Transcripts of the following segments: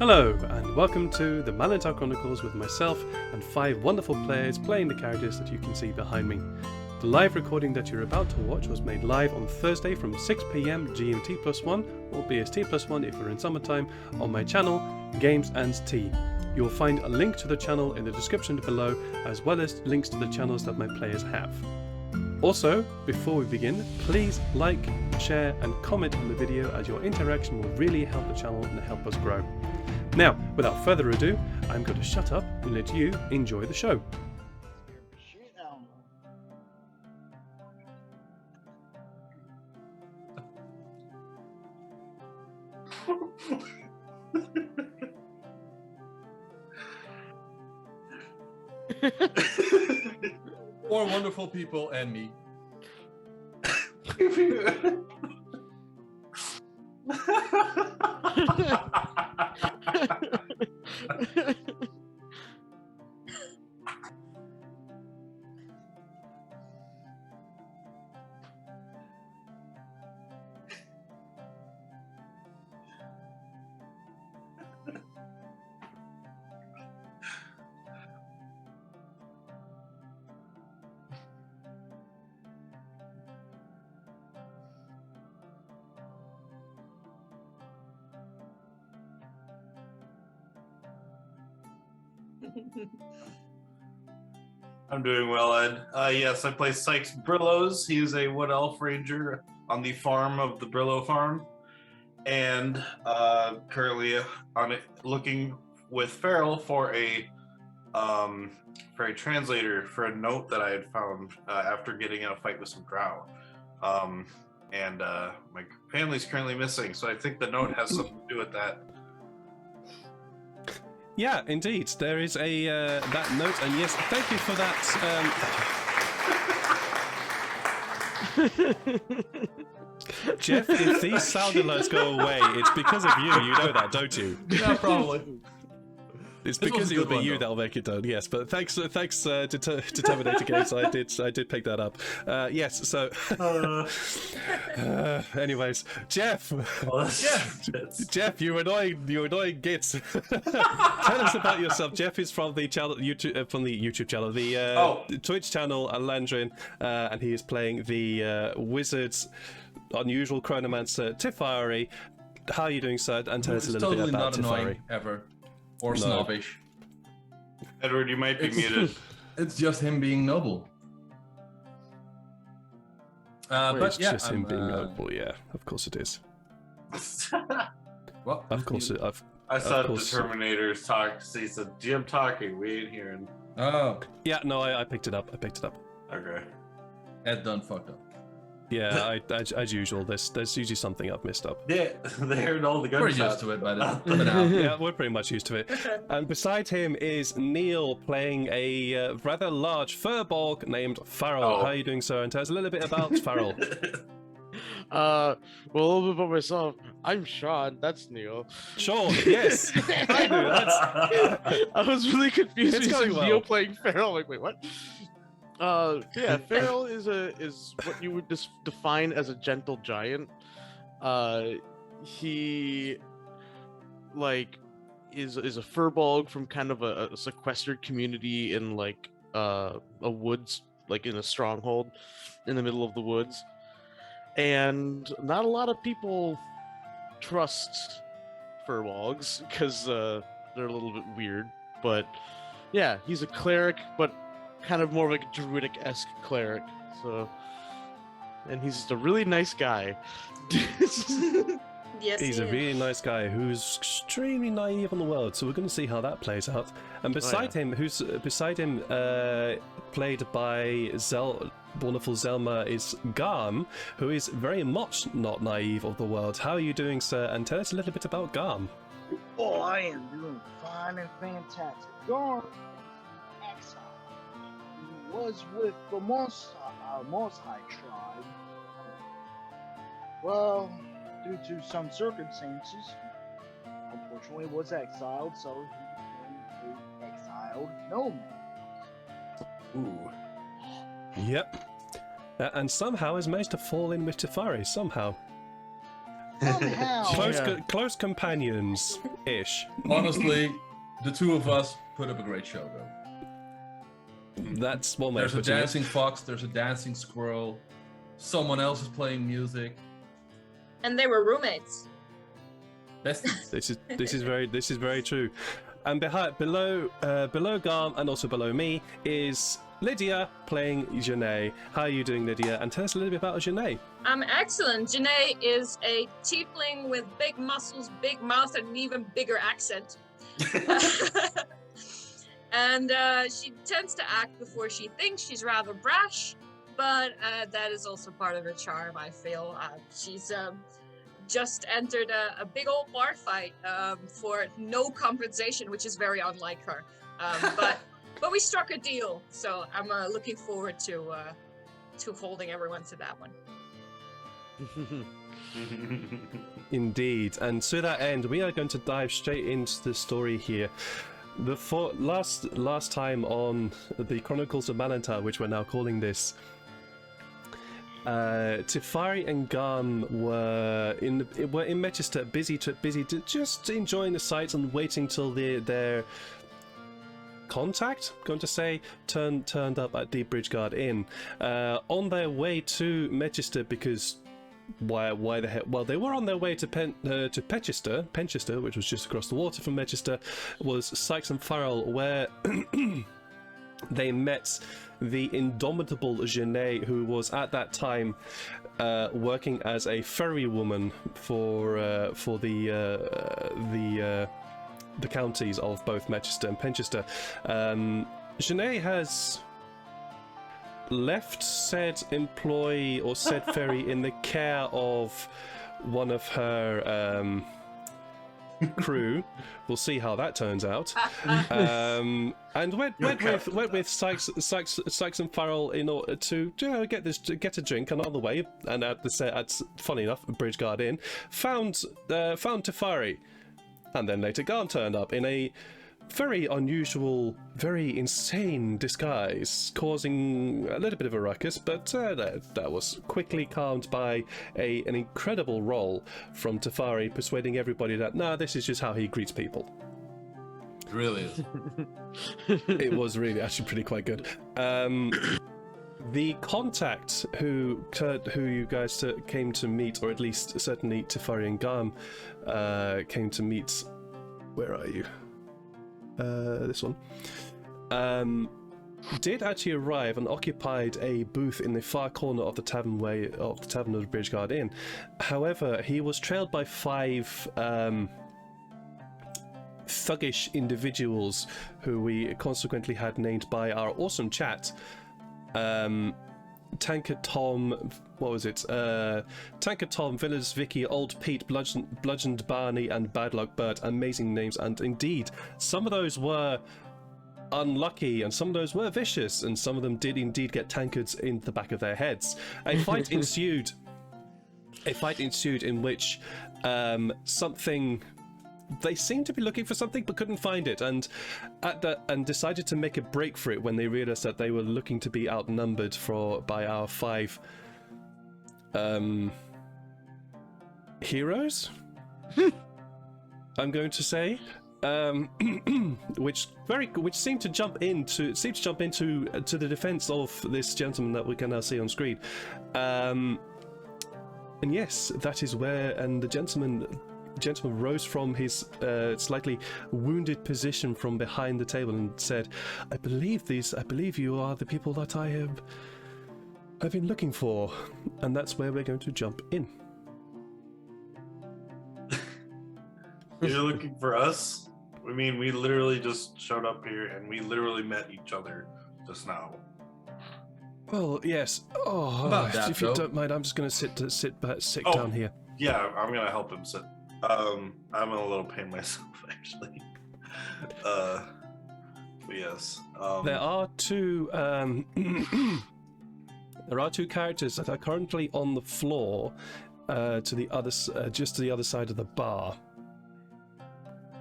Hello, and welcome to the Malintar Chronicles with myself and 5 wonderful players playing the characters that you can see behind me. The live recording that you're about to watch was made live on Thursday from 6 PM GMT+1 or BST+1 if you're in summertime on my channel, Games and Tea. You'll find a link to the channel in the description below, as well as links to the channels that my players have. Also, before we begin, please like, share and comment on the video, as your interaction will really help the channel and help us grow. Now, without further ado, I'm going to shut up and let you enjoy the show. Four wonderful people and me. I'm doing well, Ed. Yes, I play Sykes Brillows. He's a Wood Elf Ranger on the farm of the Brillo Farm, and currently on it looking with Farrell for a translator for a note that I had found after getting in a fight with some drow. And my family's currently missing, so I think the note has something to do with that. Yeah, indeed, there is a that note, and yes, thank you for that. Jeff, if these sound alerts go away, it's because of you. You know that, don't you? Yeah, probably. It's because it'll be you that'll make it done. Yes, but thanks to Terminator Games, I did pick that up. Yes, so. Anyways, Jeff. Jeff, you annoying gits. Tell us about yourself. Jeff is from the channel, from the YouTube channel, the Twitch channel, Alandrin, and he is playing the Wizard's Unusual Chronomancer Tifari. How are you doing, sir? And tell us a little bit about Tifari. Tifari. Ever. Or snobbish. Edward, you might be muted. It's just him being noble. But yeah, just him being noble. Yeah, of course it is. What? Of course it. I saw the Terminators talk. He said, "Jim talking. We ain't hearing." Oh. Yeah, no, I picked it up. Okay. Ed done fucked up. Yeah, as usual, there's usually something I've missed up. Yeah, they heard all the gunshots. We're used to it by now. Yeah, we're pretty much used to it. And beside him is Neil playing a rather large furbolg named Farrell. Oh. How are you doing, sir? And tell us a little bit about Farrell. Well, a little bit about myself. I'm Sean. That's Neil. Sean, yes. I knew that. I was really confused. It's going well. Neil playing Farrell. Like, wait, what? Yeah, Farrell is what you would define as a gentle giant. He is a furbolg from kind of a sequestered community in a woods, like in a stronghold in the middle of the woods, and not a lot of people trust furbolgs because they're a little bit weird. But yeah, he's a cleric, but kind of more like a druidic-esque cleric. So, and he's just a really nice guy. Yes, He's a really nice guy who's extremely naive on the world, so we're going to see how that plays out. And beside him, played by wonderful Zelma, is Garm, who is very much not naive of the world. How are you doing, sir? And tell us a little bit about Garm. Oh, I am doing fine and fantastic. Garm, exile. He was with the Most High tribe. Well, due to some circumstances, unfortunately was exiled, so he became an exiled nomad. Ooh. Yep. And somehow has managed to fall in with Tifari, somehow. Somehow. Close companions ish. Honestly, the two of us put up a great show, though. That's one way of There's a putting it. dancing fox, there's a dancing squirrel, someone else is playing music. And they were roommates. Besties. This is very true. And below Garm and also below me is Lydia playing Janae. How are you doing, Lydia? And tell us a little bit about Janae. Excellent. Janae is a tiefling with big muscles, big mouth, and an even bigger accent. And she tends to act before she thinks. She's rather brash, but that is also part of her charm, I feel. She's just entered a big old bar fight for no compensation, which is very unlike her. But we struck a deal, so I'm looking forward to holding everyone to that one. Indeed, and to that end, we are going to dive straight into the story here. The last time on the Chronicles of Malantar, which we're now calling this, Tifari and Garm were in Manchester, busy just enjoying the sights and waiting till their contact, going to say, turned up at the Bridge Guard Inn on their way to Manchester, because why the heck? Well, they were on their way to Penchester, which was just across the water from Manchester, was Sykes and Farrell, where they met the indomitable Janae, who was at that time working as a ferry woman for the counties of both Manchester and Penchester. Janae has left said employee or said ferry in the care of one of her crew. We'll see how that turns out. And went with Sykes and Farrell in order to get a drink another way. And at funny enough, Bridge Guard Inn, found Tefari, and then later Garm turned up in a very unusual, very insane disguise, causing a little bit of a ruckus, but that was quickly calmed by an incredible roll from Tefari, persuading everybody that, this is just how he greets people. It really is. It was really actually pretty quite good. The contact who you guys came to meet, or at least certainly Tefari and Garm came to meet, where are you? This one did actually arrive and occupied a booth in the far corner of the tavern of the Bridge Guard Inn. However, he was trailed by 5 thuggish individuals who we consequently had named by our awesome chat. Tanker Tom, what was it? Tanker Tom, Villas Vicky, Old Pete, Bludgeoned Barney, and Bad Luck Bert. Amazing names, and indeed, some of those were unlucky, and some of those were vicious, and some of them did indeed get tankards in the back of their heads. A fight ensued. In which something. They seemed to be looking for something but couldn't find it, and decided to make a break for it when they realized that they were looking to be outnumbered by our 5 heroes. I'm going to say, which seemed to jump into the defense of this gentleman that we can now see on screen. And yes, that is where, and the gentleman rose from his slightly wounded position from behind the table and said, I believe you are the people that I've been looking for. And that's where we're going to jump in. You're looking for us? I mean, we literally just showed up here and we literally met each other just now. Well, yes. If you don't mind, I'm just going to sit down here. Yeah, I'm gonna help him sit. I'm in a little pain myself, actually. But yes. There are 2. There are 2 characters that are currently on the floor, just to the other side of the bar.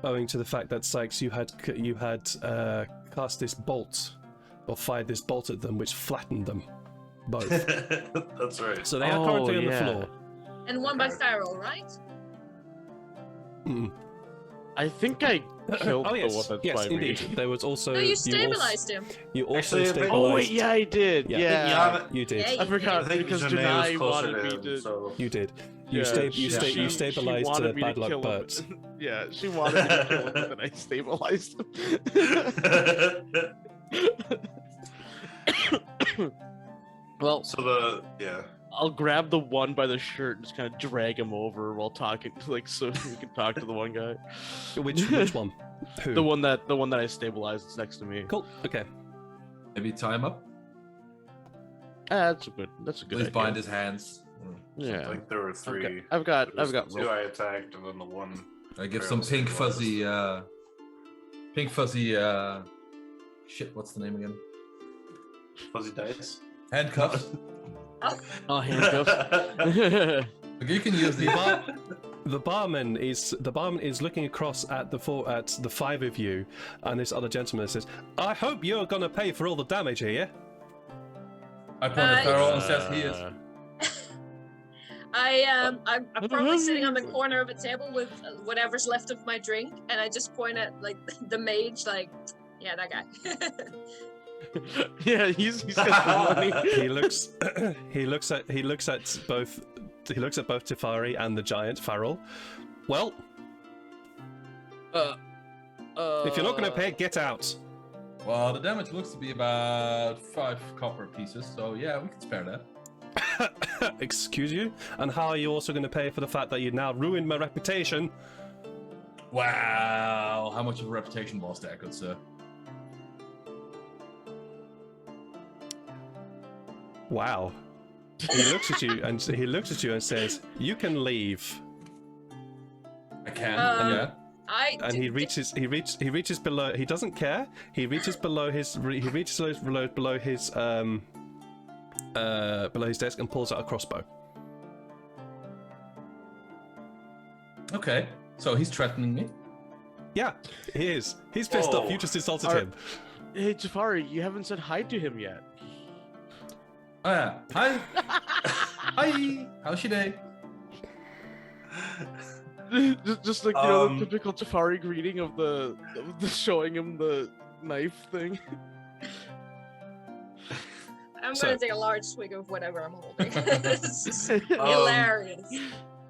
Owing to the fact that Sykes, you had cast this bolt, or fired this bolt at them, which flattened them both. That's right. So they are currently on the floor. And one by Farrell, right? I think I killed Oh the yes, one that's yes, by me. indeed. There was also. No, you stabilized him. You also Actually, I think- stabilized. Oh wait, yeah, I did. Yeah. Yeah, You did. Yeah, I forgot I think because Janae was Janai closer wanted to me him, to. so You did. You Yeah, you she stabilized wanted me to Bad Luck kill him. Bert. Yeah, she wanted me to kill him, and then I stabilized him. Well, yeah. I'll grab the one by the shirt and just kind of drag him over while talking, like so we can talk to the one guy. Which one? Who? The one that I stabilized is next to me. Cool. Okay. Maybe tie him up. That's a good Please idea. bind his hands. I Yeah, think there were three. I've got There was the two rope. I attacked, and then the one. I give Fairly some pink stabilized. fuzzy, shit. What's the name again? Fuzzy dice. Handcuffs. Oh, handcuffs. Okay, you can use the. The barman is looking across at the five of you, and this other gentleman says, "I hope you're gonna pay for all the damage here." I point at Farrell and says he is. I'm probably sitting on the corner of a table with whatever's left of my drink, and I just point at like the mage, like, yeah, that guy. Yeah, he's got the money. he looks at both Tefari and the giant Farrell. Well, if you're not going to pay, get out. Well, the damage looks to be about 5 copper pieces, so yeah, we can spare that. Excuse you? And how are you also going to pay for the fact that you now ruined my reputation? Wow, how much of a reputation was that, good sir? Wow. He looks at you and says, "You can leave." I can, yeah. And he reaches below. He doesn't care. He reaches below his below his desk and pulls out a crossbow. Okay, so he's threatening me. Yeah, he is. He's pissed off. You just insulted him. Hey, Jafari, you haven't said hi to him yet. Oh yeah, hi. Hi, how's your day? just like the typical Jafari greeting of the showing him the knife thing. I'm gonna take a large swig of whatever I'm holding. This is hilarious.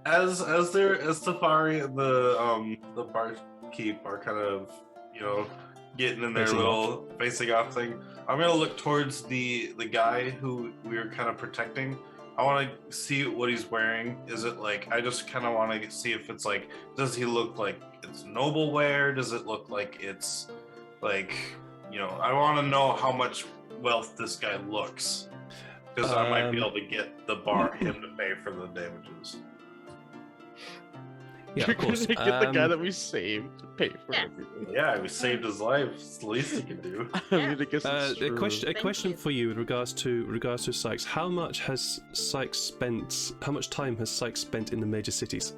As Tefari and the barkeep are kind of, getting in their facing off thing, I'm gonna look towards the guy who we were kind of protecting. I want to see what he's wearing. Is it like, I just kind of want to see if it's like, does he look like it's noble wear? Does it look like it's like, I want to know how much wealth this guy looks, because I might be able to get him to pay for the damages. Yeah, You're of course. gonna get the guy that we saved to pay for everything. Yeah, we saved his life. It's the least he can do. I mean, I guess it's A true. question for you with regards to Sykes. How much time has Sykes spent in the major cities?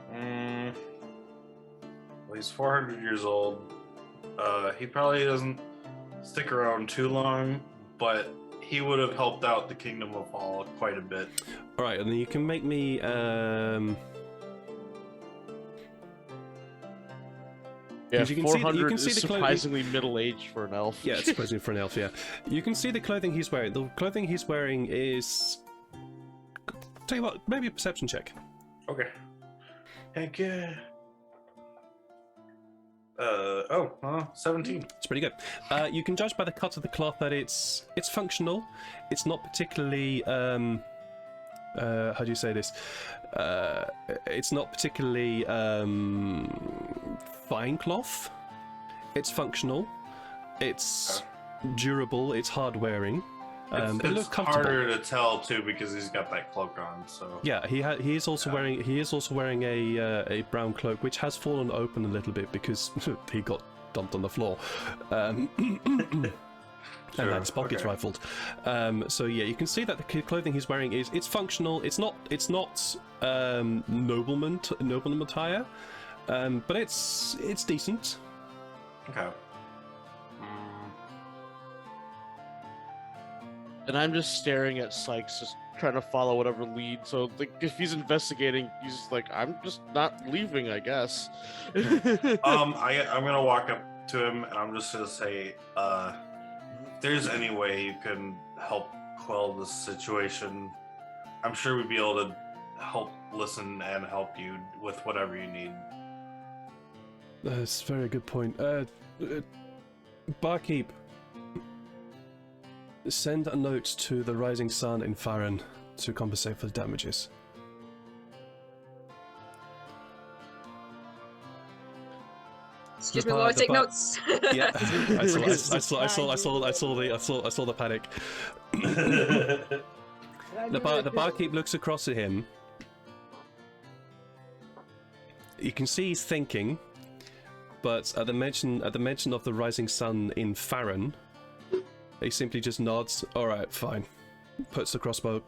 Well, he's 400 years old. He probably doesn't stick around too long, but he would have helped out the Kingdom of Hall quite a bit. All right, and then you can make me. Yeah, you can 400 you can is see the clothing. surprisingly middle-aged for an elf. Yeah, it's surprising for an elf. Yeah, you can see the clothing he's wearing. The clothing he's wearing is. Tell you what, maybe a perception check. Okay. Heck yeah. 17. It's pretty good. You can judge by the cut of the cloth that it's functional. It's not particularly how do you say this? It's not particularly fine cloth. It's functional. It's durable. It's hard wearing. It looks It's comfortable. harder to tell too because he's got that cloak on. So Yeah, he is also wearing a brown cloak, which has fallen open a little bit because he got dumped on the floor, and had his pockets rifled. So yeah, you can see that the clothing he's wearing it's functional. It's not nobleman attire, but it's decent. Okay. And I'm just staring at Sykes, just trying to follow whatever lead. So like, if he's investigating, he's like, I'm just not leaving, I guess. I'm gonna walk up to him and I'm just gonna say, if there's any way you can help quell this situation, I'm sure we'd be able to help listen and help you with whatever you need. That's a very good point. Barkeep, send a note to the Rising Sun in Farron to compensate for the damages. Excuse me while I take notes. Yeah, I saw the panic. The barkeep looks across at him. You can see he's thinking, but at the mention of the Rising Sun in Farron, he simply just nods. All right, fine. Puts the crossbow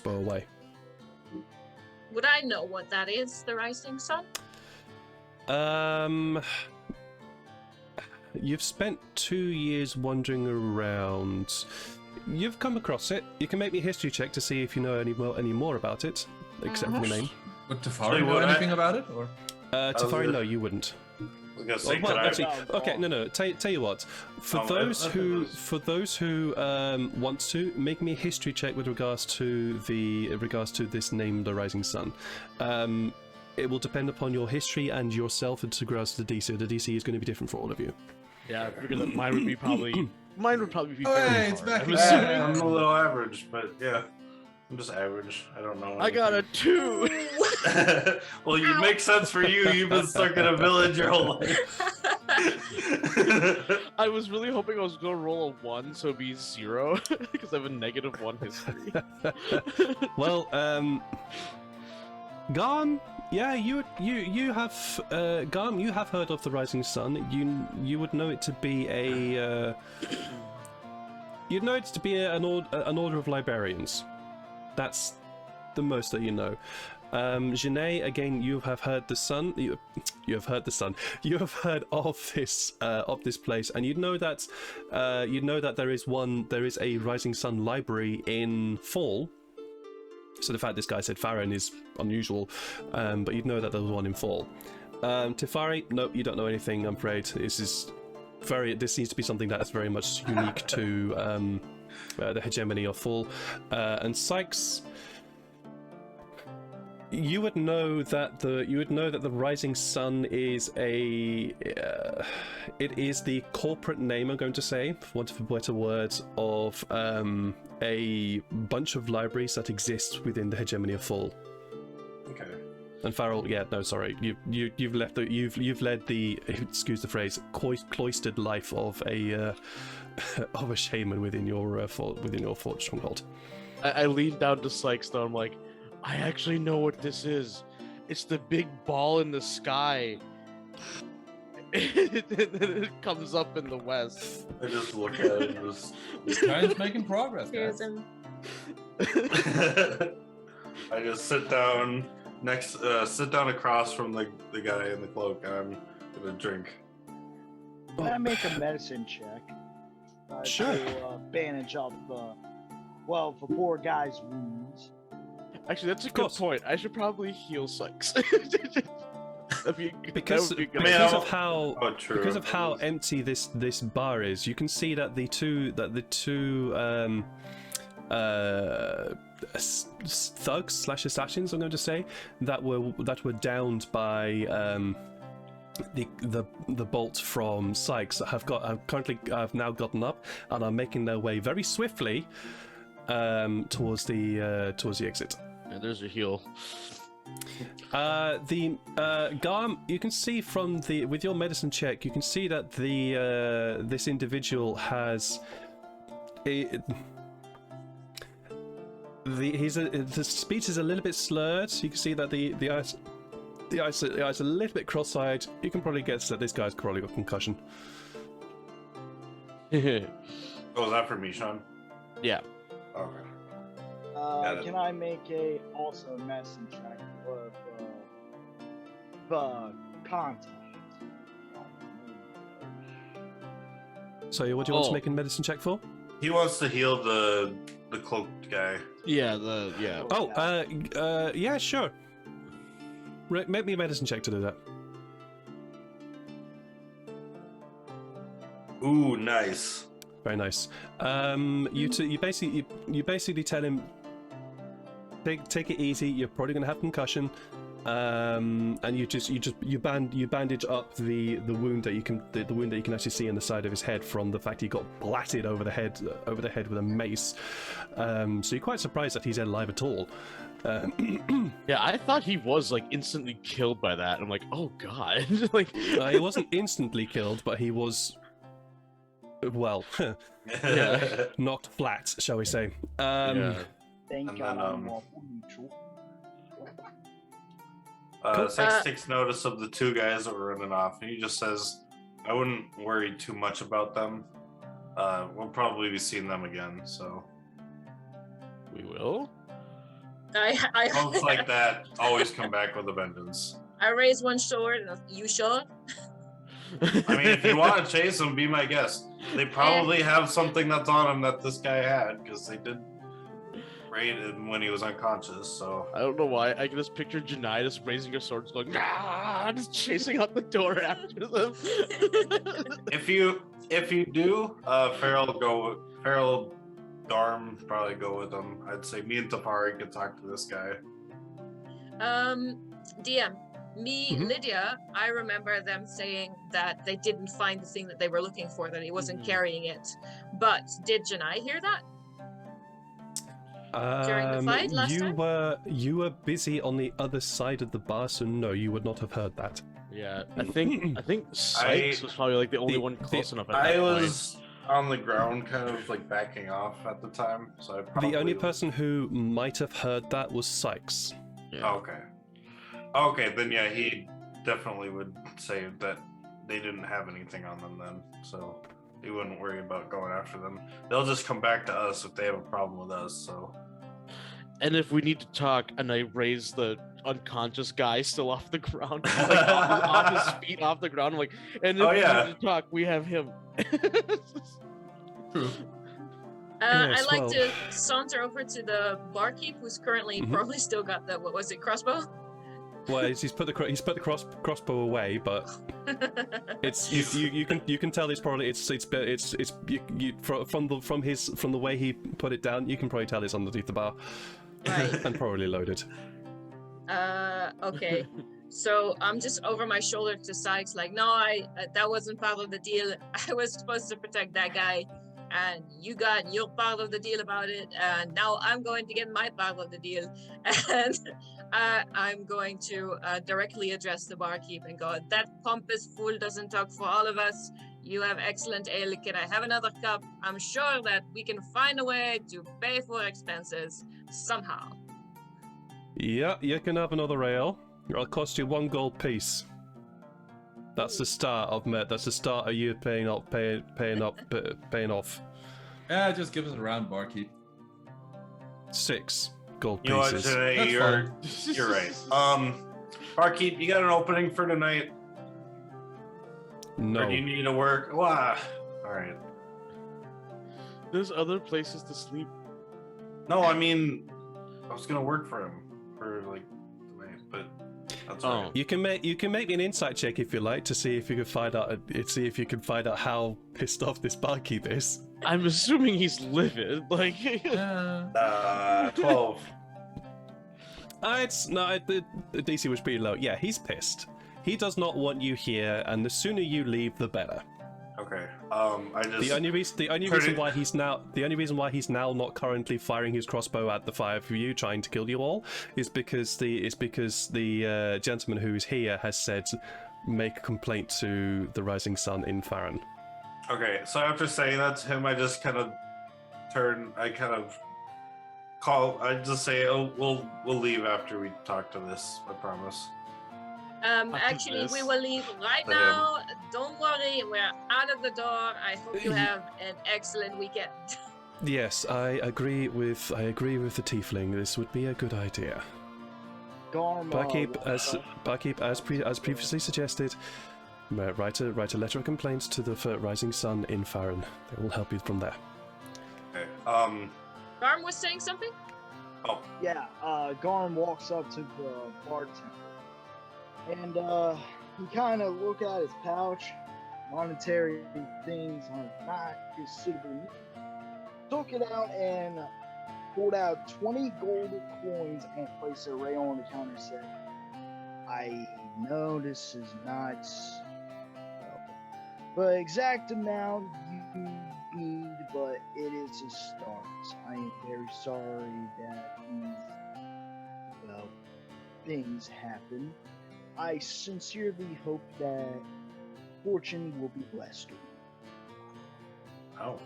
away. Would I know what that is, the Rising Sun? You've spent 2 years wandering around. You've come across it. You can make me a history check to see if you know any more about it, except for the name. Would Tafari know anything about it, or? Tafari, no, you wouldn't. I was gonna say, Well, could actually, I... okay, no. Tell you what. For those who want to, make me a history check with regards to this name, the Rising Sun. It will depend upon your history and yourself with regards to the DC. The DC is going to be different for all of you. Yeah, I figured that mine would probably be Oh, very hey, it's hard. back I'm again. assuming- I'm a little average, but yeah. I'm just average. I don't know. I got a 2. Well, you make sense for you. You've been stuck in a village your whole life. I was really hoping I was gonna roll a 1, so it'd be 0, because I have a -1 history. Well, Garm, yeah, you have Garm, you have heard of the Rising Sun. You would know it to be a you'd know it to be an order of librarians. That's the most that you know. Janae, again, you have heard the sun. You have heard the sun. You have heard of this place, and you know that there is a Rising Sun library in Fall. So the fact this guy said Farron is unusual, but you'd know that there was one in Fall. Tefari, no, you don't know anything. I'm afraid this seems to be something that is very much unique to the hegemony of Fall. And Sykes, you would know that the Rising Sun is it is the corporate name, I'm going to say, for want of a better word, of a bunch of libraries that exist within the hegemony of Fall. Okay. And Farrell, yeah, no, sorry, you've led the excuse the phrase, cloistered life of a of a shaman within your fort stronghold. I leaned down to Sykes though. I'm like, I actually know what this is. It's the big ball in the sky. It comes up in the west. I just look at it and just... This guy's making progress, Here's guys. him. I just sit down across from the guy in the cloak, and I'm gonna drink. Can I make a medicine check? Sure. To bandage up the poor guy's wounds. Actually, that's a good point. I should probably heal Sykes. Because of how empty this bar is, you can see that the two thugs/assassins, I'm going to say, that were downed by the bolt from Sykes have now gotten up and are making their way very swiftly towards the exit. Yeah, there's a heal. Garm, you can see with your medicine check, you can see that this individual has the speech is a little bit slurred. You can see that the eyes are a little bit cross-eyed. You can probably guess that this guy's probably got concussion. Oh, is that for me, Sean? Yeah. Okay. Can I make also a medicine check for the contact? So what do you want to make a medicine check for? He wants to heal the the cloaked guy. Yeah, Oh, yeah, sure. Make me a medicine check to do that. Ooh, nice. Very nice. You basically tell him, take it easy. You're probably gonna have concussion. And you bandage up the wound that you can the wound that you can actually see in the side of his head from the fact he got blatted over the head with a mace. So you're quite surprised that he's alive at all. yeah. I thought he was like instantly killed by that. I'm like, oh god, like He wasn't instantly killed, but he was. Well, knocked flat, shall we say? yeah. Thank And God then, I'm lawful neutral. Six takes notice of the two guys that were running off, and he just says, "I wouldn't worry too much about them. We'll probably be seeing them again." So We will. folks like that always come back with a vengeance. I raise one sword. And you sure? I mean, if you want to chase them, be my guest. They probably have something that's on him that this guy had, because they did raid him when he was unconscious. So I don't know why. I can just picture Janai just raising her sword, just going, ah, just chasing out the door after them. if you do, Farrell, Darm probably go with them. I'd say me and Tafari could talk to this guy. DM, me, Mhm. Lydia, I remember them saying that they didn't find the thing that they were looking for, that he wasn't carrying it. But did Janai hear that? During the fight last time? You were busy on the other side of the bar, so no, you would not have heard that. Yeah, I think Sykes was probably like the only one close enough. At that I point. was on the ground, kind of like backing off at the time, so I probably... The only person who might have heard that was Sykes. Yeah. Oh, okay, then yeah, he definitely would say that they didn't have anything on them then, so he wouldn't worry about going after them. They'll just come back to us if they have a problem with us. So And if we need to talk, and I raise the unconscious guy still off the ground, like on his feet off the ground, I'm like, and if Oh, we yeah. need to talk, we have him. True. Yes, I like well- to saunter over to the barkeep, who's currently Mhm. probably still got the, what was it, crossbow? Well, he's put the crossbow away, but it's you can tell it's probably from the way he put it down, you can probably tell it's underneath the bar Right. and probably loaded. Okay. So I'm just over my shoulder to Sykes, like, no, that wasn't part of the deal. I was supposed to protect that guy, and you got your part of the deal about it, and now I'm going to get my part of the deal. And I'm going to directly address the barkeep and go, that pompous fool doesn't talk for all of us. You have excellent ale. Can I have another cup? I'm sure that we can find a way to pay for expenses somehow. Yeah, you can have another ale. It'll cost you 1 gold piece. That's the start of you paying off. Yeah, just give us a round, barkeep. 6 gold you know what, pieces. today That's you're right. Barkeep, you got an opening for tonight? Or No. do you need to work? Wow. All right. There's other places to sleep. No, I mean, I was gonna work for him for like tonight, but that's all right. You can make me an insight check if you like to see if you can find out how pissed off this barkeep is. I'm assuming he's livid. Like, 12. The DC was pretty low. Yeah, he's pissed. He does not want you here, and the sooner you leave, the better. Okay. I just The only reason why he's now not currently firing his crossbow at the 5 of you, trying to kill you all, is because the gentleman who is here has said, make a complaint to the Rising Sun in Farron. Okay, so after saying that to him, I just kind of call. I just say, "Oh, we'll leave after we talk to this. I promise." Actually, we will leave right Let him. now. Don't worry, we're out of the door. I hope you have an excellent weekend. Yes, I agree with the tiefling. This would be a good idea. Dharma, Barkeep, as previously suggested, write a letter of complaints to the Rising Sun in Farron. They will help you from there. Okay. Garm was saying something? Oh, Yeah, Garm walks up to the bartender, and he kind of look at his pouch. Monetary things are not considerable. Took it out and pulled out 20 gold coins and placed it right on the counter. Said, "I know this is not the exact amount you need, but it is a start. I am very sorry that things happen. I sincerely hope that fortune will be blessed." oh.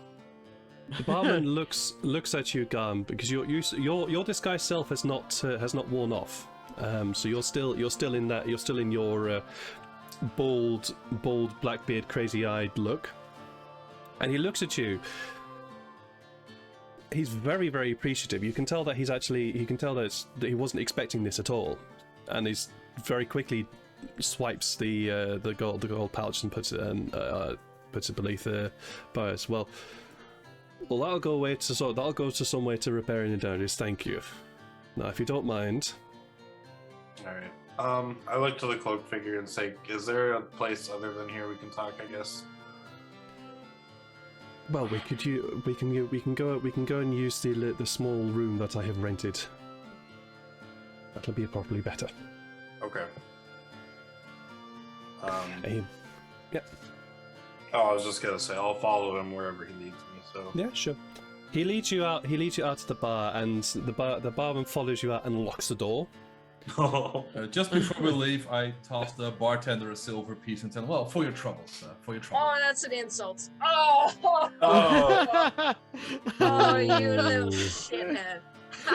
The barman looks at you, Garm, because your disguised self has not worn off. So you're still in your bald blackbeard, crazy-eyed look. And he looks at you. He's very, very appreciative. You can tell that that he wasn't expecting this at all, and he's very quickly swipes the gold pouch and puts it beneath Bias. Well, that'll go to some way to repairing the damage. Thank you. Now, if you don't mind. All right. I look to the cloak figure and say, "Is there a place other than here we can talk? I guess." Well, we can go and use the small room that I have rented. That'll be probably better. Okay. Yeah. Oh, I was just gonna say I'll follow him wherever he leads me. So. Yeah, sure. He leads you out to the bar, and the barman follows you out and locks the door. Just before we leave, I tossed the bartender a silver piece and tell him, "Well, for your troubles, for your troubles." Oh, that's an insult. Oh, Oh. oh, you little shithead.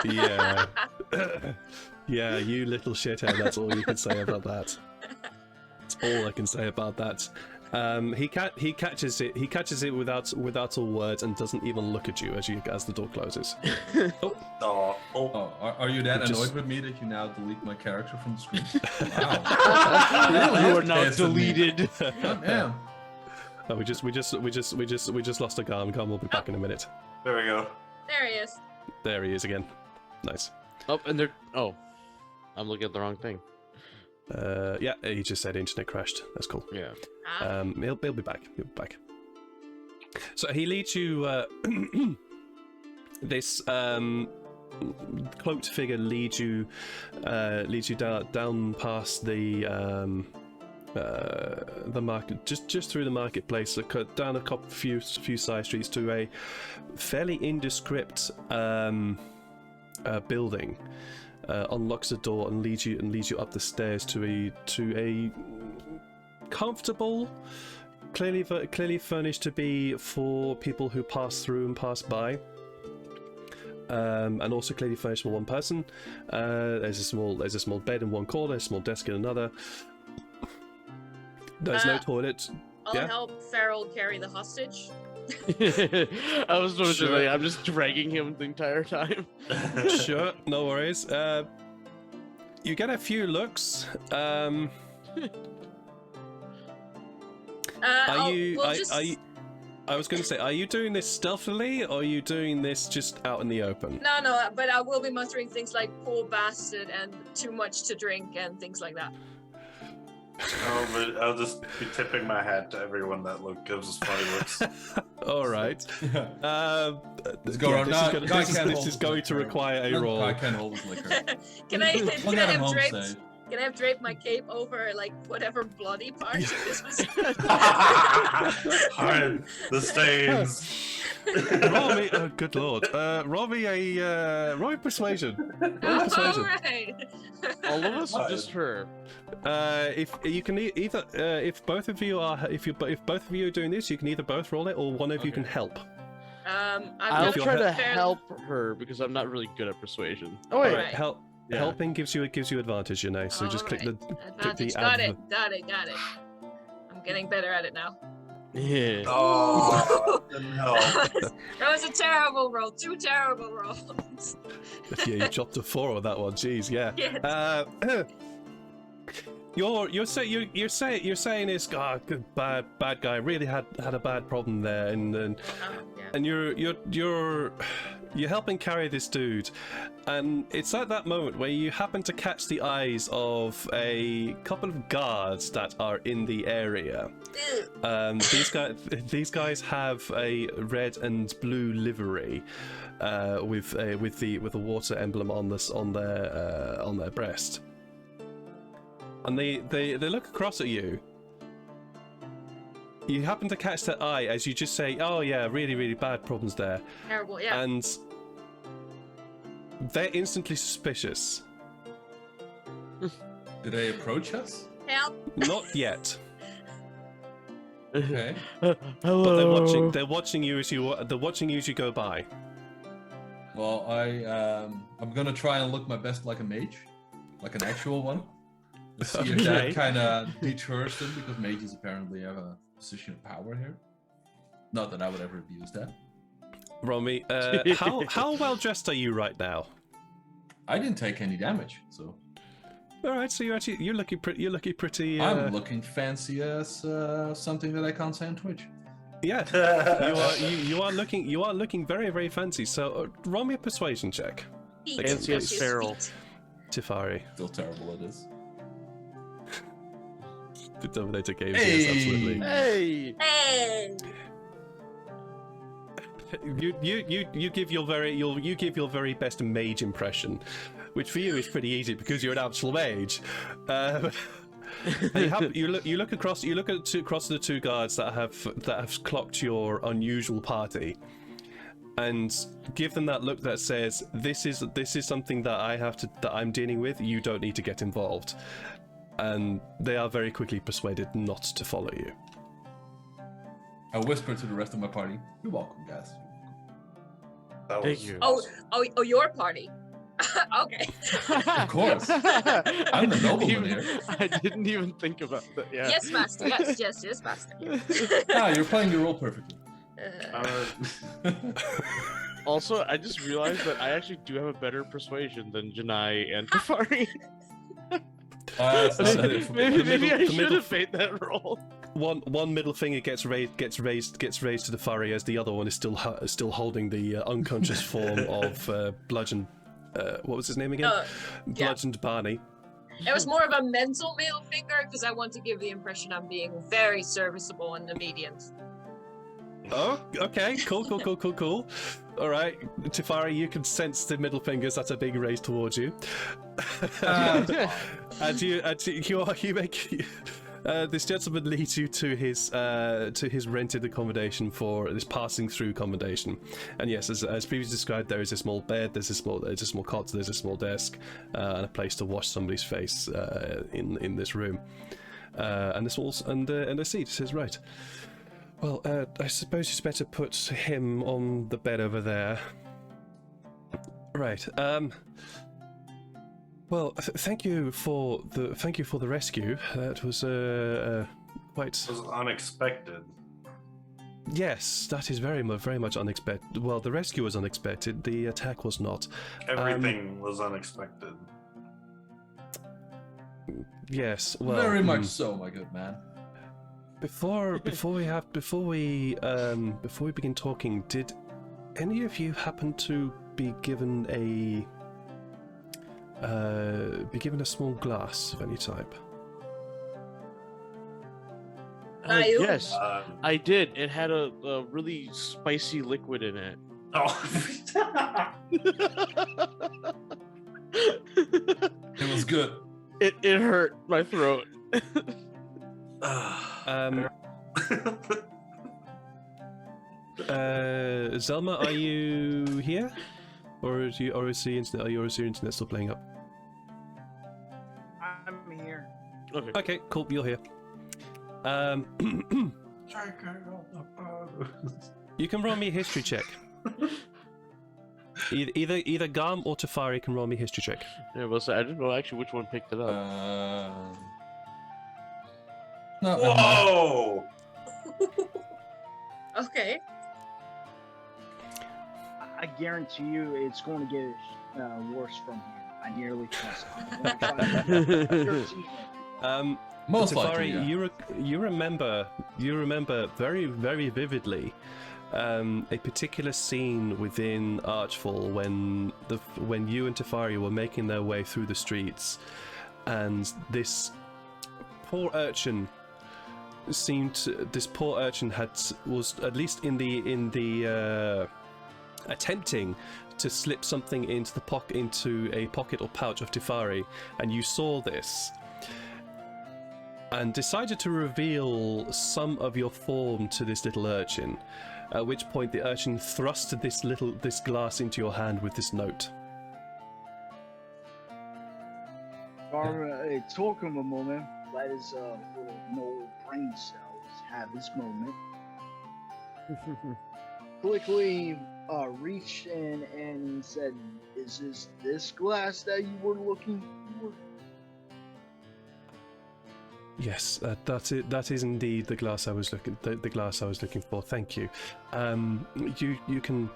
Yeah. Yeah, you little shithead. That's all you can say about that. That's all I can say about that. He catches it without a word and doesn't even look at you as the door closes. Oh. Are you that Just- annoyed with me that you now delete my character from the screen? Wow. You are now Pissed at me. deleted. God damn. Oh, we just lost a Garm. Garm will be back in a minute. There we go. There he is. There he is again. Nice. Oh, and they're. Oh, I'm looking at the wrong thing. Yeah, he just said internet crashed. That's cool. Yeah. Ah, He'll be back. He'll be back. So he leads you. This cloaked figure leads you down past the market, just through the marketplace, down a few side streets to a fairly indescript building. Unlocks the door and leads you up the stairs to a comfortable, clearly furnished to be for people who pass through and pass by, and also clearly furnished for one person. There's a small bed in one corner, a small desk in another. There's no toilet. I'll Yeah. help Farrell carry the hostage. I was sort of Sure. like, I'm just dragging him the entire time. Sure, no worries. You get a few looks. I was going to say, are you doing this stealthily, or are you doing this just out in the open? No, but I will be muttering things like "poor bastard" and "too much to drink" and things like that. Oh, but I'll just be tipping my hat to everyone that gives us funny looks. All right. Let's go around. This is going to require a roll. I can't hold his liquor. Can I We'll get him have home draped? safe. Can I have draped my cape over like whatever bloody parts of this was? Hard, the stains. Roll me, oh, good lord. Roll me persuasion. Roll persuasion. All right. All of us, or just her? If you can either, if both of you are doing this, you can either both roll it, or one of you can help. I'm I'll gonna try to fairly- help her because I'm not really good at persuasion. Oh wait, Alright. Yeah. Helping gives you advantage, you know. So just click the Advantage. Got it. I'm getting better at it now. Yeah. Oh, no. That was a terrible roll. 2 terrible rolls. Yeah, you dropped a 4 on that one. Jeez, yeah. Yes. You're saying this bad guy really had a bad problem there, and Yeah. and you're You're helping carry this dude, and it's at that moment where you happen to catch the eyes of a couple of guards that are in the area. These guys have a red and blue livery, with the water emblem on their breast, and they look across at you. You happen to catch their eye as you just say, "Oh yeah, really, really bad problems there." Terrible, yeah. And they're instantly suspicious. Do they approach us? Help! Not yet, Okay. Hello. but they're watching you as you go by. Well, I'm gonna try and look my best like a mage, like an actual one. To see if Okay. that kind of deters them, because mages apparently have a position of power here. Not that I would ever abuse that. Romy, how well dressed are you right now? I didn't take any damage, so All right, so you're looking pretty. I'm looking fancy as something that I can't say on Twitch. Yeah, you are looking very, very fancy. So roll me a persuasion check, Feet, Fancy as feet, feral. feet. Tifari. Still terrible it is. The Dominator games, Hey! yes, absolutely. Hey. Hey! You give your very best mage impression, which for you is pretty easy because you're an actual mage. And you look across the two guards that have clocked your unusual party, and give them that look that says, "This is something that I'm dealing with. You don't need to get involved." And they are very quickly persuaded not to follow you. I whisper to the rest of my party, "You're welcome, guys." That Thank was- you. Oh, your party. Okay. Of course. I'm the nobleman here. I didn't even think about that. Yeah. Yes, master. Yes, master. Ah, you're playing your role perfectly. Also, I just realized that I actually do have a better persuasion than Janai and Tafari. It's not that maybe difficult. I the should middle- have made that roll. One middle finger gets raised to the furry as the other one is still holding the unconscious form of bludgeoned. What was his name again? Yeah. Bludgeoned Barney. It was more of a mental middle finger because I want to give the impression I'm being very serviceable and obedient. Oh, okay, cool. All right, Tifari, you can sense the middle fingers that are being raised towards you. And you make this gentleman leads you to his rented accommodation for this passing through accommodation. And yes, as previously described, there is a small bed, there's a small cot, there's a small desk, and a place to wash somebody's face in this room. And a seat. It says, right. Well, I suppose it's better put him on the bed over there. Right. Well, thank you for the rescue. That was quite. It was unexpected. Yes, that is very much unexpected. Well, the rescue was unexpected. The attack was not. Everything was unexpected. Yes. Well, Very much so, my good man. Before we begin talking, did any of you happen to be given a small glass of any type? You? Yes, I did. It had a really spicy liquid in it. Oh. It was good. It hurt my throat. Zelma, are you here, or is the internet still playing up? I'm here. Okay. Okay, cool. You're here. You can roll me a history check. Either Garm or Tafari can roll me a history check. Yeah, well, so I didn't know actually which one picked it up. No, Whoa! Okay. I guarantee you it's going to get worse from here. I nearly trust you. most Tafari, likely, yeah. you remember very, very vividly a particular scene within Archfall when you and Tefari were making their way through the streets, and this poor urchin was at least in the attempting to slip something into a pocket or pouch of Tefari, and you saw this and decided to reveal some of your form to this little urchin, at which point the urchin thrust this glass into your hand with this note. It took him a moment. Let his little no brain cells have his moment. Quickly reached in and said, "Is this glass that you were looking for?" Yes, that is indeed the glass I was looking. The glass I was looking for. Thank you. You can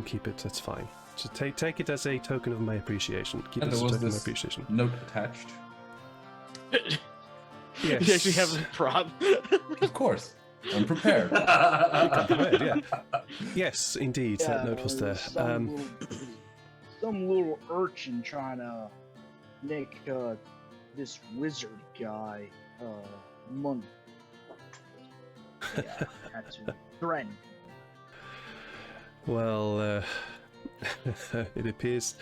keep it. That's fine. So take it as a token of my appreciation. Keep it as a token of my appreciation. Note attached. Yes. You actually have a prop. Of course, I'm prepared. Prepared, yeah. Yes, indeed, Yeah, that note was there. Some little urchin trying to make this wizard guy money. Yeah, had to threaten. Well, it appears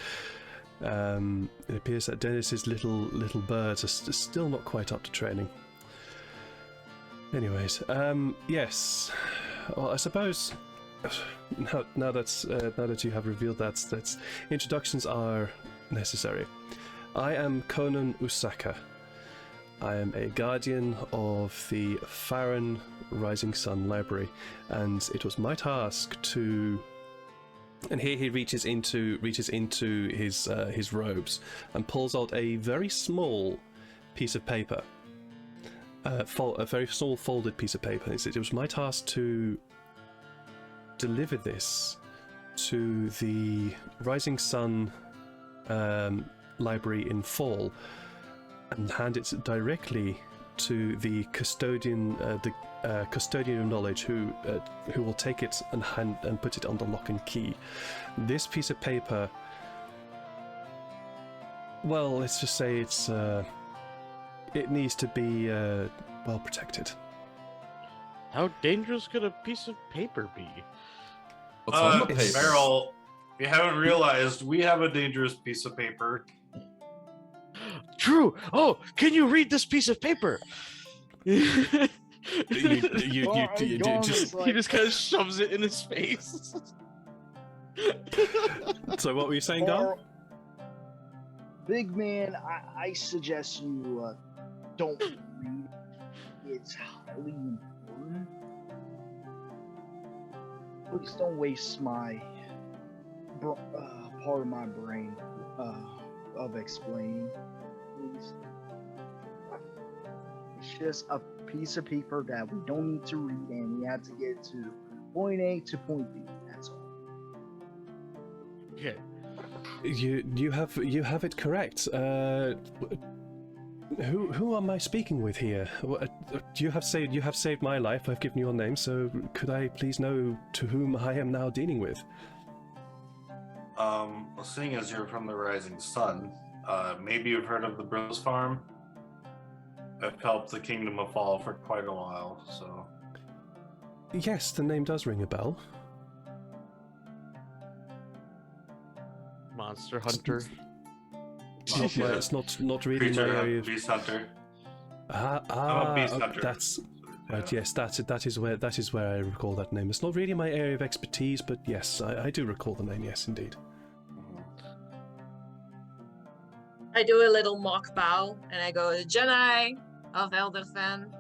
that Dennis's little birds are still not quite up to training. Anyways, yes. Well, I suppose now that you have revealed that introductions are necessary. I am Conan Usaka. I am a guardian of the Farron Rising Sun Library, and it was my task to. And here he reaches into his robes and pulls out a very small piece of paper, a very small folded piece of paper. And he said it was my task to deliver this to the Rising Sun Library in Fall and hand it directly to the custodian, custodian of knowledge, who will take it and put it under lock and key. This piece of paper, well, let's just say it needs to be well protected. How dangerous could a piece of paper be? What's on the paper? Meryl, if you haven't realized, we have a dangerous piece of paper. True. Oh, can you read this piece of paper? You Just He just kind of shoves it in his face. So what were you saying, Gar? Big man, I suggest you don't read. It's highly important. Please don't waste my part of my brain of explaining. Please. It's just a piece of paper that we don't need to read, and we have to get to point A to point B. That's all. Yeah. You have it correct. Who am I speaking with here? You have saved my life. I've given you your name, so could I please know to whom I am now dealing with? Well, seeing as you're from the Rising Sun, maybe you've heard of the Bros Farm. I've helped the Kingdom of Fall for quite a while, so. Yes, the name does ring a bell. Monster Hunter. It's not really my Creature area of... Beast Hunter. I'm a beast hunter. That's right. Yes, that is where I recall that name. It's not really my area of expertise, but yes, I do recall the name. Yes, indeed. I do a little mock bow and I go, Jedi of Elderfen.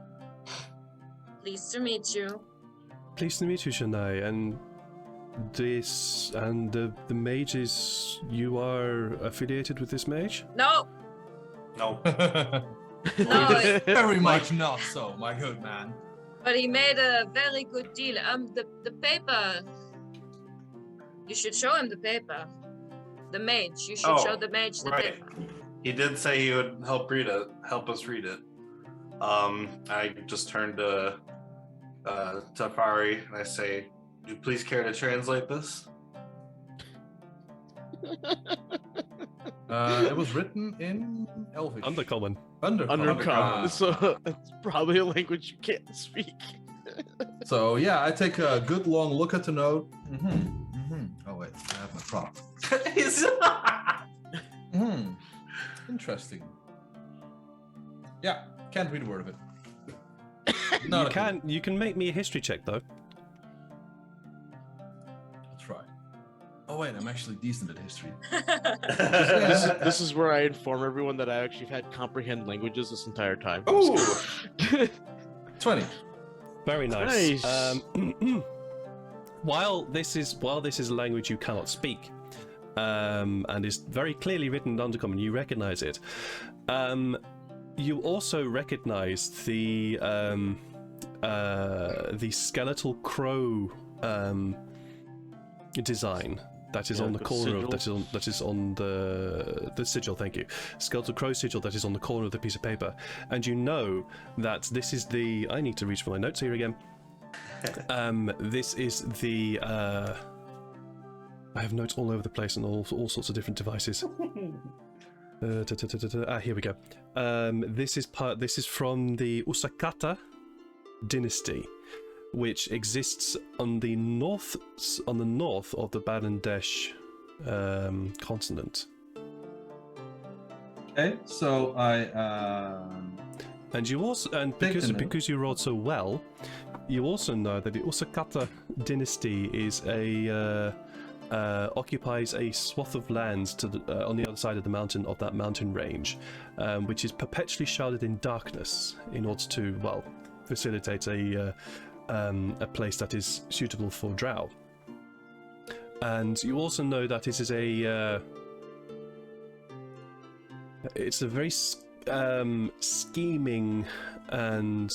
Pleased to meet you. Pleased to meet you, Shania. And the mages, you are affiliated with this mage? No, No. no, Very much not so, my good man. but he made a very good deal. The paper. You should show him the paper. The mage. You should show the mage the right. paper. He did say he would help us read it. I just turned to Tafari and I say, Would you please care to translate this? It was written in Elvish. Undercommon. Undercommon. So it's probably a language you can't speak. So yeah, I take a good long look at the note. Oh wait, I have my prop. Interesting. Yeah, can't read a word of it. You can make me a history check though. I'll try. Oh wait, I'm actually decent at history. This is where I inform everyone that I actually had comprehend languages this entire time. Ooh. 20. Very nice. Nice. While this is a language you cannot speak, and is very clearly written in Undercommon, you recognize it. You also recognize the skeletal crow design that is on the corner of that is on the sigil. Thank you. Skeletal crow sigil that is on the corner of the piece of paper, and you know that this is the. I need to reach for my notes here again. This is the. I have notes all over the place on all sorts of different devices. Here we go. This is from the Usakata dynasty, which exists on the north of the Barandesh continent. Okay, so I. And you also, because you rolled so well, you also know that the Usakata dynasty is occupies a swath of lands on the other side of the mountain of that mountain range, which is perpetually shrouded in darkness in order to facilitate a place that is suitable for drow. And you also know that it is it's a very scheming and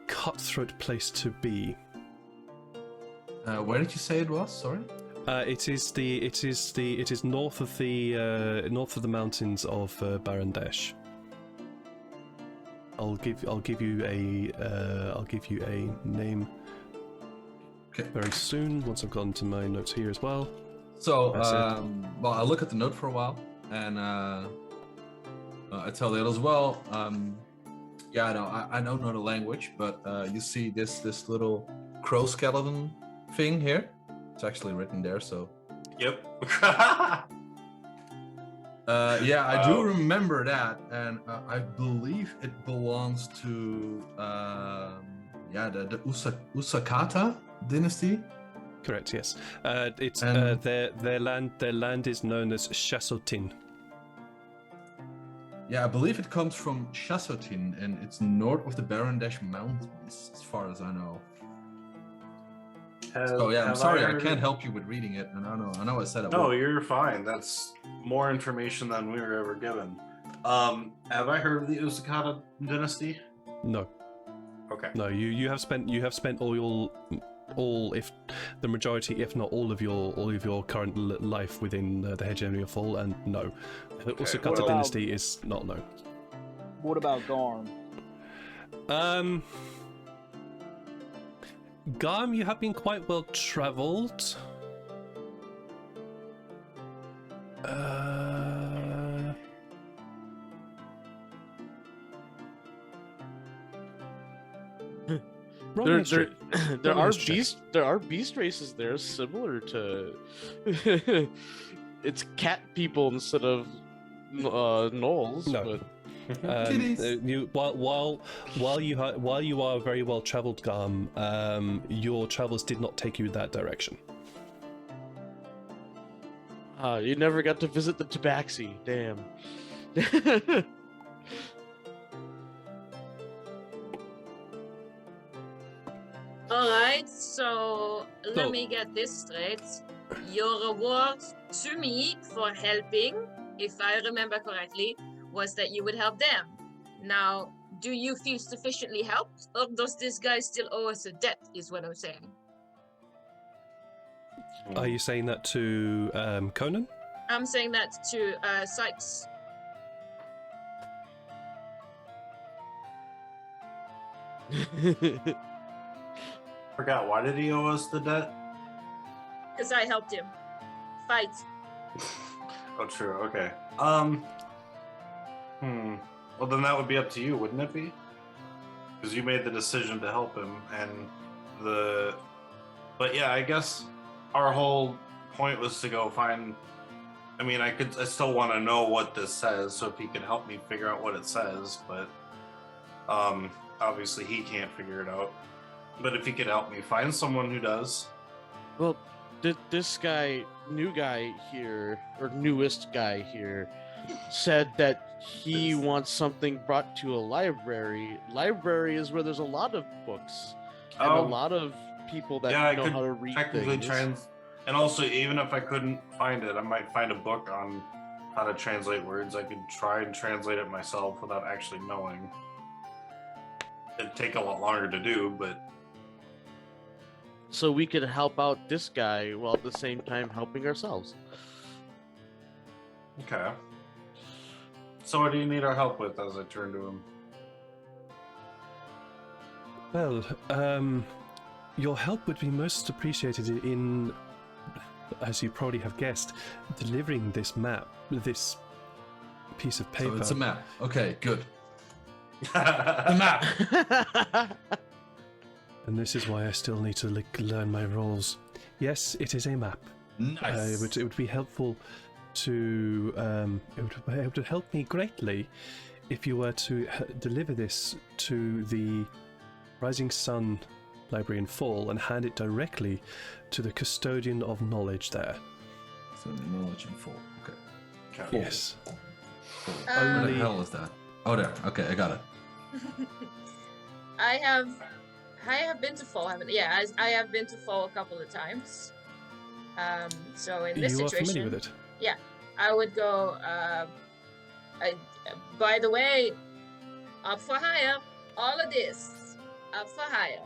cutthroat place to be. Where did you say it was? Sorry. It is north of the mountains of Barandesh. I'll give you a name very soon once I've gotten to my notes here as well. So I look at the note for a while and I tell the others, I don't know the language, but you see this little crow skeleton thing here. It's actually written there, so. Yep. I do remember that, and I believe it belongs to the Usakata dynasty. Correct. Yes. It's their land is known as Shasotin. Yeah, I believe it comes from Shasotin, and it's north of the Barandesh Mountains, as far as I know. I'm sorry, I can't help you with reading it, and I know I said it. No, you're fine. That's more information than we were ever given. Have I heard of the Usakata dynasty? No. Okay. No, you have spent all if the majority, if not all of your current life within the hegemony of Fall, and no, the Usakata dynasty is not known. What about Garm? Garm, you have been quite well travelled. There are beast races there similar to it's cat people instead of gnolls. No. But While you are very well travelled, Garm, your travels did not take you that direction. You never got to visit the Tabaxi. Damn. Alright, so let me get this straight. Your reward to me for helping, if I remember correctly, was that you would help them. Now, do you feel sufficiently helped, or does this guy still owe us a debt, is what I'm saying? Are you saying that to Conan? I'm saying that to Sykes. Forgot, why did he owe us the debt? Because I helped him fight. Oh, true. Okay. Well, then that would be up to you, wouldn't it be? Because you made the decision to help him, and But yeah, I guess our whole point was to go find. I mean, I still want to know what this says, so if he could help me figure out what it says, but obviously he can't figure it out. But if he could help me find someone who does. Well, this guy, new guy here, or newest guy here, said that he wants something brought to a library. Library is where there's a lot of books and a lot of people that know how to read things. And also, even if I couldn't find it, I might find a book on how to translate words. I could try and translate it myself without actually knowing. It'd take a lot longer to do, but... So we could help out this guy while at the same time helping ourselves. Okay. So what do you need our help with, as I turn to him? Well, your help would be most appreciated in, as you probably have guessed, delivering this map, this piece of paper. So it's a map. Okay, good. The map. And this is why I still need to learn my roles. Yes, it is a map. Nice. It would be helpful to. It would help me greatly if you were to deliver this to the Rising Sun Library in Fall and hand it directly to the custodian of knowledge there. So knowledge in full. Okay. Yes. Where the hell is that? Oh, there. Okay, I got it. I have been to Fall, haven't? Yeah, I have been to Fall a couple of times. So in this You are situation, familiar with it? yeah, I would go. By the way, up for hire. All of this, up for hire.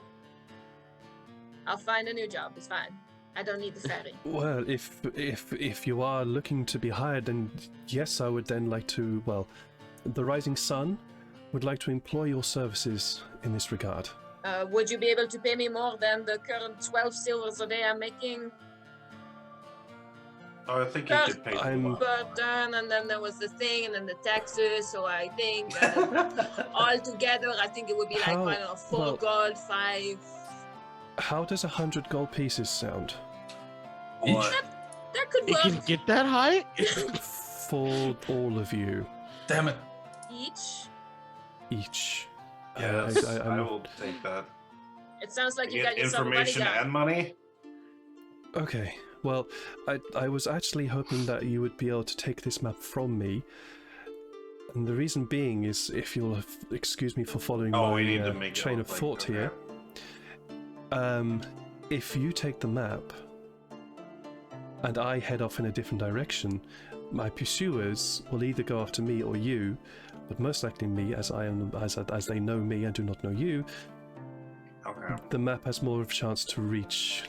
I'll find a new job. It's fine. I don't need the ferry. Well, if you are looking to be hired, then yes, I would then like to. Well, the Rising Sun would like to employ your services in this regard. Would you be able to pay me more than the current 12 silvers a day I'm making? Oh, I think you could pay me. Per turn, and then there was the thing, and then the taxes. So I think all together, I think it would be like, I don't know, 4 gold, 5. How does 100 gold pieces sound? That could It work. can get that high? For all of you. Damn it. Each. Yes, I will take that. It sounds like you Get got yourself a information bodyguard. and money? Okay. Well, I was actually hoping that you would be able to take this map from me. And the reason being is, if you'll excuse me for following we need to my make it train look of like- thought okay. here. If you take the map and I head off in a different direction, my pursuers will either go after me or you, but most likely me, as they know me and do not know you. Okay. The map has more of a chance to reach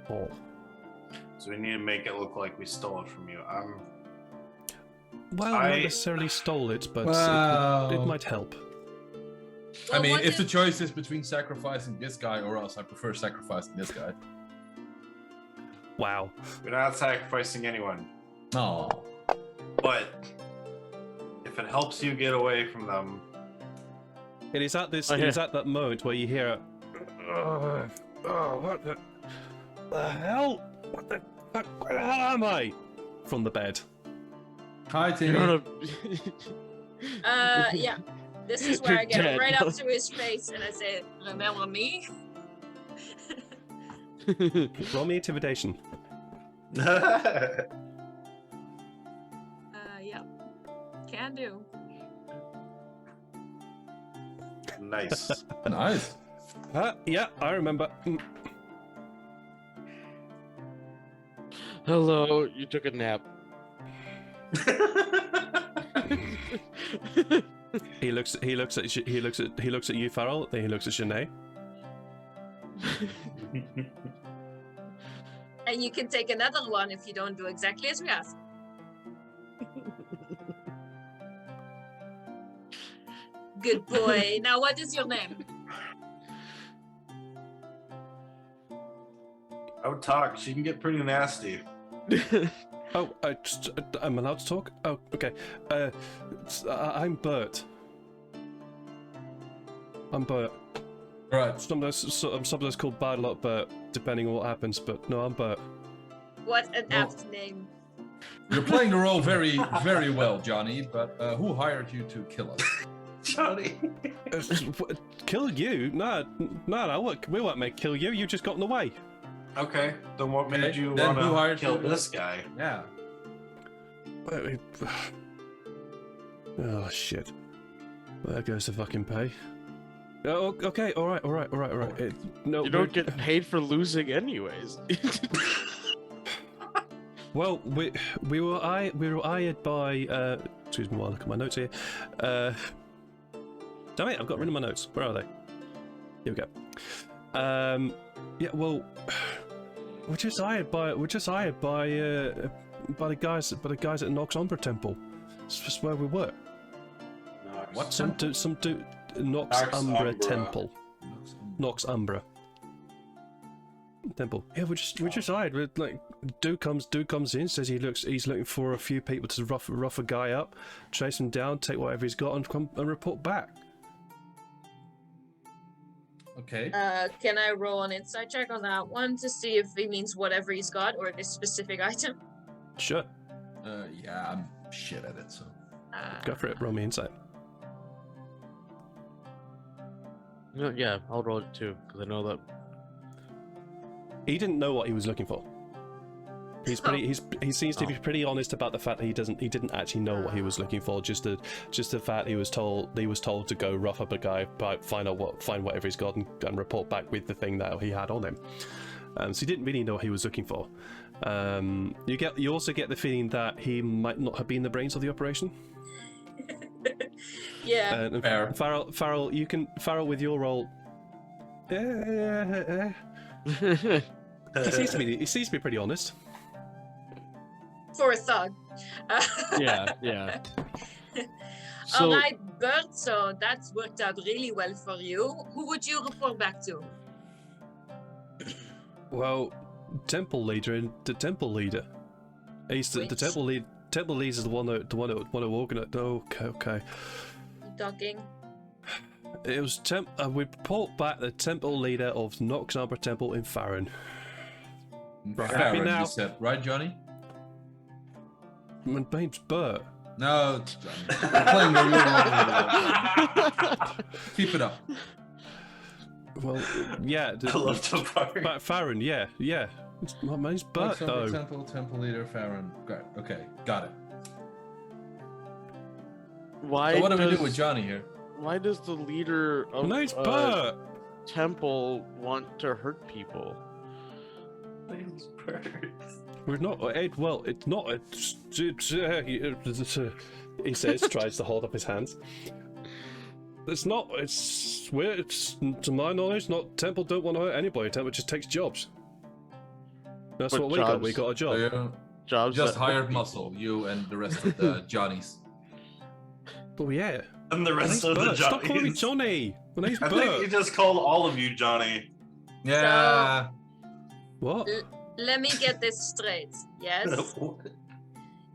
all. So we need to make it look like we stole it from you. Well, not necessarily stole it, but it might help. I Well, mean, what if the if- choice is between sacrificing this guy or else, I prefer sacrificing this guy. Wow. We're not sacrificing anyone. No. But if it helps you get away from them, It is at this. Oh, It yeah. is at that moment where you hear, what the hell? What the fuck? Where the hell am I? From the bed. Hi, You Timmy. don't Yeah. This is where I You're get dead. right up to his face and I say, "Remember me?" Roll me intimidation. Yeah. Can do. nice. Nice. Yeah, I remember. Hello, you took a nap. He looks at you, Farrell. Then he looks at Shanae. And you can take another one if you don't do exactly as we ask. Good boy. Now, what is your name? don't talk. She can get pretty nasty. Oh, I'm allowed to talk? Oh, okay. I'm Bert. I'm Bert. Right. Sometimes called Bad Luck Bert, depending on what happens, but no, I'm Bert. What an apt name. You're playing the role very, very well, Johnny, but who hired you to kill us? Johnny. Kill you? No, we won't make kill you. You just got in the way. Okay, then what made you then who want hired to kill you? this guy? Yeah. Oh shit! There goes the fucking pay. Oh, okay, all right. No, You don't get paid for losing anyways. Well, we were hired by. Excuse me while I look at my notes here. Damn it! I've got rid of my notes. Where are they? Here we go. Yeah. Well, we're just hired by the guys at Nox Umbra Temple. It's just where we work. What Some temple? Nox Nox Umbra Umbra. Temple. Nox Umbra Temple. Yeah, we're just hired. We're like, dude comes in, says he's looking for a few people to rough a guy up, chase him down, take whatever he's got, and come and report back. Okay. Can I roll an insight check on that one to see if he means whatever he's got or this specific item? Sure, Yeah, I'm shit at it, so. go for it. Roll me insight. Yeah, I'll roll it too, because I know that. He didn't know what he was looking for. He seems to be pretty honest about the fact that he didn't actually know what he was looking for. Just the fact he was told to go rough up a guy, find whatever he's got and report back with the thing that he had on him. So he didn't really know what he was looking for. You also get the feeling that he might not have been the brains of the operation. Yeah. And Fair. Farrell, you can with your role. He seems to be pretty honest. For a thug. Yeah. So, Alright, Bert, so that's worked out really well for you. Who would you report back to? Well, temple leader. He's the Which? temple lead. Temple leader is the one who organized. Okay. You talking? It was we report back the temple leader of Nox Umbra Temple in Farron. Right, happy Farron, now? you said, right, Johnny? My name's Bert. No, it's Johnny. You're playing the real role. Keep it up. Well, yeah. I love the part. Farron, yeah. My name's Bert, though. Temple leader, Farron. Great. Okay, got it. why? So what do we does, do with Johnny here? Why does the leader of My name's Bert. temple want to hurt people? Name's Bert. We're not. Well, it's not. He says, tries to hold up his hands. It's not. It's to my knowledge, not Temple don't want to hurt anybody. Temple just takes jobs. That's But what we got. jobs- We got a So job. you Jobs just that hurt hired people. muscle, you and the rest of the Johnnies. Oh yeah. And the My name's rest of the Bert. Stop calling me Johnnies. Johnny. My name's I think he Bert. just called all of you Johnny. Yeah. What? Let me get this straight. Yes?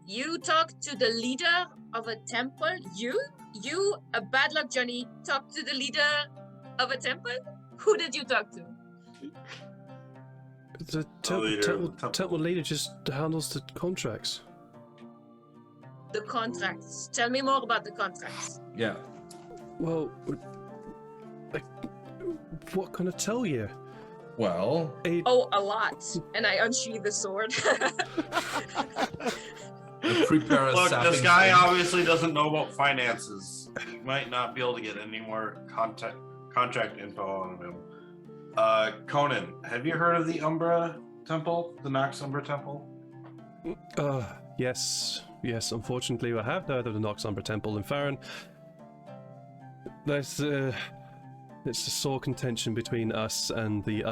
You talk to the leader of a temple? You, a bad luck Johnny, talk to the leader of a temple? Who did you talk to? The temple leader just handles the contracts. The contracts. Tell me more about the contracts. Yeah. Well, what can I tell you? Well, Oh, a lot. And I unsheathe the sword. prepare a Look, sapping this guy string. obviously doesn't know about finances. You might not be able to get any more contract info on him. Conan, have you heard of the Umbra Temple? The Nox Umbra Temple? Yes. Unfortunately, I have heard of the Nox Umbra Temple in Farron. It's a sore contention between us and the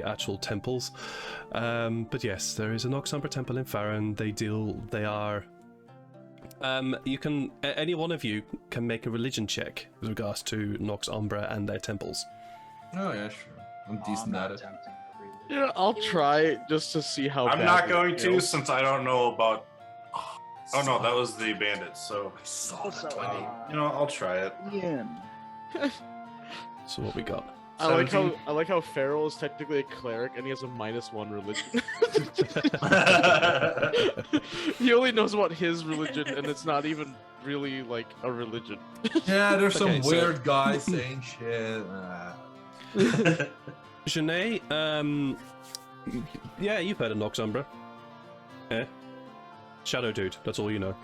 actual temples. But yes, there is a Nox Umbra Temple in Farron. Any one of you can make a religion check with regards to Nox Umbra and their temples. Oh yeah, sure. I'm decent at it. attempting to read Yeah, I'll try just to see how. I'm bad not it going to feels. since I don't know about. Oh no, that was the bandits. So Also, I'll try it. Ian. So what we got? I like 17. how Farrell is technically a cleric and he has a -1 religion. He only knows about his religion and it's not even really like a religion. Yeah, there's some Okay, so- weird guy saying shit. Janae, yeah, you've heard of Nox Umbra. Eh? Shadow dude, that's all you know.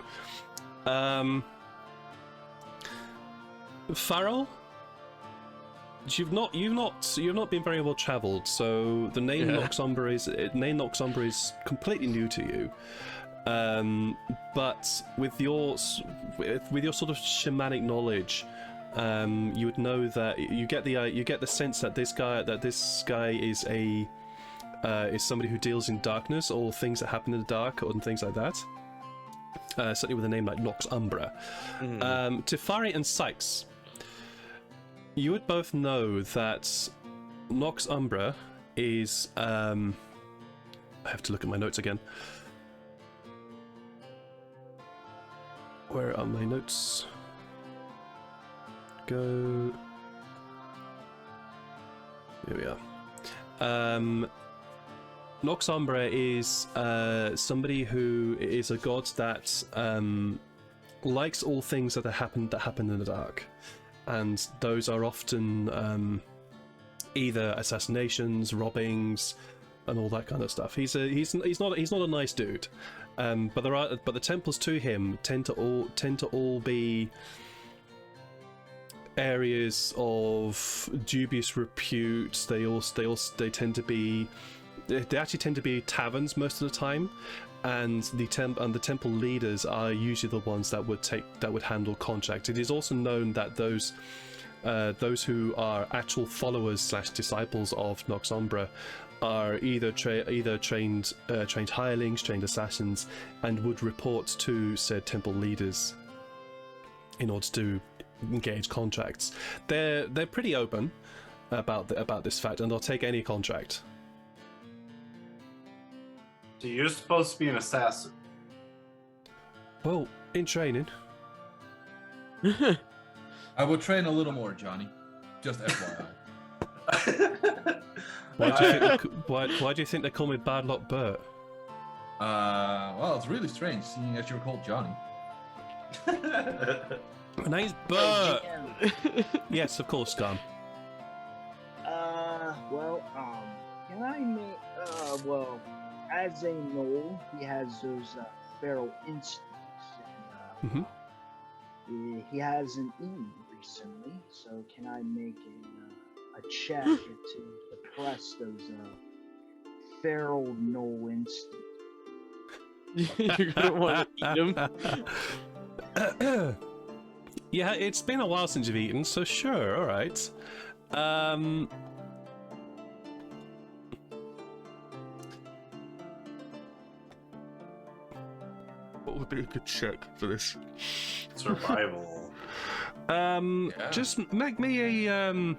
Farrell? You've not been very well travelled, so the name Nox Umbra is completely new to you. But with your sort of shamanic knowledge, you would know that you get the sense that this guy is is somebody who deals in darkness or things that happen in the dark or things like that. Certainly with a name like Nox Umbra. Tefari and Sykes, you would both know that Nox Umbra is I have to look at my notes again. Where are my notes? Go. Here we are. Nox Umbra is somebody who is a god that likes all things that happen in the dark, and those are often either assassinations, robbings, and all that kind of stuff. He's not a nice dude, but the temples to him tend to all be areas of dubious repute. They tend to be. They actually tend to be taverns most of the time, and the temple leaders are usually the ones that would handle contracts. It is also known that those who are actual followers / disciples of Nox Umbra are either trained hirelings, trained assassins, and would report to said temple leaders in order to engage contracts. They're pretty open about this fact, and they'll take any contract. So you're supposed to be an assassin. Well, in training. I would train a little more, Johnny. Just FYI. Why do you think they call me Bad Luck Bert? Well, it's really strange seeing as you're called Johnny. My name's Bert. Yes, of course, Scum. Well, can I make, as a gnoll, he has those feral instincts, and he hasn't eaten recently, so can I make a check to suppress those feral gnoll instincts? You're gonna want to eat him. Yeah, it's been a while since you've eaten, so sure, alright. What would be a good check for this? Survival. Just make me a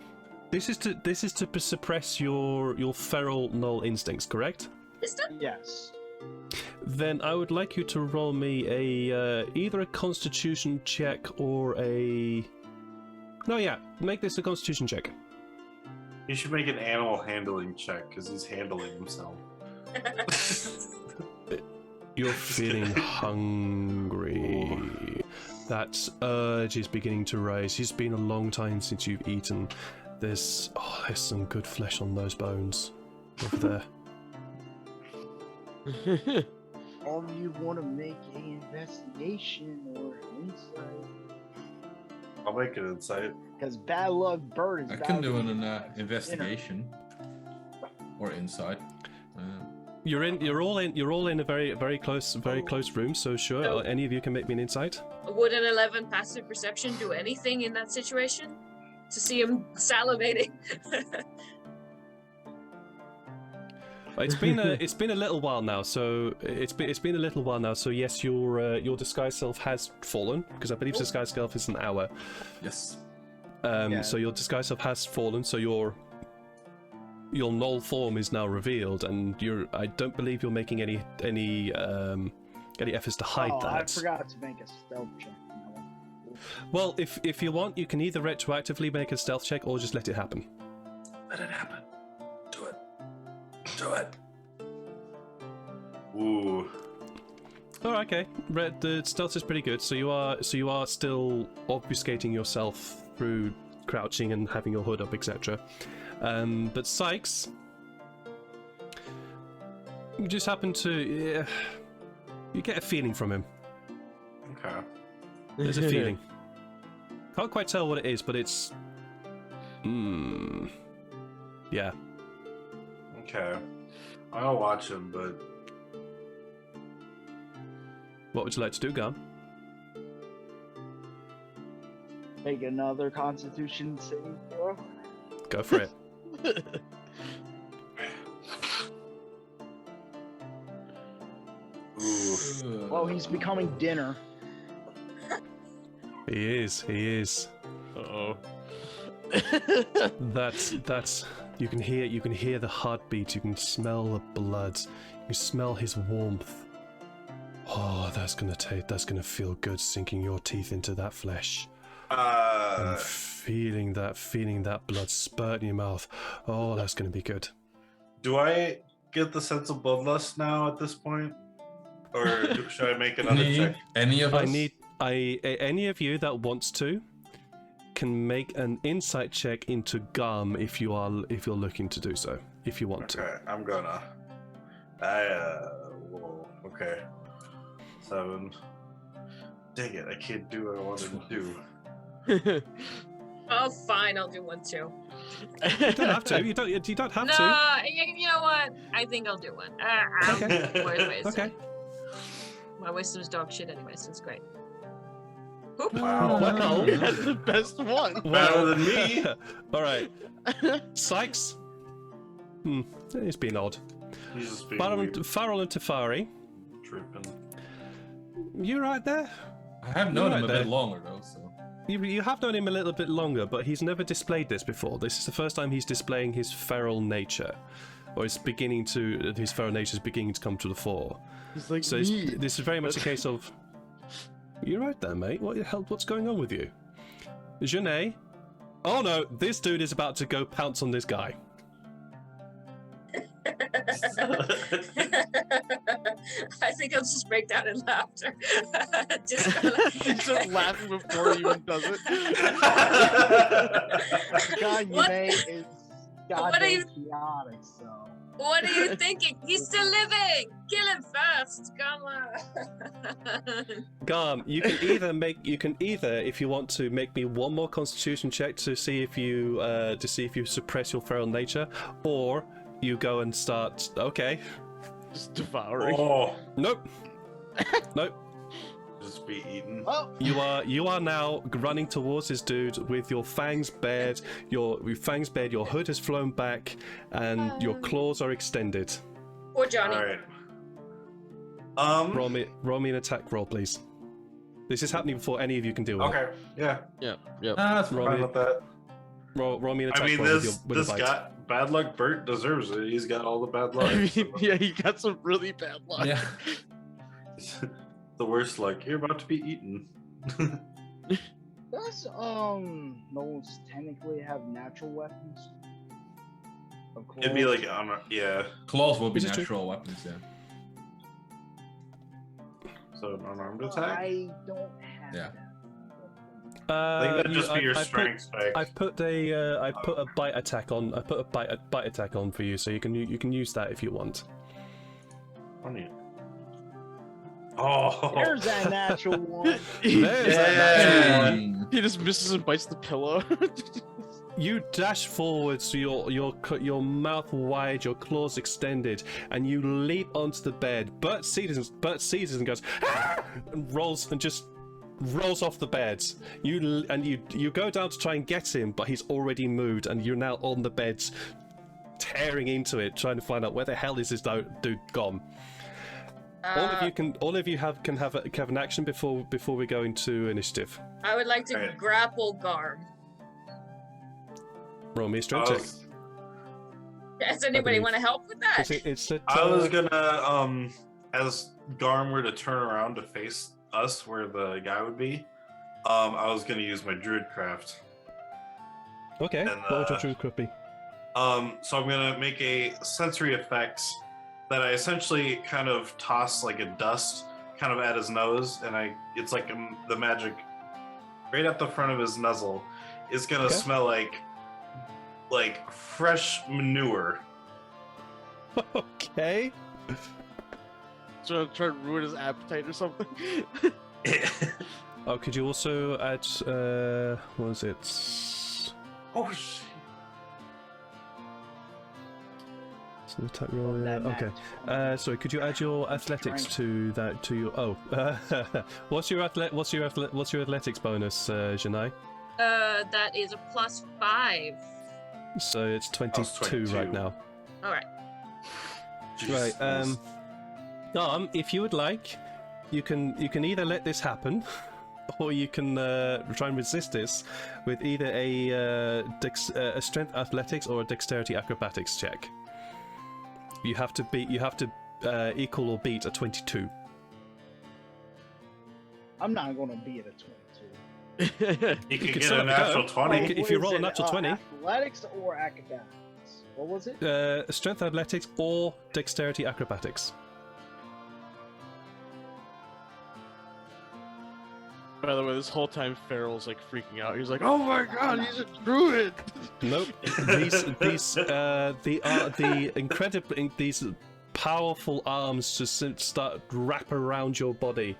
this is to suppress your feral null instincts, correct? Is that? Yes. Then I would like you to roll me a either a Constitution check or a. No, yeah, make this a Constitution check. You should make an animal handling check because he's handling himself. You're feeling hungry. That urge is beginning to rise. It's been a long time since you've eaten. There's some good flesh on those bones over there. Or you want to make an investigation or insight? I'll make an insight. Because Bad Luck Bird is I about can to do be- an investigation or insight. You're all in a very close room. So sure, Oh. any of you can make me an insight. Would an 11 passive perception do anything in that situation? To see him salivating? It's been a little while now, so it's been a little while now. So yes, your disguise self has fallen because I believe disguise self is an hour. Yes. So your disguise self has fallen. So your null form is now revealed, and I don't believe you're making any efforts to hide Oh, that. I forgot to make a stealth check. Well, if you want, you can either retroactively make a stealth check or just let it happen. Let it happen. Do it. Do it. Ooh. Oh, okay. The stealth is pretty good. So you are still obfuscating yourself through crouching and having your hood up, etc. But Sykes, you just happen to you get a feeling from him. Okay. There's a feeling. Can't quite tell what it is, but it's yeah. Okay. I'll watch him, but What would you like to do, Garm? Make another Constitution saving throw. Go for it. ooh. Oh, he's becoming dinner. He is. Uh-oh. That's you can hear the heartbeat, you can smell the blood, you can smell his warmth. Oh, that's gonna feel good, sinking your teeth into that flesh. And feeling that blood spurt in your mouth. Oh, that's gonna be good. Do I get the sense of bloodlust now at this point? Or should I make another check? Any of us? Any of you that wants to can make an insight check into Garm if you're looking to do so. If you want to. Okay, I'm gonna. Whoa, okay. 7. Dang it, I can't do what I wanted to do. Oh, fine, I'll do one too. You don't have to. You don't have No, to. you know what? I think I'll do one. Okay. Where's my wisdom? Okay. My wisdom's dog shit anyway, so it's great. Whoop. Wow. Well, that's the best one. Better than me. All right. Sykes. It's been odd. He's just being Farrell weird. and Tafari. Tripping. You right there? I have known Right him a there. bit longer though, so. You have known him a little bit longer, but he's never displayed this before. This is the first time he's displaying his feral nature, or his feral nature is beginning to come to the fore. He's like So me. this is very much a case of, you're right there, mate. What the hell? What's going on with you, Janae? Oh no, this dude is about to go pounce on this guy. I think I'll just break down in laughter. Just kinda He's just laughing before he even does it. The guy you What? made is What are you- goddamn chaotic, so. What are you thinking? He's still living! Kill him first! Come on! Garm, you can either, if you want to, make me one more Constitution check to see if you suppress your feral nature, or you go and start. Okay. Just devouring. Oh, Nope. Nope. just be eaten. Oh, You are now running towards this dude with your fangs bared. Your hood has flown back, and your claws are extended. Poor Johnny. All right. Roll me an attack roll, please. This is happening before any of you can do it. Okay. Yeah. Yeah. That's Roll Fine me, with that. roll me an I attack mean, roll with this your bite. guy, bad luck Bert deserves it. He's got all the bad luck. I mean, yeah, he got some really bad luck. Yeah. The worst luck. You're about to be eaten. does gnolls technically have natural weapons? Of It'd be claws? like, yeah. Claws will be Is it true? natural weapons, yeah. So an unarmed attack. I don't have Yeah. that. I think that'd just be your I strength spec. put a bite attack on. I put a bite attack on for you, so you can use that if you want. Funny. Oh. There's that natural one. There's that natural one. Dang. He just misses and bites the pillow. You dash forwards, your mouth wide, your claws extended, and you leap onto the bed. Bert sees it and goes, "Ah!" and rolls off the bed. You go down to try and get him, but he's already moved, and you're now on the bed, tearing into it, trying to find out where the hell is this dude gone. All of you can have an action before we go into initiative. I would like to Alright. grapple Garm. Roll me a strength check. Does anybody believe. want to help with that? It's at, I was gonna, as Garm were to turn around to face us where the guy would be, I was gonna use my Druidcraft. Okay, and, what would your Druidcraft be? So I'm gonna make a sensory effect that I essentially kind of toss like a dust kind of at his nose, and it's like the magic right at the front of his muzzle is gonna Okay. smell like fresh manure. Okay. So try to ruin his appetite or something. Oh, could you also add, what was it? Oh shit. So the attack roll, That okay. match. Sorry, could you add your athletics to that, to your, what's your athletics bonus, Janai? That is a +5. So it's 22 22. right now. All right. Right, if you would like, you can either let this happen, or you can try and resist this with either a strength athletics or a dexterity acrobatics check. You have to equal or beat a 22. I'm not gonna be at a 22. You could can get still a have a go. natural 20. If What you is roll a it, natural 20. Athletics or academics? What was it? Strength athletics or dexterity acrobatics. By the way, this whole time Farrell's like freaking out. He's like, "Oh my god, he's a druid!" Nope. These powerful arms just start wrap around your body,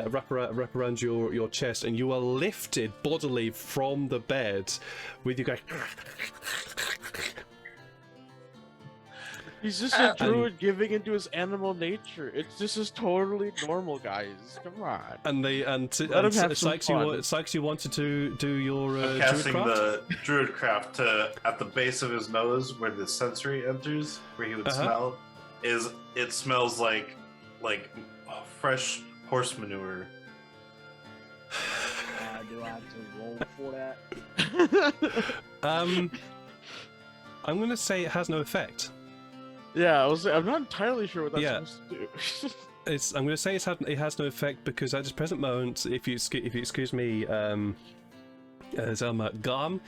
wrap around your chest, and you are lifted bodily from the bed with you going. He's just a druid giving into his animal nature. This is totally normal, guys. Come on. And Let him have some fun. Sykes, you wanted to do your Casting Druidcraft? the Druidcraft to at the base of his nose where the sensory enters, where he would smell, it smells like fresh horse manure. Do I have to roll for that? I'm gonna say it has no effect. Yeah, I'm not entirely sure what that's Yeah. supposed to do. I'm going to say it has no effect because at this present moment, if you excuse me, Zelma, Garm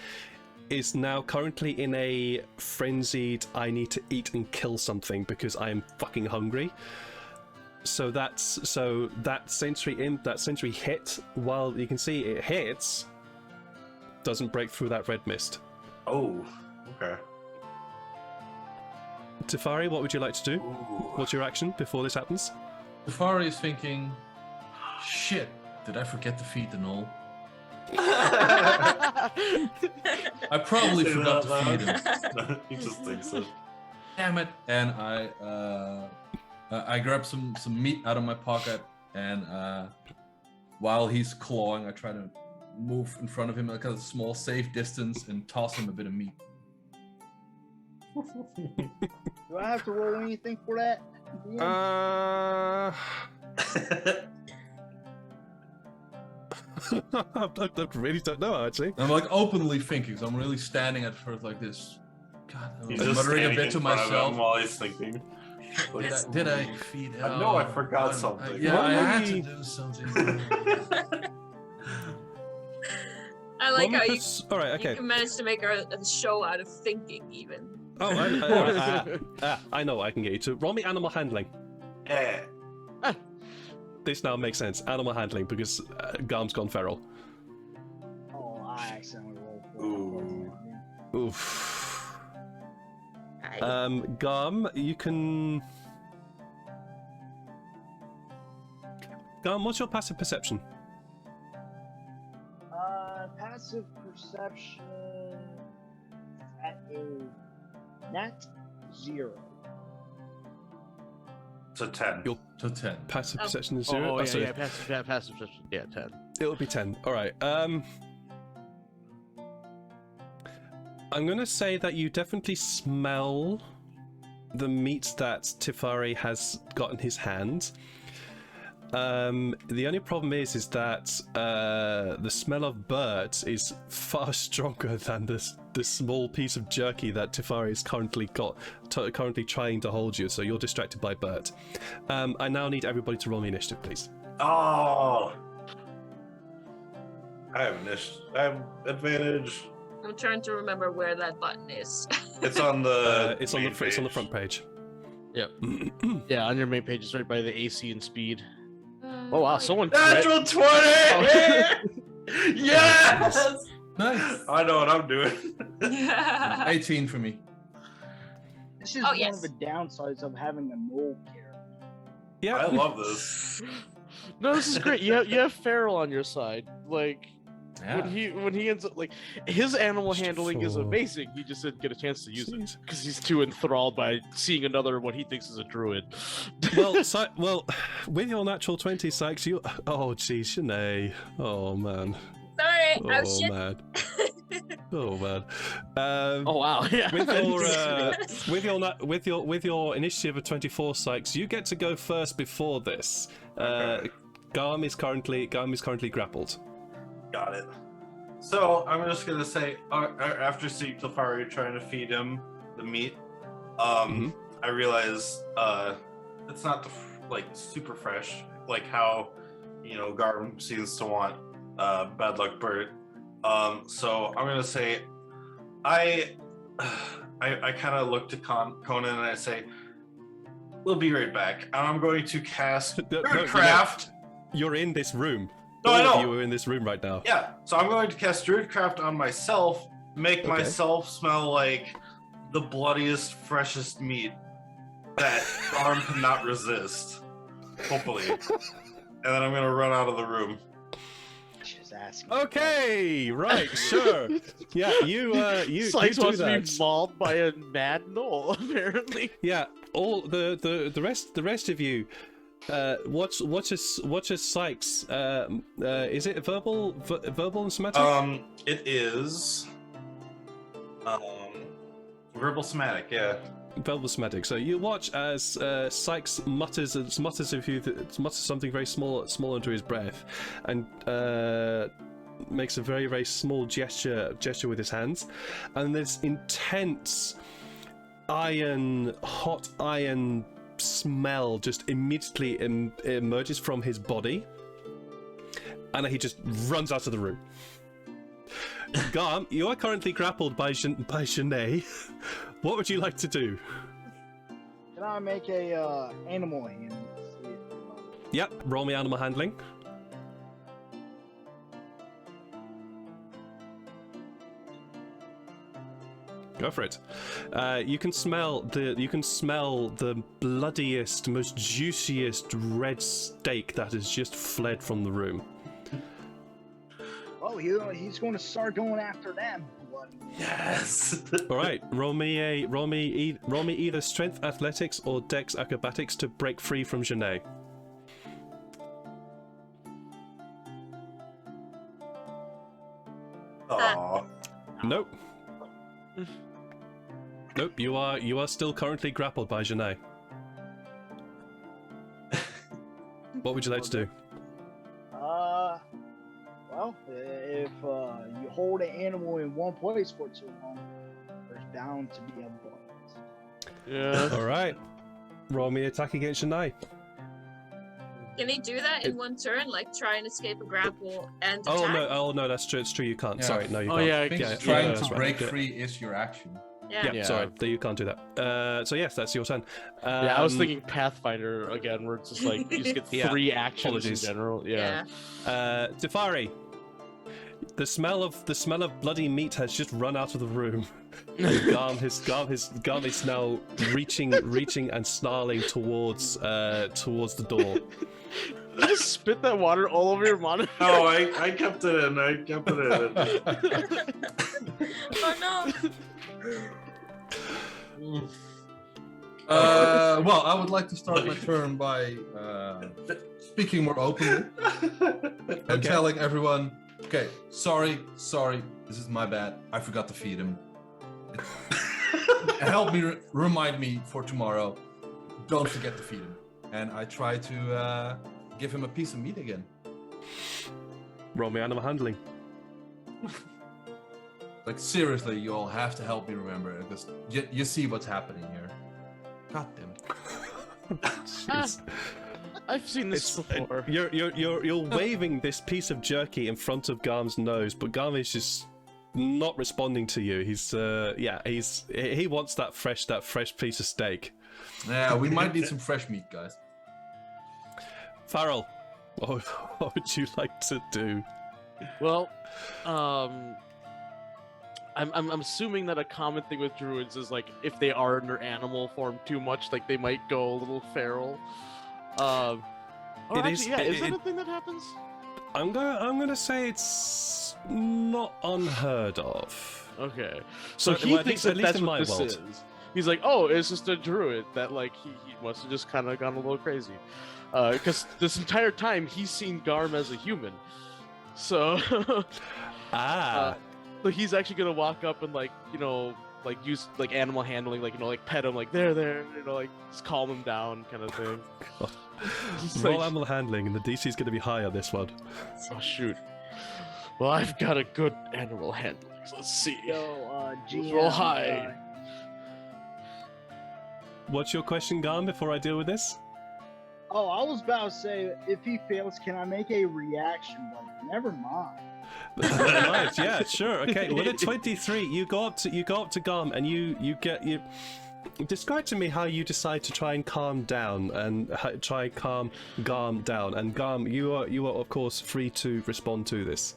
is now currently in a frenzied I need to eat and kill something because I am fucking hungry. So that sensory hit, while you can see it hits, doesn't break through that red mist. Oh, okay. Tefari, what would you like to do? Ooh. What's your action before this happens? Safari is thinking, shit, did I forget to feed the gnoll? I probably forgot to feed him. He just thinks it. Damn it! And I grab some meat out of my pocket, and while he's clawing, I try to move in front of him like a small safe distance and toss him a bit of meat. Do I have to roll anything for that? I really don't know, actually. I'm like openly thinking, so I'm really standing at first like this. God, I'm He's like just muttering a standing bit in to front of him myself. while he's thinking. Did I feed? I know I forgot something. Yeah, I had to Why? do something. I like how you, All right, okay. you managed to make a show out of thinking, even. Oh, I know what I can get you to. Roll me animal handling. Yeah. This now makes sense. Animal handling, because Garm's gone feral. Oh, I accidentally rolled for Ooh. it. Oof. Aye. Garm, you can... Garm, what's your passive perception? Passive perception at a nat 0. To 10. Your To 10. passive Oh. perception is 0? Oh, sorry. yeah, passive perception. Yeah, 10. It'll be 10. Alright, I'm gonna say that you definitely smell the meat that Tifari has got in his hand. The only problem is that the smell of birds is far stronger than the small piece of jerky that Tifari is currently trying to hold you. So you're distracted by Bert. I now need everybody to roll me initiative, please. Oh, I have advantage. I'm trying to remember where that button is. It's on the. It's on the main front page. Yep. Yeah, on your main page, it's right by the AC and speed. Oh wow, someone Natural 20! Yes! Nice. I know what I'm doing. 18 for me. This is Oh, one yes. of the downsides of having a mole character. Yeah. I love this. No, this is great. You have Feral on your side. Like Yeah. when he ends up like his animal Just handling is for- amazing. He just didn't get a chance to use it Jeez. because he's too enthralled by seeing another what he thinks is a druid. Well, with your natural 20, Sykes, you. Oh, geez, Shanae. Oh man. Sorry, I was Oh shit. man. Oh man. Oh wow, yeah. With your initiative of 24, Sykes, you get to go first before this. Okay. Garm is currently grappled. Got it. So I'm just gonna say, after seeing Tafari trying to feed him the meat, I realize it's not like super fresh, like how Garm seems to want Bad Luck Bert. So I'm gonna say, I kind of look to Conan and I say, we'll be right back. And I'm going to cast Druidcraft. You're in this room. No, I All of know. you are in this room right now. Yeah, so I'm going to cast Druidcraft on myself, make Okay. myself smell like the bloodiest, freshest meat that Arm cannot resist. Hopefully. And then I'm gonna run out of the room. Just asking. Okay, right, sure. Yeah, you Sykes do wants to be that. mauled by a mad knoll, apparently. Yeah, all the rest of you. Watch Sykes. Is it verbal and somatic? It is verbal somatic, yeah. Verbal somatic. So you watch as Sykes mutters something very small under his breath, and makes a very, very small gesture with his hands, and this intense hot iron smell just immediately emerges from his body, and he just runs out of the room. Garm, you are currently grappled by Shanae. What would you like to do? Can I make a animal hand? Yep, roll me animal handling. Go for it. You can smell the bloodiest, most juiciest red steak that has just fled from the room. Oh, he's going to start going after that blood. Yes. All right, roll me either strength athletics or dex acrobatics to break free from Janae. Aww. Nope. Nope. You are still currently grappled by Janae. What would you like to do? Well, if you hold an animal in one place for too long, there's bound to be a bite. Yeah. All right. Roll me attack against Shania. Can he do that in one turn, like try and escape a grapple and attack? Oh no, that's true. It's true. You can't. Yeah. Sorry, no, you Oh, can't. yeah, I think yeah, trying that's to right. break Yeah. free is your action. Yeah. Yeah, sorry, you can't do that. So yes, that's your turn. Yeah, I was thinking Pathfinder again, where it's just like you just get Yeah, 3 actions apologies. in general. Yeah. Tefari, the smell of bloody meat has just run out of the room. Garm is now reaching and snarling towards the door. You just spit that water all over your monitor. Oh, I kept it in. I kept it in. Oh Well, I would like to start my turn by speaking more openly and telling everyone, okay, sorry, this is my bad. I forgot to feed him. Help me, remind me for tomorrow. Don't forget to feed him. And I try to give him a piece of meat again. Roll me animal handling. Like, seriously, you all have to help me remember it, because you see what's happening here. God damn it. Jeez. I've seen this before. You're waving this piece of jerky in front of Garm's nose, but Garm is just not responding to you. He wants that fresh piece of steak. Yeah, we might need some fresh meat, guys. Farrell, what would you like to do? Well, I'm assuming that a common thing with druids is like if they are in their animal form too much, like they might go a little feral. Is that a thing that happens? I'm gonna say it's not unheard of. Okay, so he thinks that that's what this is. He's like, oh, it's just a druid that like he must have just kind of gone a little crazy, because this entire time he's seen Garm as a human, so so he's actually gonna walk up and like use like animal handling, like like pet him, like there, like just calm him down, kind of thing. Roll animal handling, and the DC is gonna be high on this one. Oh shoot! Well, I've got a good animal handling. So let's see. Yo, GM, roll high. What's your question, Garm, before I deal with this? Oh, I was about to say, if he fails, can I make a reaction? But never mind. Right, yeah, sure. Okay, with a 23, you go up to Garm, and you describe to me how you decide to try and calm down and try and calm Garm down. And Garm, you are of course free to respond to this.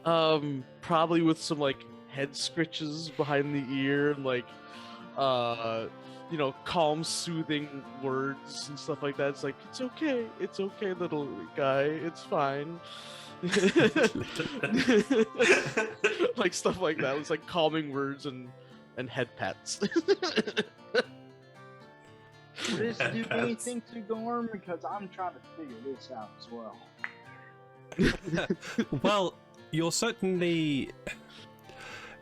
Probably with some like head scritches behind the ear and like calm, soothing words and stuff like that. It's like, it's okay, little guy, it's fine. Like stuff like that. It's like calming words and head pats. Would this do anything to Gorm? Because I'm trying to figure this out as well. Well,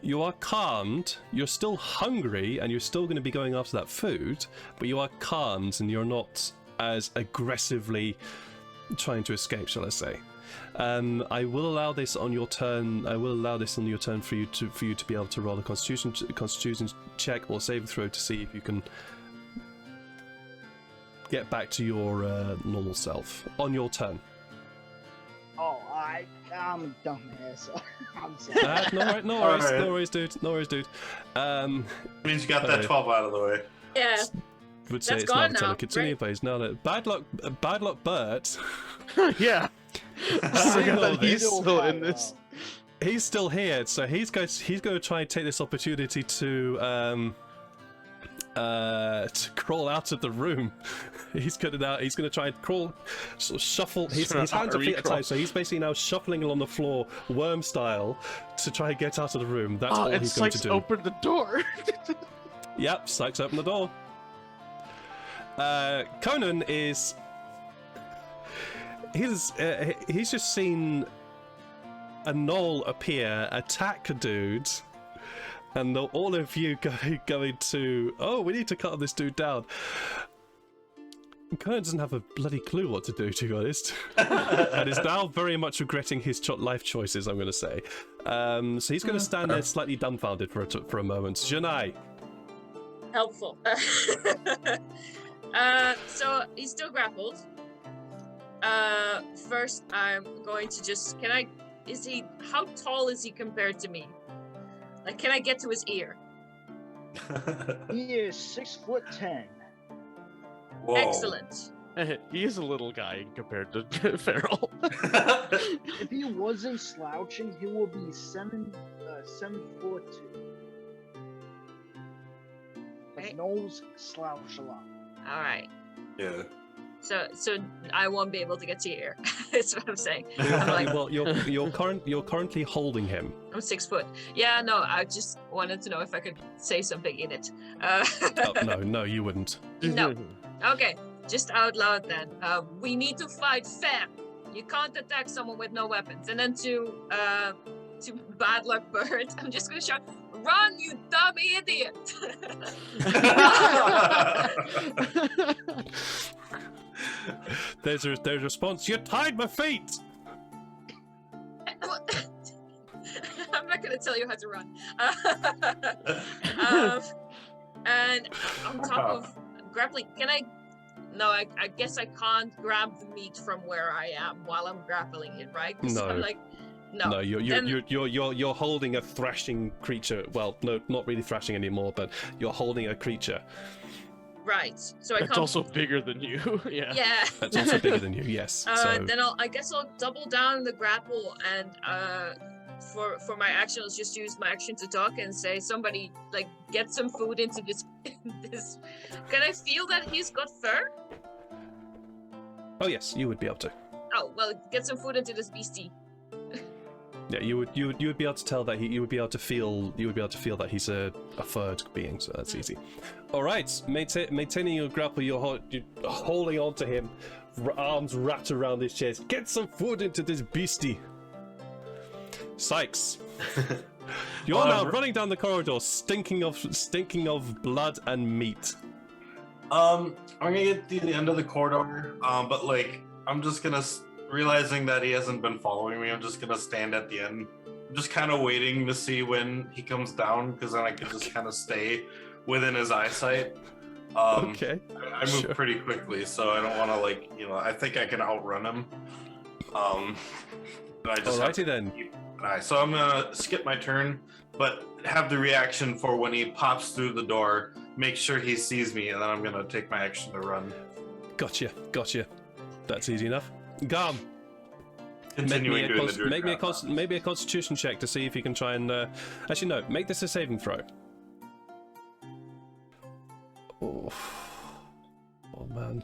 you are calmed, you're still hungry, and you're still going to be going after that food, but you are calmed and you're not as aggressively trying to escape, shall I say. I will allow this on your turn. For you to be able to roll a Constitution check or saving throw to see if you can get back to your normal self on your turn. Oh, I'm a dumbass. I'm sorry. No worries, dude. Means you got that 12 out of the way. Yeah. Would say That's it's gone not now. to continue, but he's now that bad luck, Bert. Yeah. Seeing all He's this, still in this. he's still here, so he's going to try and take this opportunity to crawl out of the room. He's going to try and crawl, sort of shuffle. His hands are feet at a time, so he's basically now shuffling along the floor, worm style, to try and get out of the room. That's all he's going to do. Open the door. Yep, Sykes open the door. Conan is. He's just seen a gnoll appear, attack a dude, and all of you going to, oh, we need to cut this dude down. Conan doesn't have a bloody clue what to do, to be honest, and is now very much regretting his life choices, I'm going to say. So he's going to stand there slightly dumbfounded for a moment. Janai. Helpful. So he's still grappled. First I'm going to just, how tall is he compared to me? Like, can I get to his ear? He is 6'10". Whoa. Excellent. He is a little guy compared to Farrell. If he wasn't slouching, he will be 7'2". Okay. Knowles slouch a lot. All right. Yeah. So I won't be able to get to your ear. That's what I'm saying. I'm like, Well, you're currently holding him. I'm 6 foot. Yeah, no, I just wanted to know if I could say something in it. Oh, no, you wouldn't. No. Okay, just out loud then. We need to fight fair. You can't attack someone with no weapons. And then to Bad Luck Bird, I'm just gonna shout, "Run, you dumb idiot!" There's a response. You tied my feet. I'm not gonna tell you how to run. And on top of grappling, can I? No, I guess I can't grab the meat from where I am while I'm grappling it, right? 'Cause No. I'm like, no. No, you're holding a thrashing creature. Well, no, not really thrashing anymore, but you're holding a creature. Right. So I It's can't. also bigger than you. Yeah. Yeah. That's also bigger than you. Yes. So Then I guess I'll double down the grapple and for my action I'll just use my action to talk and say somebody like get some food into this this. Can I feel that he's got fur? oh yes, you would be able to. Oh well, get some food into this beastie. Yeah, you would be able to tell that you would be able to feel that he's a furred being, so that's easy. All right, maintaining your grapple, you're holding on to him, arms wrapped around his chest. Get some food into this beastie. Sykes, you're now running down the corridor, stinking of blood and meat. I'm gonna get to the end of the corridor, but like I'm just gonna realizing that he hasn't been following me. I'm just gonna stand at the end. I'm just kind of waiting to see when he comes down, because then I can just kind of stay within his eyesight. Okay. I move pretty quickly, so I don't want to like I think I can outrun him. But I just have Alrighty to then. keep an eye. So I'm gonna skip my turn, but have the reaction for when he pops through the door. Make sure he sees me, and then I'm gonna take my action to run. Gotcha. That's easy enough. Gum. Continuing doing the druid Make me a grab. maybe a Constitution check to see if you can try and. Actually, no. Make this a saving throw. Oh man.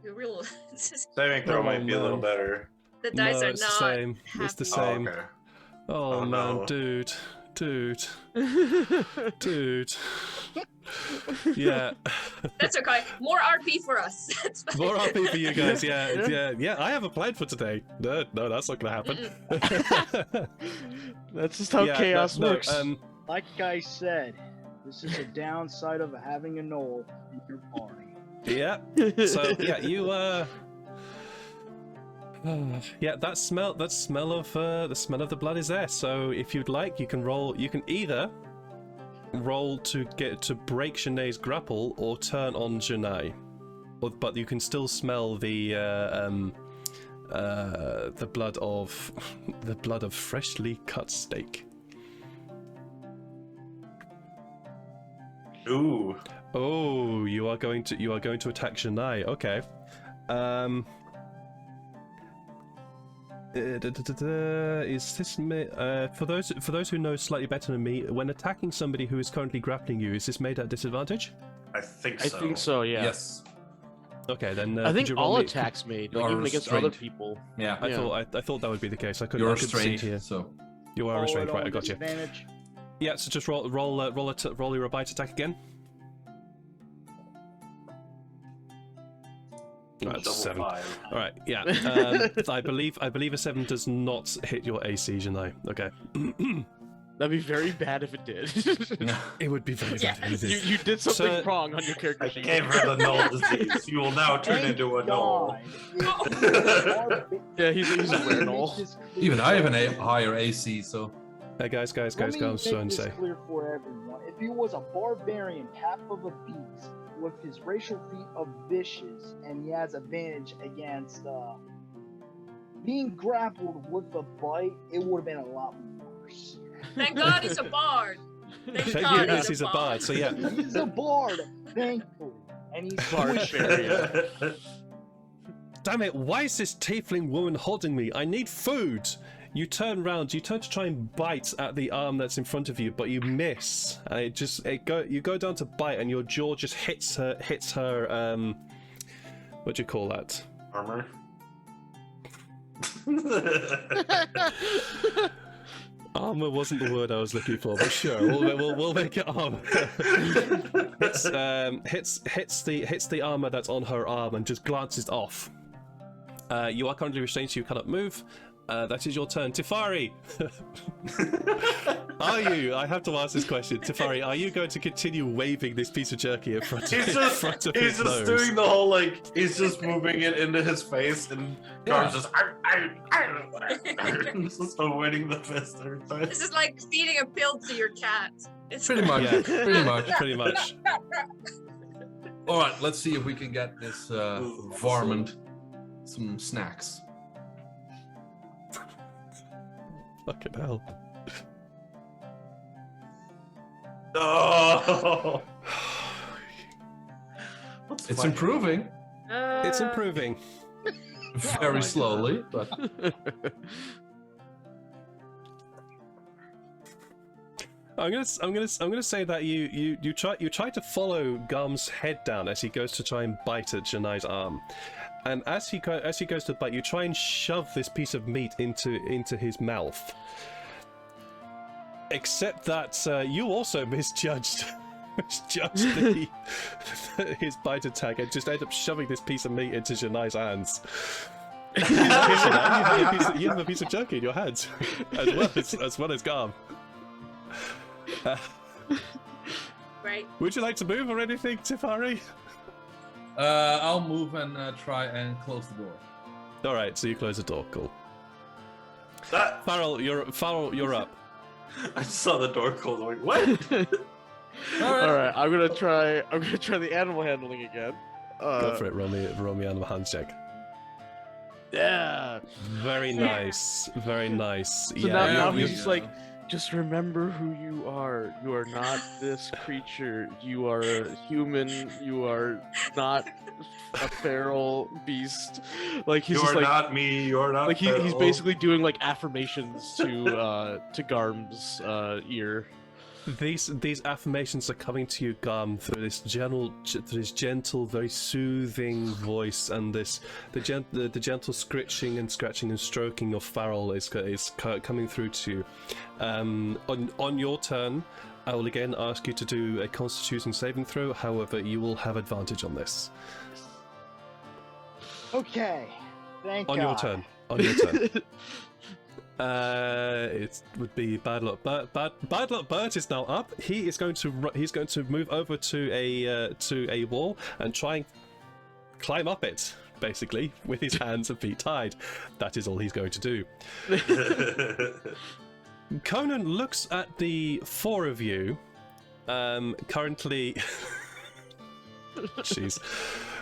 You real Saving throw Oh, might be a little man. better. the dice No, are it's not. the same. It's the happy. same. Oh, okay. Oh, Oh, man, no. dude. Yeah. That's okay. More RP for us. That's fine. More RP for you guys. Yeah. I have a plan for today. No, that's not gonna happen. That's just how Yeah, chaos no, works. Like I said, this is a downside of having a knoll in your party. Yeah. So yeah, you yeah, that smell of the blood is there. So if you'd like, you can roll. You can either roll to break Janae's grapple or turn on Janae, but you can still smell the blood of freshly cut steak. Ooh. Oh, you are going to attack Janae. Okay. Is this for those who know slightly better than me? When attacking somebody who is currently grappling you, is this made at disadvantage? I think I so. think so. Yeah. Yes. Okay, then. I could think you roll all me- attacks made, You like are even against other restrained. people. Yeah. I Yeah. thought that would be the case. I couldn't. You're I couldn't see restrained here. so You are restrained, right? I got you. Disadvantage. Yeah. So just roll your bite attack again. That's Double 7. 5. All right. Yeah. I believe a 7 does not hit your AC, Janai. Okay. That'd be very bad if it did. It would be very Yeah. bad. If it you, is. you did something So- wrong on your character I sheet. gave her the null disease. You will now turn Thank into a null. God. Yeah, he's a weirdo. even I have a higher AC, so Hey guys, Let me I was trying make to this say. clear for everyone. If he was a barbarian, half of a beast, with his racial feat of vicious, and he has advantage against being grappled with a bite, it would have been a lot worse. Thank God he's a bard. Thank Thank God goodness he's a bard. So yeah. He's a bard, thankfully, and he's Barbarian. Damn it! Why is this tiefling woman holding me? I need food. You turn round. You turn to try and bite at the arm that's in front of you, but you miss. And you go down to bite, and your jaw just hits her. What do you call that? Armor. Armor wasn't the word I was looking for, but sure, we'll make it armor. hits the armor that's on her arm and just glances off. You are currently restrained, so you cannot move. That is your turn. Tifari! I have to ask this question. Tifari, are you going to continue waving this piece of jerky in front of He's his just nose? doing the whole like he's just moving it into his face and Gar's just just avoiding the fist every time. This is like feeding a pill to your cat. It's Pretty much. Yeah. Pretty much. Pretty much. All right, let's see if we can get this varmint some snacks. Fucking hell. Oh. It's improving It's improving. very slowly, but I'm gonna say that you try to follow Garm's head down as he goes to try and bite at Janai's arm, and as he goes to bite, you try and shove this piece of meat into his mouth. Except that you also misjudged his bite attack and just end up shoving this piece of meat into Janai's hands. You have a piece of jerky in your hands, as well as Garm. Right. Would you like to move or anything, Tifari? I'll move and try and close the door. All right, so you close the door. Cool. That, Farrell, you're up. I just saw the door close. I'm like, what? All right, I'm gonna try the animal handling again. Go for it. Roll me animal hand check. Yeah. Very nice. Very nice. So Yeah. now you- he's just like, just remember who you are. You are not this creature. You are a human. You are not a feral beast. Like he's You just are like, not me. You are not. like he's feral. basically doing like affirmations to Garm's ear. These affirmations are coming to you, Garm, through this gentle, very soothing voice, and the gentle scratching and stroking of Farrell is coming through to you. On your turn, I will again ask you to do a Constitution saving throw. However, you will have advantage on this. Okay. Thank On God. your turn. On your turn. It would be Bad Luck Bert. Bad Luck Bert is now up. He's going to move over to a wall and try and climb up it, basically, with his hands and feet tied. That is all he's going to do. Conan looks at the four of you. Currently, jeez,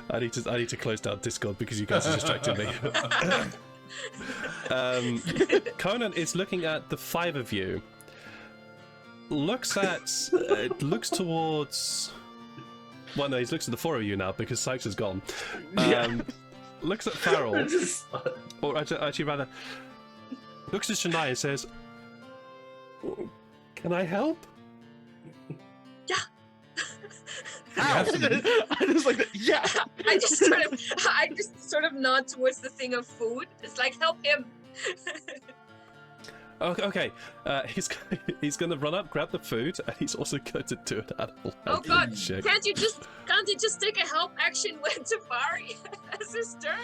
I need to close down Discord because you guys are distracting me. Conan is looking at the five of you. Looks towards. Well, no, he looks at the four of you now because Sykes is gone. Looks at Farrell, or actually rather, looks at Shania and says, "Can I help?" I just like, yeah. I just sort of nod towards the thing of food. It's like, help him. Okay. He's gonna run up, grab the food, and he's also going to do an animal Oh God! handling check. Can't you just take a help action when Tafari has his turn?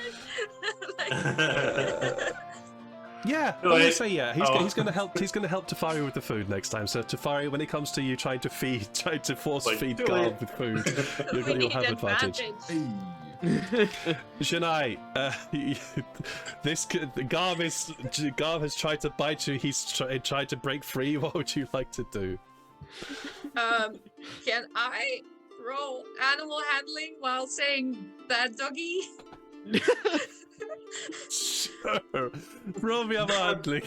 Yeah, I'm gonna say yeah. He's gonna help. He's gonna help Tafari with the food next time. So Tafari, when it comes to you trying to force feed Garb with food, you'll have advantage. Shania, Garb has tried to bite you. He's tried to break free. What would you like to do? Can I roll animal handling while saying bad doggy? Sure. Roll me up handling.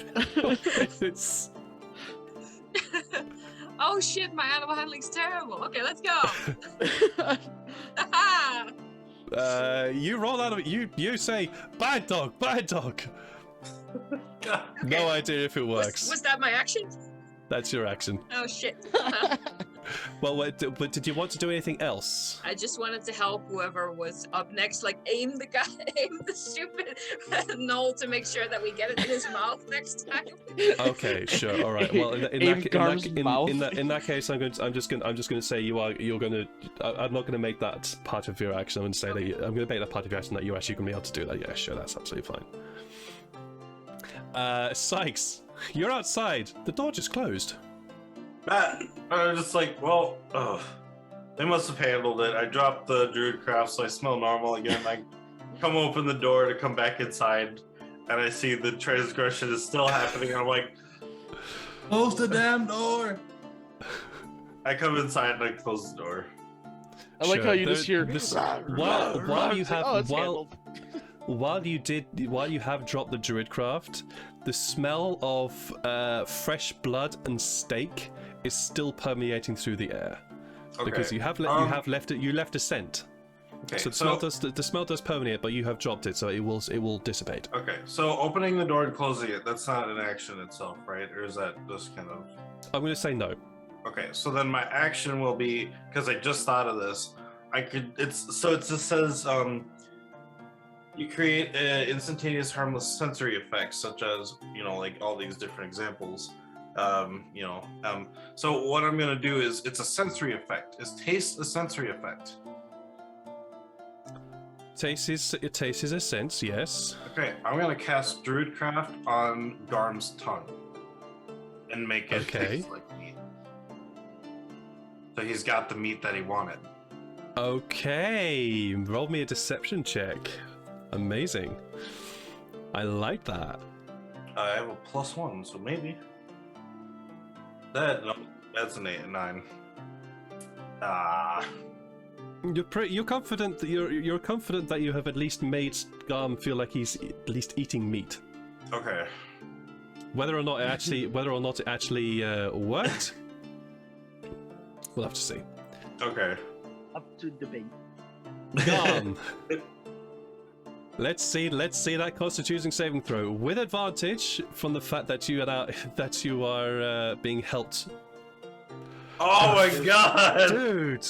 Oh shit, my animal handling's terrible. Okay, let's go. You roll out of it. You say bad dog, bad dog. Okay. No idea if it works. Was that my action? That's your action. Oh shit. Well, but did you want to do anything else? I just wanted to help whoever was up next, like aim the stupid knoll to make sure that we get it in his mouth next time. Okay, sure, all right. Well, in that case, I'm just gonna say I'm not gonna make that part of your action. I'm gonna say that I'm gonna make that part of your action that you're actually gonna be able to do that. Yeah, sure, that's absolutely fine. Sykes, you're outside. The door just closed. Matt, I was just like, well, they must have handled it. I dropped the druid craft, so I smell normal again. I come open the door to come back inside, and I see the transgression is still happening. And I'm like, Close the damn door. I come inside and I close the door. I like how you Sure, just hear. while you have it's handled. while you have dropped the druid craft, the smell of fresh blood and steak is still permeating through the air because you have left a scent. Okay, So the smell does permeate, but you have dropped it, so it will dissipate. Okay, so opening the door and closing it, that's not an action itself, right? Or is that just kind of... I'm going to say no. Okay, so then my action will be, because I just thought of this, it just says, you create instantaneous harmless sensory effects, such as, like all these different examples. So what I'm going to do is, it's a sensory effect. Is taste a sensory effect? Taste is a sense, yes. Okay, I'm going to cast Druidcraft on Garm's tongue and make it taste like meat. So he's got the meat that he wanted. Okay, roll me a deception check. Amazing. I like that. I have a +1, so maybe. That's an 8 and 9. You're confident that you're confident that you have at least made Garm feel like he's at least eating meat. Okay. Whether or not it actually worked, we'll have to see. Okay. Up to debate. Garm. Let's see that Constitution saving throw with advantage from the fact that you are being helped. Oh my god! Dude.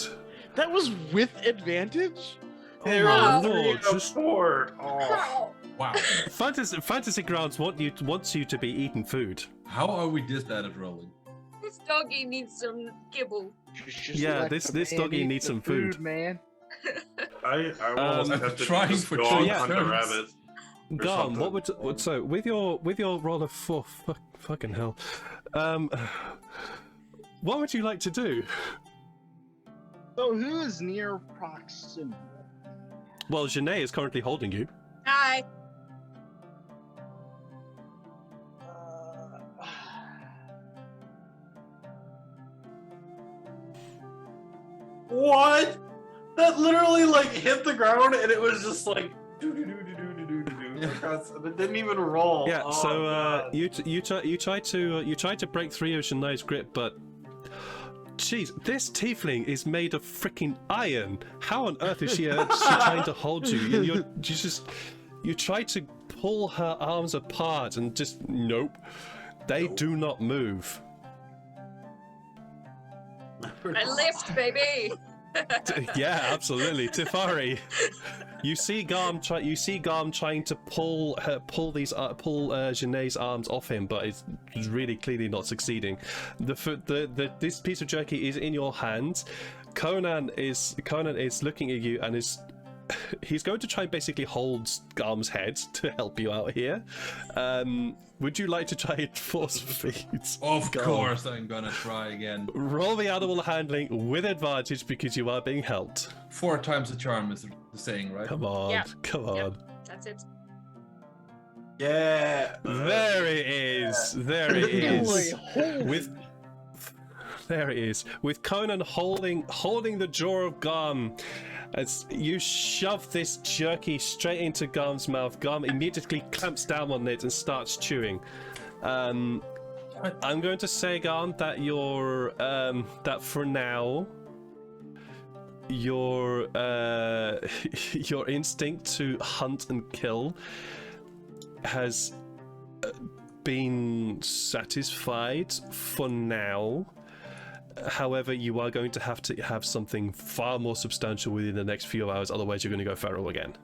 That was with advantage? There Oh, are 3 Lord, and just- 4. Oh. Wow. Fantasy Grounds wants you to be eating food. How are we this bad at rolling? This doggy needs some kibble. Just Yeah, let this the man doggy eat needs the some food. man. I almost I'm have to trying just for go two on yeah. hunt a turns. rabbit. Garm, something. so with your roll of 4, fucking hell, what would you like to do? So who is near proximity? Well, Janae is currently holding you. Hi. What? That literally hit the ground and it was just like across, and it didn't even roll. Yeah. Oh, So God. you try to break free of Janae's grip, but jeez, this tiefling is made of freaking iron. How on earth is she trying to hold you? You try to pull her arms apart and just nope, they do not move. I lift, baby. Yeah, absolutely. Tifari, you see Garm trying to pull Janae's arms off him, but it's really clearly not succeeding. This piece of jerky is in your hands. Conan is looking at you and he's going to try and basically hold Garm's head to help you out here. Would you like to try and force feed? Of Garm? course, I'm gonna try again. Roll the animal handling with advantage because you are being helped. 4 times the charm is the saying, right? Come on, Yeah. come on. Yep. That's it. Yeah. There it is. There it is. There it is. With Conan holding the jaw of Garm. As you shove this jerky straight into Garm's mouth, Garm immediately clamps down on it and starts chewing. I'm going to say, Garm, that that for now, your instinct to hunt and kill has been satisfied for now. However, you are going to have something far more substantial within the next few hours, otherwise you're going to go feral again.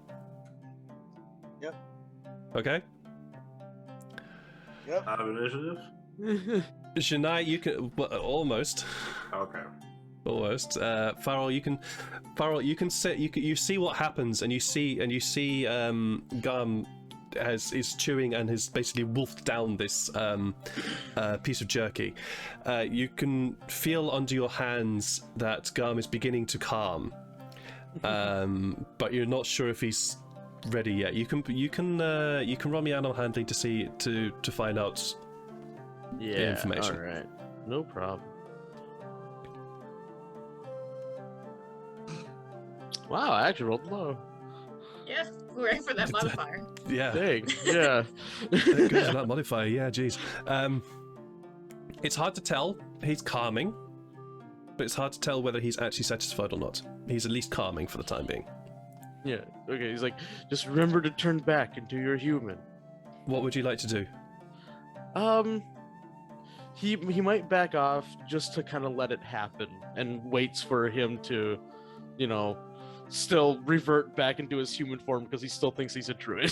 Yep. Okay? Yep. Out of initiative? Shania, you can... Well, almost. Okay. Almost. Farrell, you can sit... You see what happens, and you see Garm is chewing and has basically wolfed down this piece of jerky. You can feel under your hands that Garm is beginning to calm, but you're not sure if he's ready yet. You can roll me animal handling to see to find out the information. All right, no problem. Wow, I actually rolled low. Yeah, we're ready for that modifier. Yeah. Dang, yeah. Good for that modifier, yeah, geez. It's hard to tell. He's calming, but it's hard to tell whether he's actually satisfied or not. He's at least calming for the time being. Yeah, okay, he's like, just remember to turn back into your human. What would you like to do? He might back off just to kind of let it happen and waits for him to, still revert back into his human form because he still thinks he's a druid.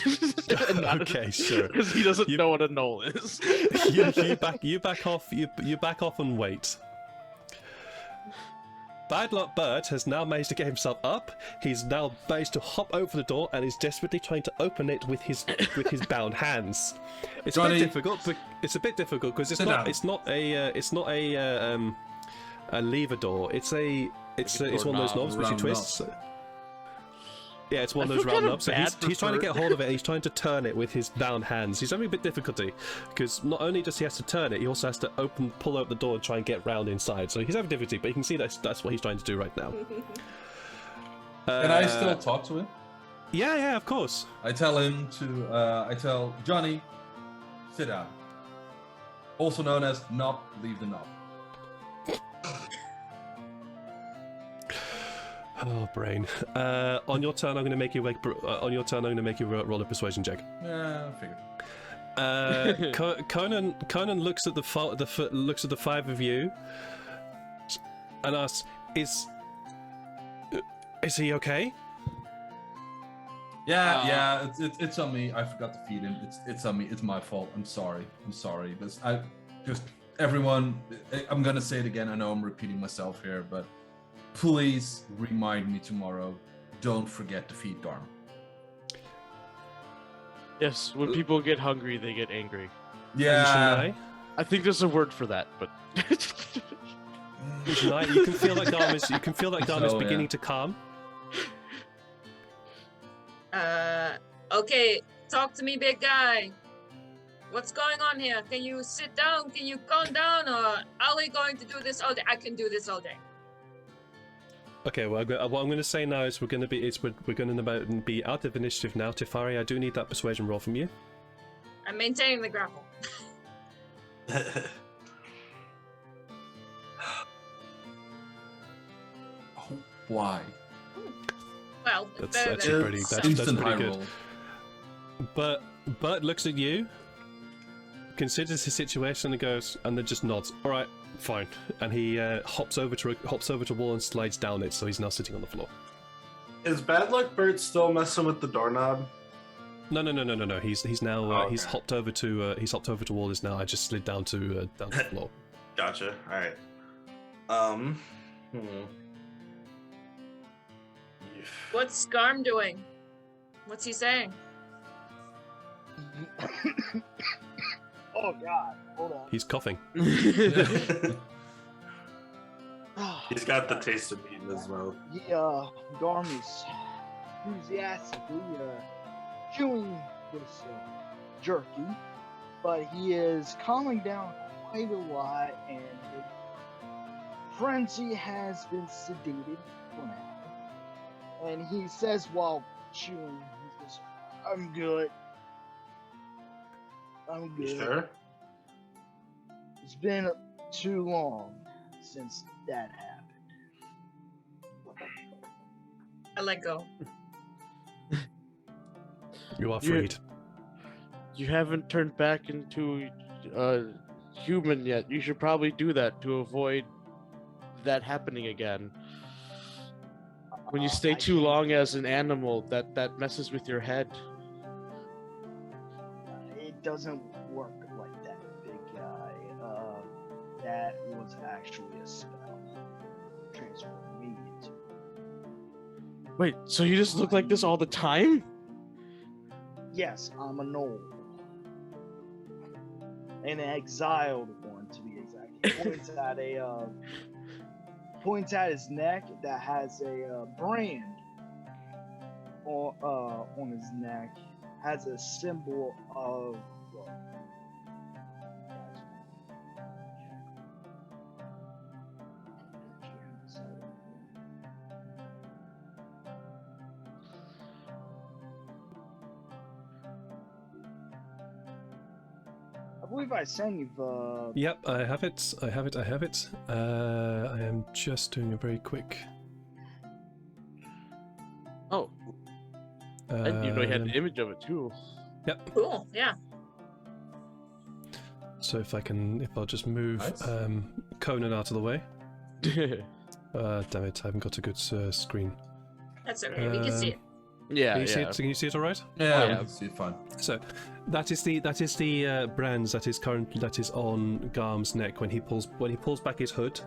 Okay, sure. Because he doesn't know what a knoll is. you back off and wait. Bad Luck Bird has now managed to get himself up. He's now managed to hop over the door and is desperately trying to open it with his bound hands. It's Johnny, a bit difficult, but it's a bit difficult because it's not a lever door. It's one of those knobs which you twist. Yeah, it's one of those round knobs. So he's trying to get hold of it. And he's trying to turn it with his bound hands. He's having a bit difficulty because not only does he have to turn it, he also has to pull out the door and try and get round inside. So he's having difficulty, but you can see that's what he's trying to do right now. Can I still talk to him? Yeah, of course. I tell Johnny, sit down. Also known as knob, leave the knob. Oh, brain. On your turn, I'm going to make you roll a persuasion check. Yeah, I figured. Conan looks at the five of you and asks, "Is he okay?" Yeah. It's on me. I forgot to feed him. It's on me. It's my fault. I'm sorry. But everyone. I'm gonna say it again. I know I'm repeating myself here, but please remind me tomorrow. Don't forget to feed Garm. Yes, when people get hungry, they get angry. Yeah. I think there's a word for that, but You can feel that Garm is beginning to calm. Okay, talk to me, big guy. What's going on here? Can you sit down? Can you calm down? Or are we going to do this all day? I can do this all day. Okay, well, what I'm going to say now is we're going to be out of initiative now. Tefari, I do need that persuasion roll from you. I'm maintaining the grapple. Why? Well, That's pretty high good. roll. But Bert looks at you, considers his situation, and goes, and then just nods. All right, fine. And he hops over to a wall and slides down it. So he's now sitting on the floor. Is Bad Luck Bert still messing with the doorknob? No. He's now he's okay. hopped over to wall. Is now I just slid down to the floor. Gotcha. All right. What's Scarm doing? What's he saying? Oh God, hold on. He's coughing. He's got the taste of meat in his mouth. Garm is enthusiastically chewing this jerky, but he is calming down quite a lot, and the frenzy has been sedated for now. And he says while chewing, he says, I'm good. You sure? It's been too long since that happened. I let go. You are freed. You haven't turned back into a human yet. You should probably do that to avoid that happening again. When you stay too long as an animal, that messes with your head. It doesn't work like that, big guy. That was actually a spell. Transformed me into. Wait, so you just look like this all the time? Yes, I'm a gnoll. An exiled one, to be exact. He points at his neck that has a brand on his neck, has a symbol of. I believe I sent you the. Yep, I have it. I have it. I am just doing a very quick. Oh, I didn't even know he had an image of it too. Yep. Cool. Yeah. So if I'll just move Nice. Conan out of the way. Damn it, I haven't got a good screen. That's okay. We can see it. Yeah, Can you see it? Can you see it all right? Yeah, yeah. see, fine. So that is the brands that is on Garm's neck when he pulls back his hood.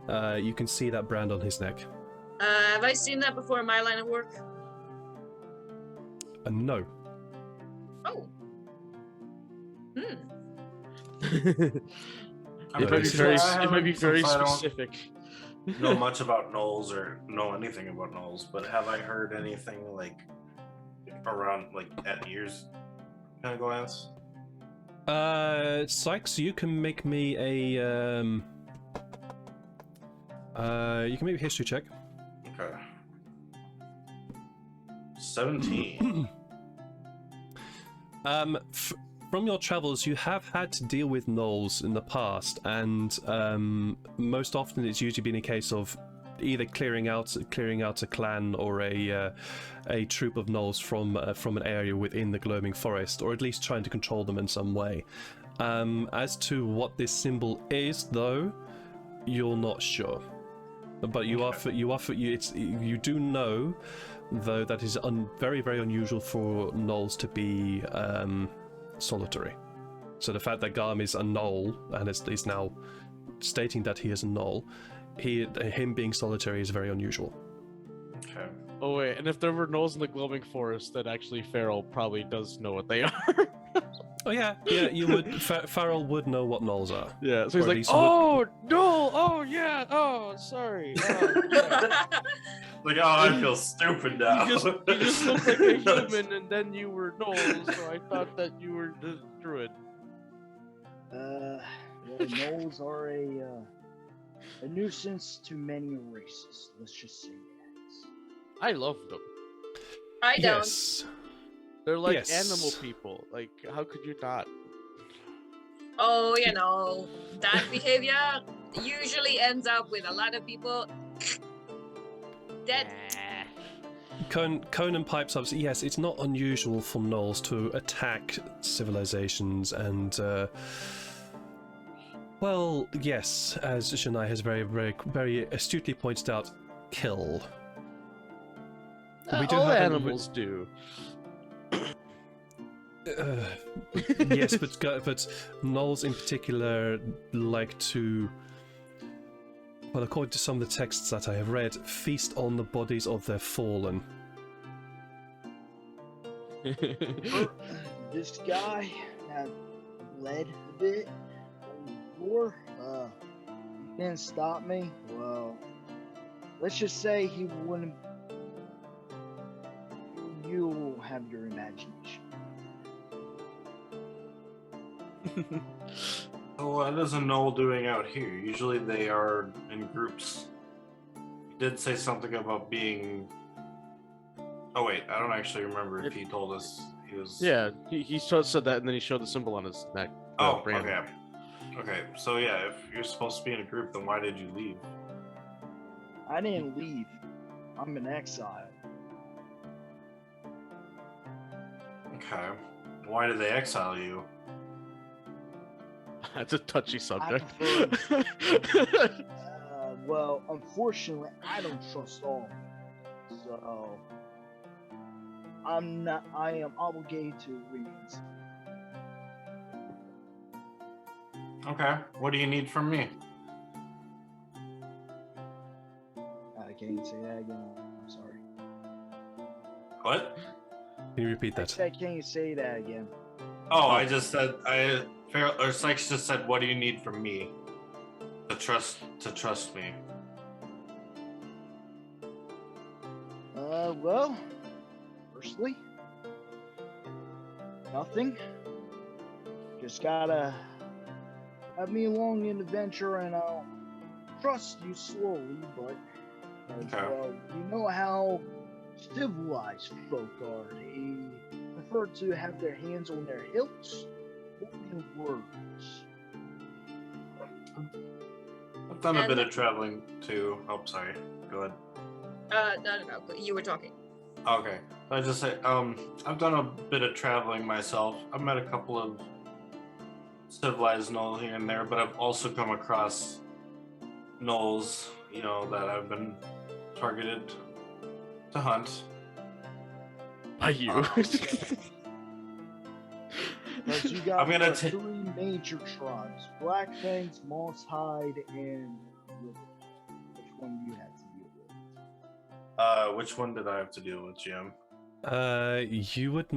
You can see that brand on his neck. Have I seen that before in my line of work? No. Oh. Hmm. It I'm might be pretty sure very, I it might be haven't, very since I don't specific. know much about gnolls or know anything about gnolls, but have I heard anything like around like at ears kind of glance? Sykes, you can make me a history check. Okay. 17. From your travels, you have had to deal with gnolls in the past, and most often it's usually been a case of either clearing out a clan or a troop of gnolls from an area within the glowing forest, or at least trying to control them in some way. As to what this symbol is, though, you're not sure. But you do know, though, that is very, very unusual for gnolls to be solitary. So the fact that Garm is a gnoll and is now stating that he is a gnoll, him being solitary is very unusual. Okay. Oh wait, and if there were gnolls in the glowing forest, then actually Farrell probably does know what they are. Oh yeah, you would. Farrell would know what gnolls are. Yeah, so he's Or at like, least oh, no, oh yeah, oh, sorry. Oh, yeah." Like, oh, I feel stupid now. You just look like a human, and then you were gnolls, so I thought that you were the druid. Well, gnolls are a nuisance to many races. Let's just say that. I love them. I don't. Yes. They're like Yes. animal people. Like, how could you not? Oh, that behavior usually ends up with a lot of people dead. Conan pipes up. Yes, it's not unusual for gnolls to attack civilizations and, well, yes, as Shania has very, very, very astutely pointed out, kill. We do all have animals do. Yes, but gnolls in particular like to, well, according to some of the texts that I have read, feast on the bodies of their fallen. This guy had bled a bit on the floor. He didn't stop me. Well, let's just say he wouldn't. You have your imagination. So what is a gnoll doing out here? Usually they are in groups. He did say something about being... Oh wait, I don't actually remember if he told us he was... Yeah, he said that, and then he showed the symbol on his neck. Oh, brand. okay. Okay, so yeah, if you're supposed to be in a group, then why did you leave? I didn't leave. I'm in exile. Okay. Why did they exile you? That's a touchy subject. Well, unfortunately, I don't trust all. So I am obligated to read. Okay. What do you need from me? Can you say that again? I'm sorry. What? Can you repeat that? Can you say that again? Oh, I just said Sykes just said, "What do you need from me to trust me?" Well, firstly, nothing. Just gotta have me along in the venture, and I'll trust you slowly, but well, you know how civilized folk are. They prefer to have their hands on their hips, more than words. I've done a bit of traveling too. Oh, sorry. Go ahead. No. You were talking. Okay. So I just say, I've done a bit of traveling myself. I've met a couple of civilized gnolls here and there, but I've also come across gnolls, that I've been targeted to hunt. By you. Because you got I'm gonna three major tribes: Black Fangs, Moss Hide, and River. Which one you had to deal with? Which one did I have to deal with, Jim? You would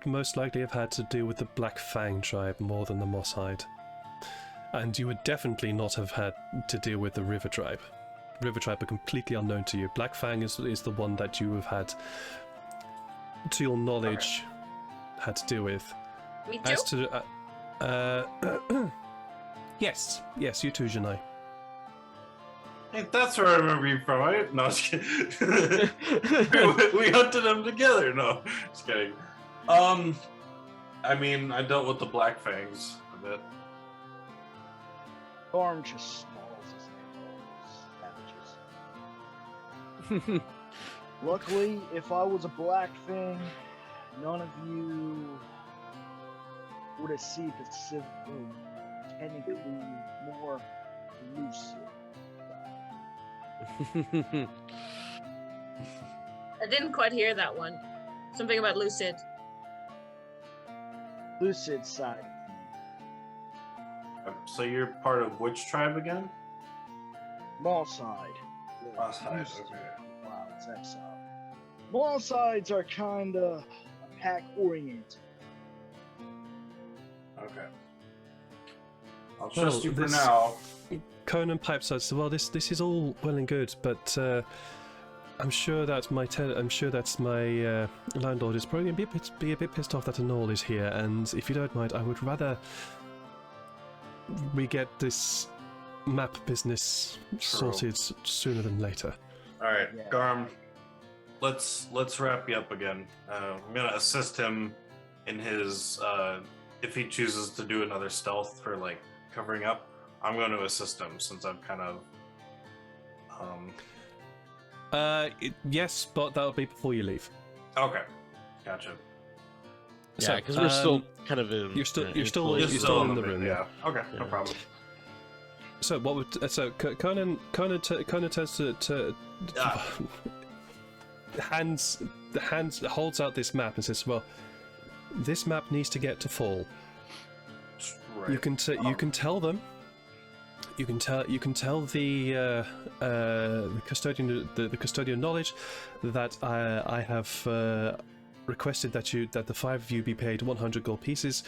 most likely have had to deal with the Black Fang tribe more than the Moss Hide. And you would definitely not have had to deal with the River tribe. River tribe are completely unknown to you. Black Fang is the one that you have had, to your knowledge, had to deal with. Me too. As to yes, you too, Janai. Hey, that's where I remember you from, right? No, just kidding. we hunted them together. No, just kidding. I mean, I dealt with the Black Fangs a bit. Storm just snarls his savages. Luckily, if I was a Black Fang, none of you would have seen the civil, technically more lucid. I didn't quite hear that one. Something about lucid. Lucid side. So you're part of which tribe again? Moss Hide. Moss Hide, Used to. okay. Wow, it's exile. Moss Hides are kinda pack oriented. Okay. I'll trust you for this- now. Conan pipes out. Well, this is all well and good, but I'm sure that my landlord is probably be a bit pissed off that a gnoll is here. And if you don't mind, I would rather we get this map business sorted sooner than later. All right, Yeah. Garm. Let's wrap you up again. I'm gonna assist him in his if he chooses to do another stealth for like covering up. I'm going to assist him since I'm kind of. Yes, but that'll be before you leave. Okay, gotcha. Yeah, because we're still kind of in. You're still You're still in the room. Yeah. Okay, no Yeah. problem. So what would Conan turns to hands holds out this map and says, "Well, this map needs to get to fall. Right. You can tell them. You can tell the custodian the custodian knowledge that I have requested that the 5 of you be paid 100 gold pieces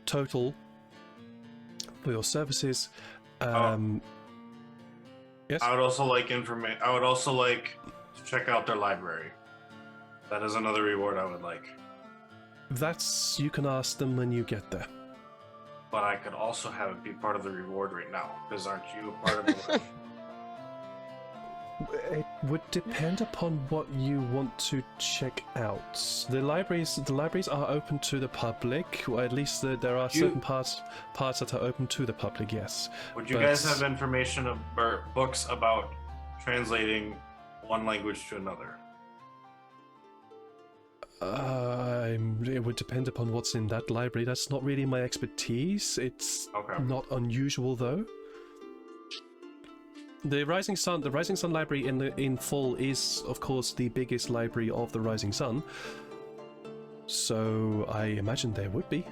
total for your services. Yes. I would also like I would also like to check out their library. That is another reward I would like. That's you can ask them when you get there. But I could also have it be part of the reward right now, because aren't you a part of the It would depend upon what you want to check out. The libraries are open to the public, or at least there are certain parts that are open to the public. Yes. Would you guys have information or books about translating one language to another? It would depend upon what's in that library. That's not really my expertise. It's not unusual though. The Rising Sun library in full is, of course, the biggest library of the Rising Sun. So I imagine there would be,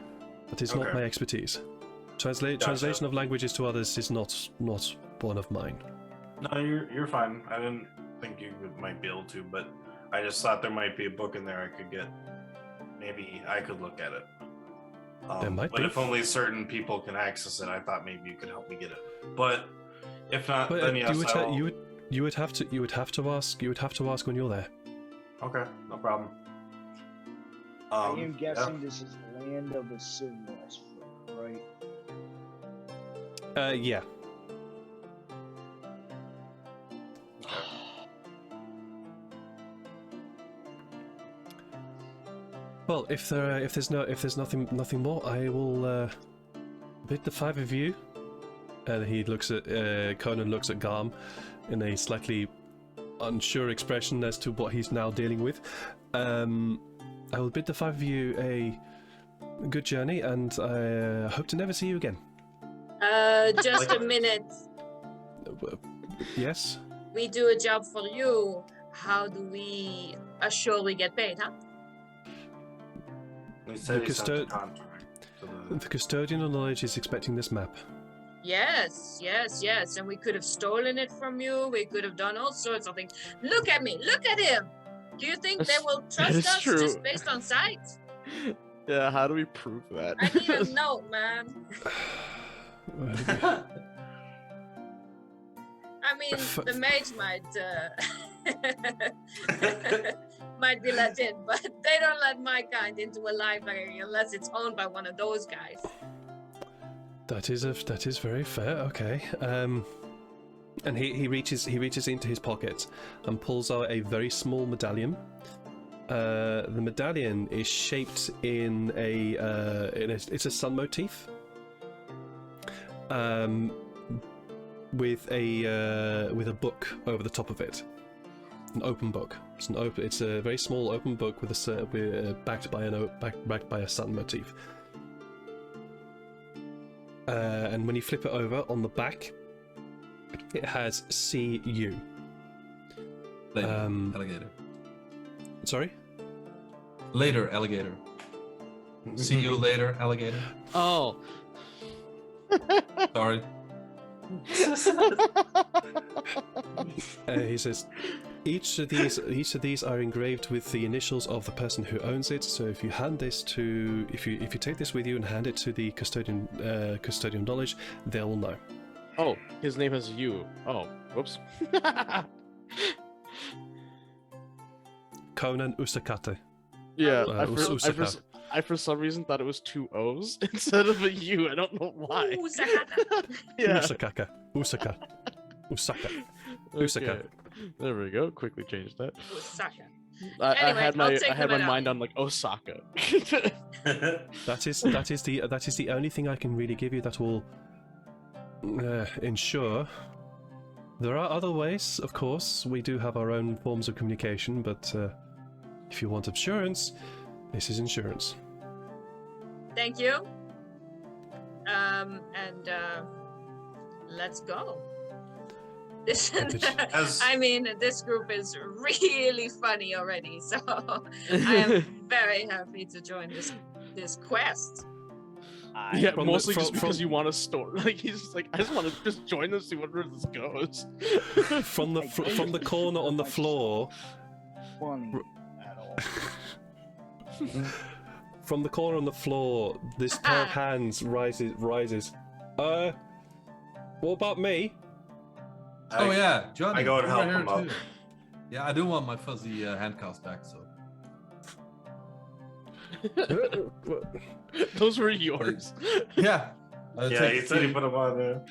but it's not my expertise. Translation of languages to others is not one of mine. No, you're fine. I didn't think you might be able to, but I just thought there might be a book in there I could get. Maybe I could look at it. There might but be. if only certain people can access it, I thought maybe you could help me get it. But if not, But then yes, you would have to ask when you're there. Okay, no problem. I am guessing this is the land of the civilized folk, right? Yeah. Well, if there's nothing more, I will bid the five of you. And he looks at Conan looks at Garm in a slightly unsure expression as to what he's now dealing with. I will bid the five of you a good journey, and I hope to never see you again. Just a minute. Yes. We do a job for you. How do we assure we get paid, huh? He said The he sent the custod- contract to The custodian of knowledge is expecting this map. Yes. And we could have stolen it from you. We could have done all sorts of things. Look at me. Look at him. Do you think they will that trust is us true. just based on sight? Yeah, how do we prove that? I need a note, man. I mean, the mage might be let in, but they don't let my kind into a library unless it's owned by one of those guys. That is very fair. Okay. And he reaches into his pocket and pulls out a very small medallion. The medallion is shaped in it's a sun motif. With a book over the top of it, an open book. It's a very small open book with backed by a sun motif. And when you flip it over, on the back, it has CU. Alligator. Sorry? Later, alligator. See you later, alligator. Oh. Sorry. He says, each of these are engraved with the initials of the person who owns it. So if you take this with you and hand it to the custodian knowledge, they'll know. Oh, his name is you. Oh, whoops. Conan Usakate. Yeah, Usaka. I for some reason thought it was two O's instead of a U. I don't know why. Ooh, Zakata. Yeah. Usaka. Usaka. Okay. There we go. Quickly change that. Osaka. I Anyway, had I'll my take the mind medallion. on like Osaka. That is the only thing I can really give you that will ensure. There are other ways, of course. We do have our own forms of communication, but if you want assurance, this is insurance. Thank you. Let's go. This, I mean, this group is really funny already, so I am very happy to join this quest. Yeah, From mostly the- just from- because you want to store. Like he's just like, I just want to just join and see where this goes. From the corner on the floor. Funny at all. From the corner on the floor, this pair of hands rises. What about me? Oh yeah, Johnny. I go and you're help here him up. too. Yeah, I do want my fuzzy handcuffs back. So Those were yours. yeah. Yeah, he said he put him on there.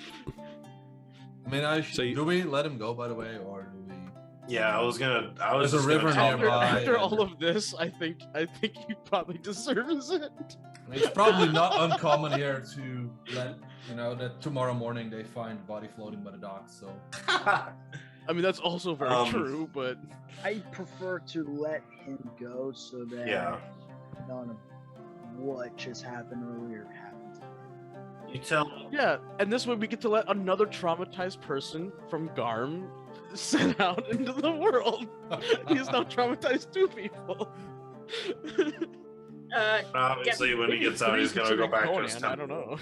I mean, So you- do we let him go, by the way, or do we? Yeah, I was There's a just gonna river tell him. nearby. After all of this, I think he probably deserves it. I mean, it's probably not uncommon here to let that tomorrow morning they find the body floating by the docks. So I mean, that's also very true, but I prefer to let him go so that Yeah. none of what just happened earlier happens. You tell yeah, and this way we get to let another traumatized person from Garm set out into the world. He's now traumatized two people. obviously when he gets out, he's gonna go back to his temple. I don't know.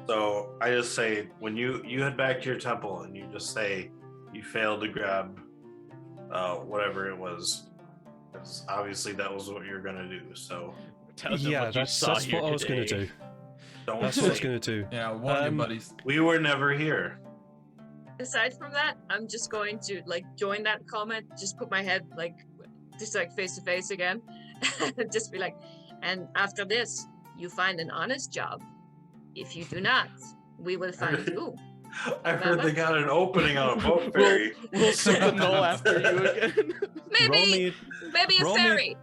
So I just say when you head back to your temple and you just say you failed to grab whatever it was, Because obviously that was what you're gonna do. So Tell them Yeah, what you that's saw what here I was going to today. do. don't That's what I was say. going to do. Yeah, warn your Um, buddies. We were never here. Aside from that, I'm just going to like join that comment, just put my head like just like face to face again. Just be like, and after this, you find an honest job. If you do not, we will find you. I heard they got an opening on a boat ferry. We'll set the null after you again. Roll Maybe me, a roll me- ferry.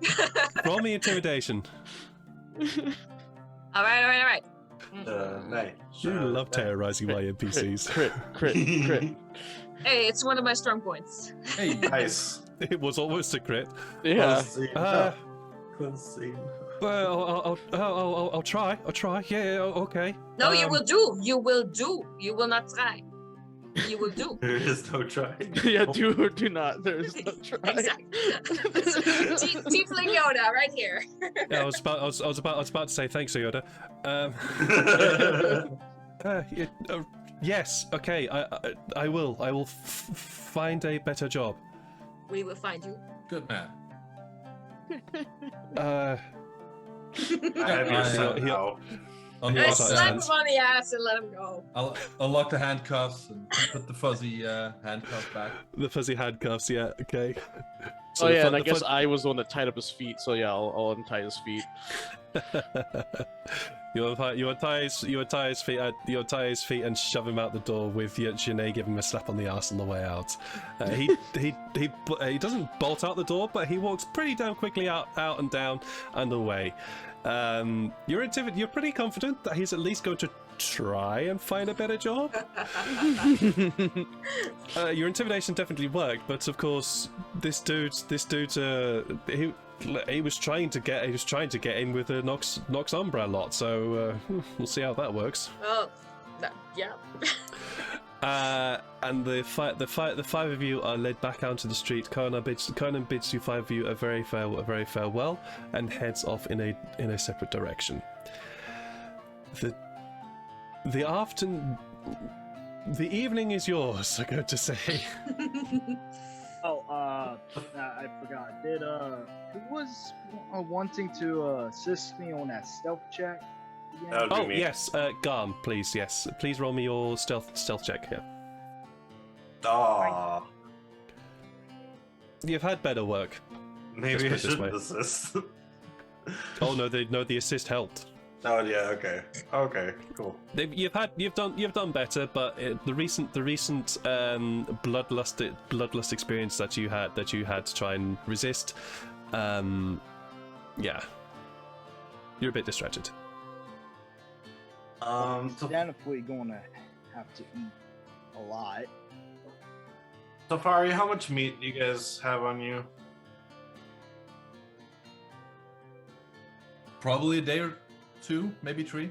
roll me intimidation. All right. Nice. You love terrorizing my NPCs. Crit. Hey, it's one of my strong points. Hey, Nice. It was almost a crit. Yeah. Close scene. Well, I'll try. Yeah, okay. No, you will do. You will do. You will not try. You will do. There is no try. Yeah, do or do not. There's no try. Exactly. Tiefling Yoda, right here. Yeah, I was about to say thanks, Yoda. Yes. Okay. I will. I will find a better job. We will find you. good man. I have your son he- now. I Unlock, slap him hands. on the ass and let him go. I'll unlock the handcuffs and put the fuzzy handcuffs back. The fuzzy handcuffs. Yeah. Okay. Oh the yeah, fu- and I the guess fu- I was the one that tied up his feet, so yeah, I'll untie his feet. You untie his feet and shove him out the door with Janae give him a slap on the ass on the way out. He doesn't bolt out the door, but he walks pretty damn quickly out and down and away. You're pretty confident that he's at least going to try and find a better job. Your intimidation definitely worked, but of course this dude he was trying to get in with a Nox Umbra lot, so we'll see how that works. Oh, yeah. And the five of you are led back out to the street. Conan bids you five of you a very farewell and heads off in a separate direction. The evening is yours, I'm going to say. I forgot. Who was wanting to assist me on that stealth check? again? That would be Oh me. yes, Garm, please, yes. Please roll me your stealth check here. Aw. You've had better work. Maybe I Let's put it shouldn't this assist. Oh no, the assist helped. Oh yeah, okay. Okay, cool. You've done better, but the recent bloodlust experience that you had to try and resist, yeah, you're a bit distracted. So, Definitely gonna have to eat a lot. Safari, how much meat do you guys have on you? Probably a day or two, maybe 3.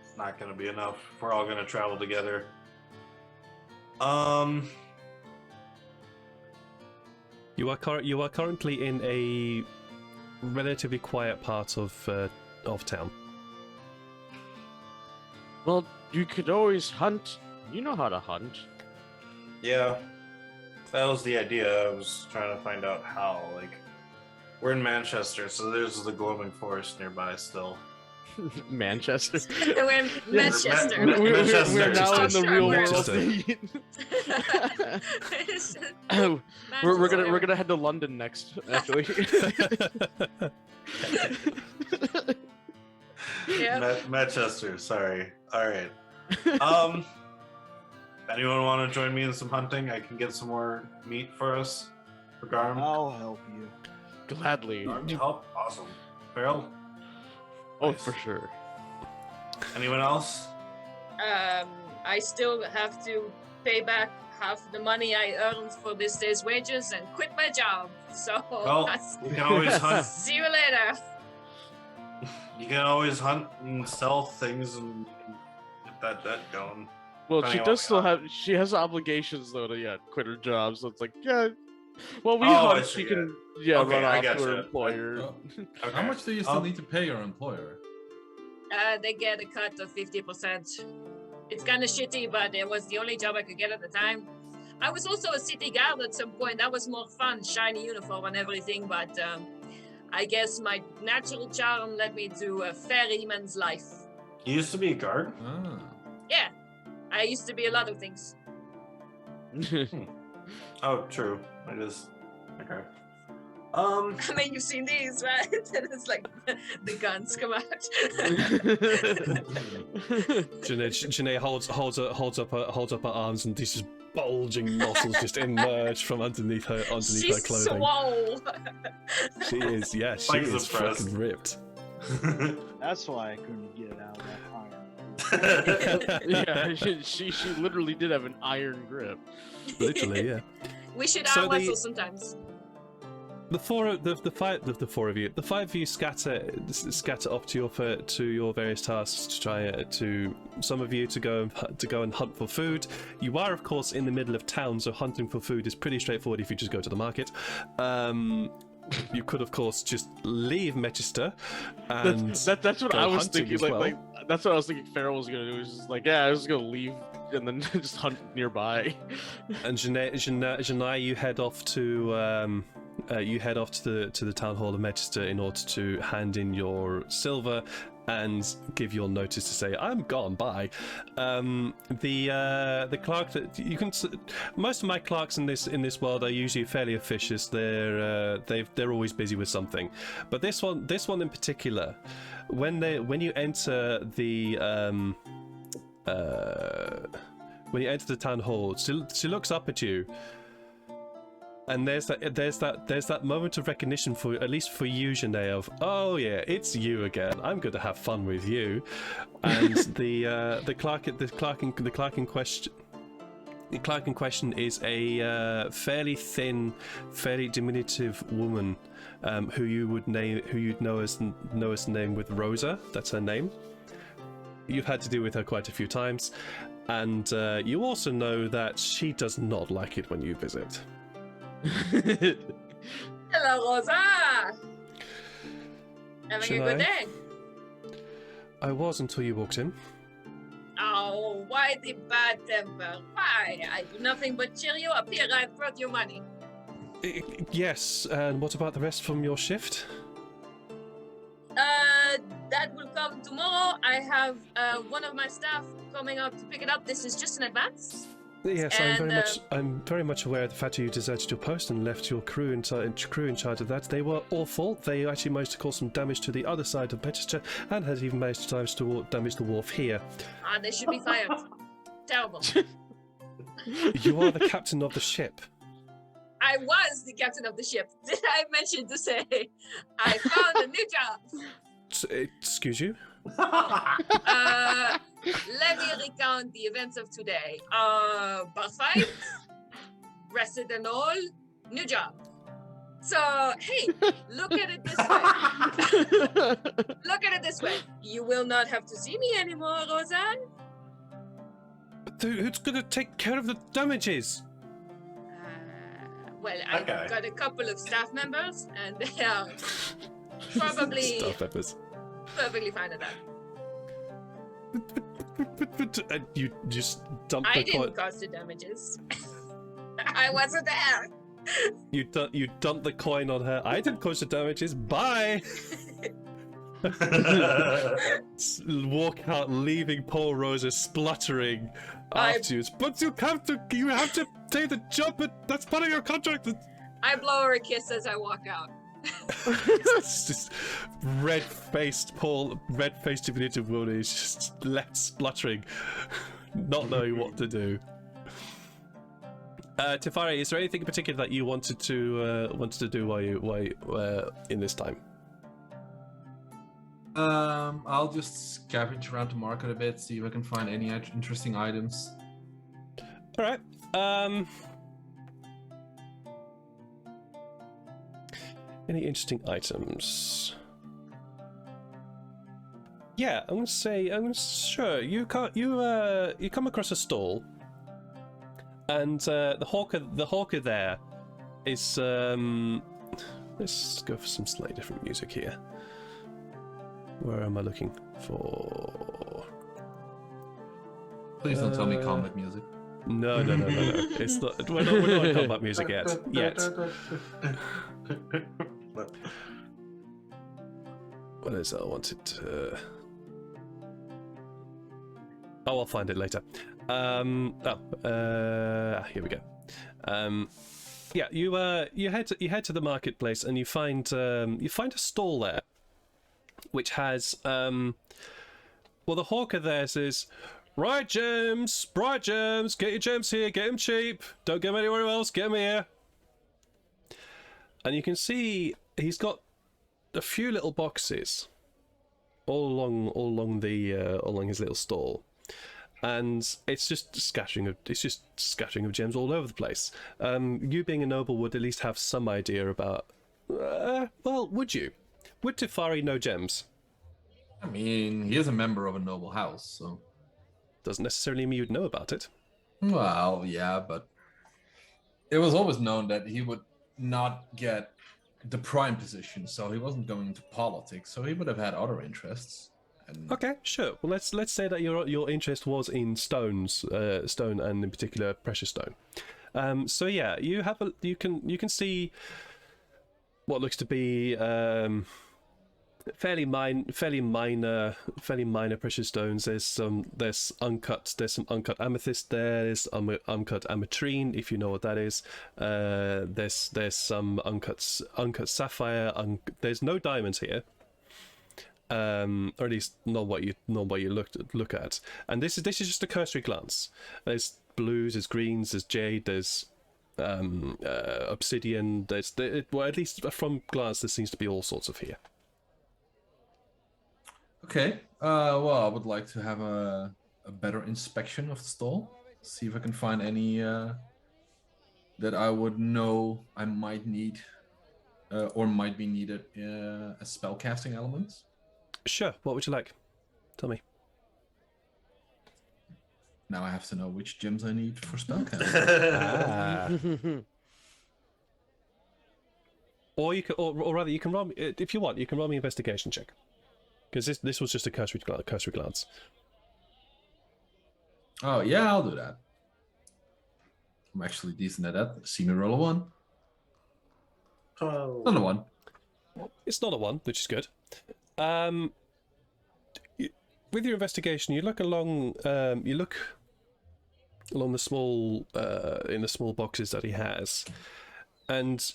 It's not gonna be enough. We're all gonna travel together. You are currently in a relatively quiet part of town. Well, you could always hunt. You know how to hunt. Yeah, that was the idea. I was trying to find out how. Like, we're in Manchester, so there's the glowing forest nearby still. Manchester. We're in Manchester. Ma- We're Manchester. now in the real world. Manchester. Oh, we're Manchester. gonna head to London next. Actually. Yeah. Manchester. Sorry. All right. Anyone want to join me in some hunting? I can get some more meat for us. For Garm. I'll help you. Gladly. Garm, help. Awesome. Farrell. Oh, Nice. for sure. Anyone else? I still have to pay back half the money I earned for this day's wages and quit my job. So Well, you can always hunt. see you later. You can always hunt and sell things and get that debt going. Well, Depending she on does what still you have. She has obligations though to quit her job. So it's like, yeah. Well, we Oh, I hunt. see, She can run Okay, I off to gotcha. her employer. Okay. How much do you still need to pay your employer? They get a cut of 50%. It's kind of shitty, but it was the only job I could get at the time. I was also a city guard at some point. That was more fun, shiny uniform and everything. But I guess my natural charm led me to a ferryman's life. You used to be a guard? Ah. Yeah, I used to be a lot of things. Oh, true. I just okay. I mean, you've seen these, right? And it's like the guns come out. Janae holds up her arms, and these just bulging muscles just emerge from underneath her clothing. She's swole. She is, yeah, she Like is the press. fucking ripped. That's why I couldn't get it out of that iron. Yeah, she literally did have an iron grip. Literally, yeah. We should So arm the- wrestle sometimes. The four of you, the five of you scatter off to your various tasks to try to some of you to go and hunt for food. You are of course in the middle of town, so hunting for food is pretty straightforward if you just go to the market. You could of course just leave Manchester and That's what go I was hunting thinking. as Like, well. like that's what I was thinking. Farrell was gonna do. He's just like, yeah, I was gonna leave and then just hunt nearby. And Janai, you head off to the town hall of Manchester in order to hand in your silver and give your notice to say I'm gone. Bye. The clerk that you can. Most of my clerks in this world are usually fairly officious. They're always busy with something, but this one in particular, when you enter the town hall, she looks up at you. And there's that moment of recognition for at least for you, Janae, of oh yeah, it's you again. I'm going to have fun with you. And the clerk in question is a fairly thin, fairly diminutive woman who you'd know as the name with Rosa. That's her name. You've had to deal with her quite a few times, and you also know that she does not like it when you visit. Hello, Rosa. Having a good day. I was until you walked in. Oh, why the bad temper? Why? I do nothing but cheer you up. Here, I brought you money. Yes, and what about the rest from your shift? That will come tomorrow. I have one of my staff coming up to pick it up. This is just in advance. Yes, And, I'm very much aware of the fact that you deserted your post and left your crew in charge of that. They were awful. They actually managed to cause some damage to the other side of Manchester and has even managed to damage the wharf here. They should be fired. Terrible. You are the captain of the ship. I was the captain of the ship. Did I mention to say I found a new job? Excuse you? Let me recount the events of today. Bar fight, rested and all, new job. So, hey, look at it this way. Look at it this way. You will not have to see me anymore, Roseanne. But who's going to take care of the damages? Well, I've Okay. got a couple of staff members, and they are probably Staff members. perfectly fine at that. But you just dump I the didn't coin. cause the damages. I wasn't there. You dump the coin on her. I didn't cause the damages. Bye. Walk out, leaving poor Rosa spluttering after you. But you have to take the job. But that's part of your contract. I blow her a kiss as I walk out. It's just red-faced diminutive woman is just left spluttering, not knowing what to do. Tefari, is there anything in particular that you wanted to do while you in this time? I'll just scavenge around the market a bit, see if I can find any interesting items. All right. Any interesting items? Yeah, I'm gonna say, sure. You come across a stall, and the hawker there is let's go for some slightly different music here. Where am I looking for? Please don't tell me combat music. No. It's not. We're not in combat music yet. What is it I wanted to... Oh, I'll find it later. Here we go. Yeah, you head to the marketplace and you find a stall there, which has well, the hawker there says, right gems, get your gems here, get them cheap, don't get them anywhere else, get them here. And you can see he's got a few little boxes all along his little stall. And it's just scattering of gems all over the place. You being a noble would at least have some idea about. Well, would you? Would Tefari know gems? I mean, he is a member of a noble house, so Doesn't necessarily mean you'd know about it. well, yeah, but it was always known that he would not get the prime position, so he wasn't going into politics, so he would have had other interests. And Okay, sure. Well, let's say that your interest was in stone and in particular precious stone. So yeah, you can see what looks to be fairly minor precious stones. There's some uncut amethyst there. There's uncut ametrine, if you know what that is. There's some uncut sapphire. There's no diamonds here. Or at least not what you look at. And this is just a cursory glance. There's blues, there's greens, there's jade, there's obsidian. Well, at least from glance, there seems to be all sorts of here. okay, well, I would like to have a better inspection of the stall. See if I can find any that I would know I might need or might be needed as spellcasting elements. Sure. What would you like? Tell me. Now I have to know which gems I need for spellcasting. Or you could, or rather, you can roll me, if you want. You can roll me an investigation check, because this was just a cursory glance. Oh yeah, I'll do that. I'm actually decent at that. See me roll a 1. Oh. Another 1. It's not a 1, which is good. With your investigation, you look along. You look along the small in the small boxes that he has, and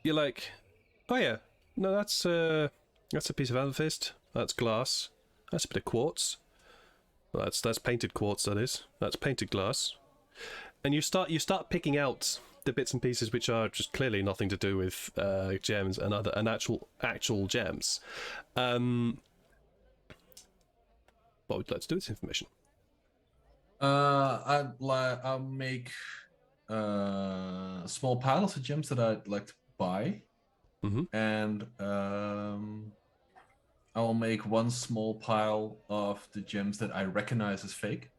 you're like, "Oh yeah, no, that's a piece of amethyst. That's glass. That's a bit of quartz. Well, that's painted quartz. That is. That's painted glass." And you start picking out the bits and pieces which are just clearly nothing to do with gems and actual gems. What would you like to do with this information? I'll make small piles of gems that I'd like to buy, and I will make one small pile of the gems that I recognize as fake.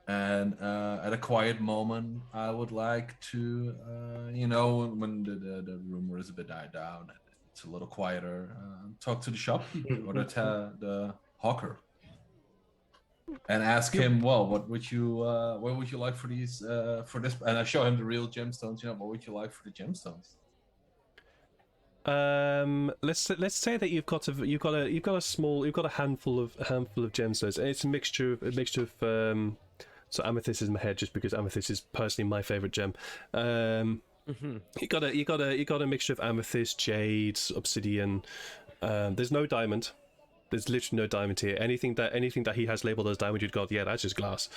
And at a quiet moment, I would like to, when the rumor is a bit died down, it's a little quieter, talk to the shopkeeper or the hawker, and ask him, well, what would you like for these for this? And I show him the real gemstones. What would you like for the gemstones? Let's say that you've got a handful of gemstones. It's a mixture of so amethyst is in my head just because amethyst is personally my favorite gem. You got a mixture of amethyst, jade, obsidian. There's no diamond. There's literally no diamond here. Anything that he has labeled as diamond, you'd go, yeah, that's just glass.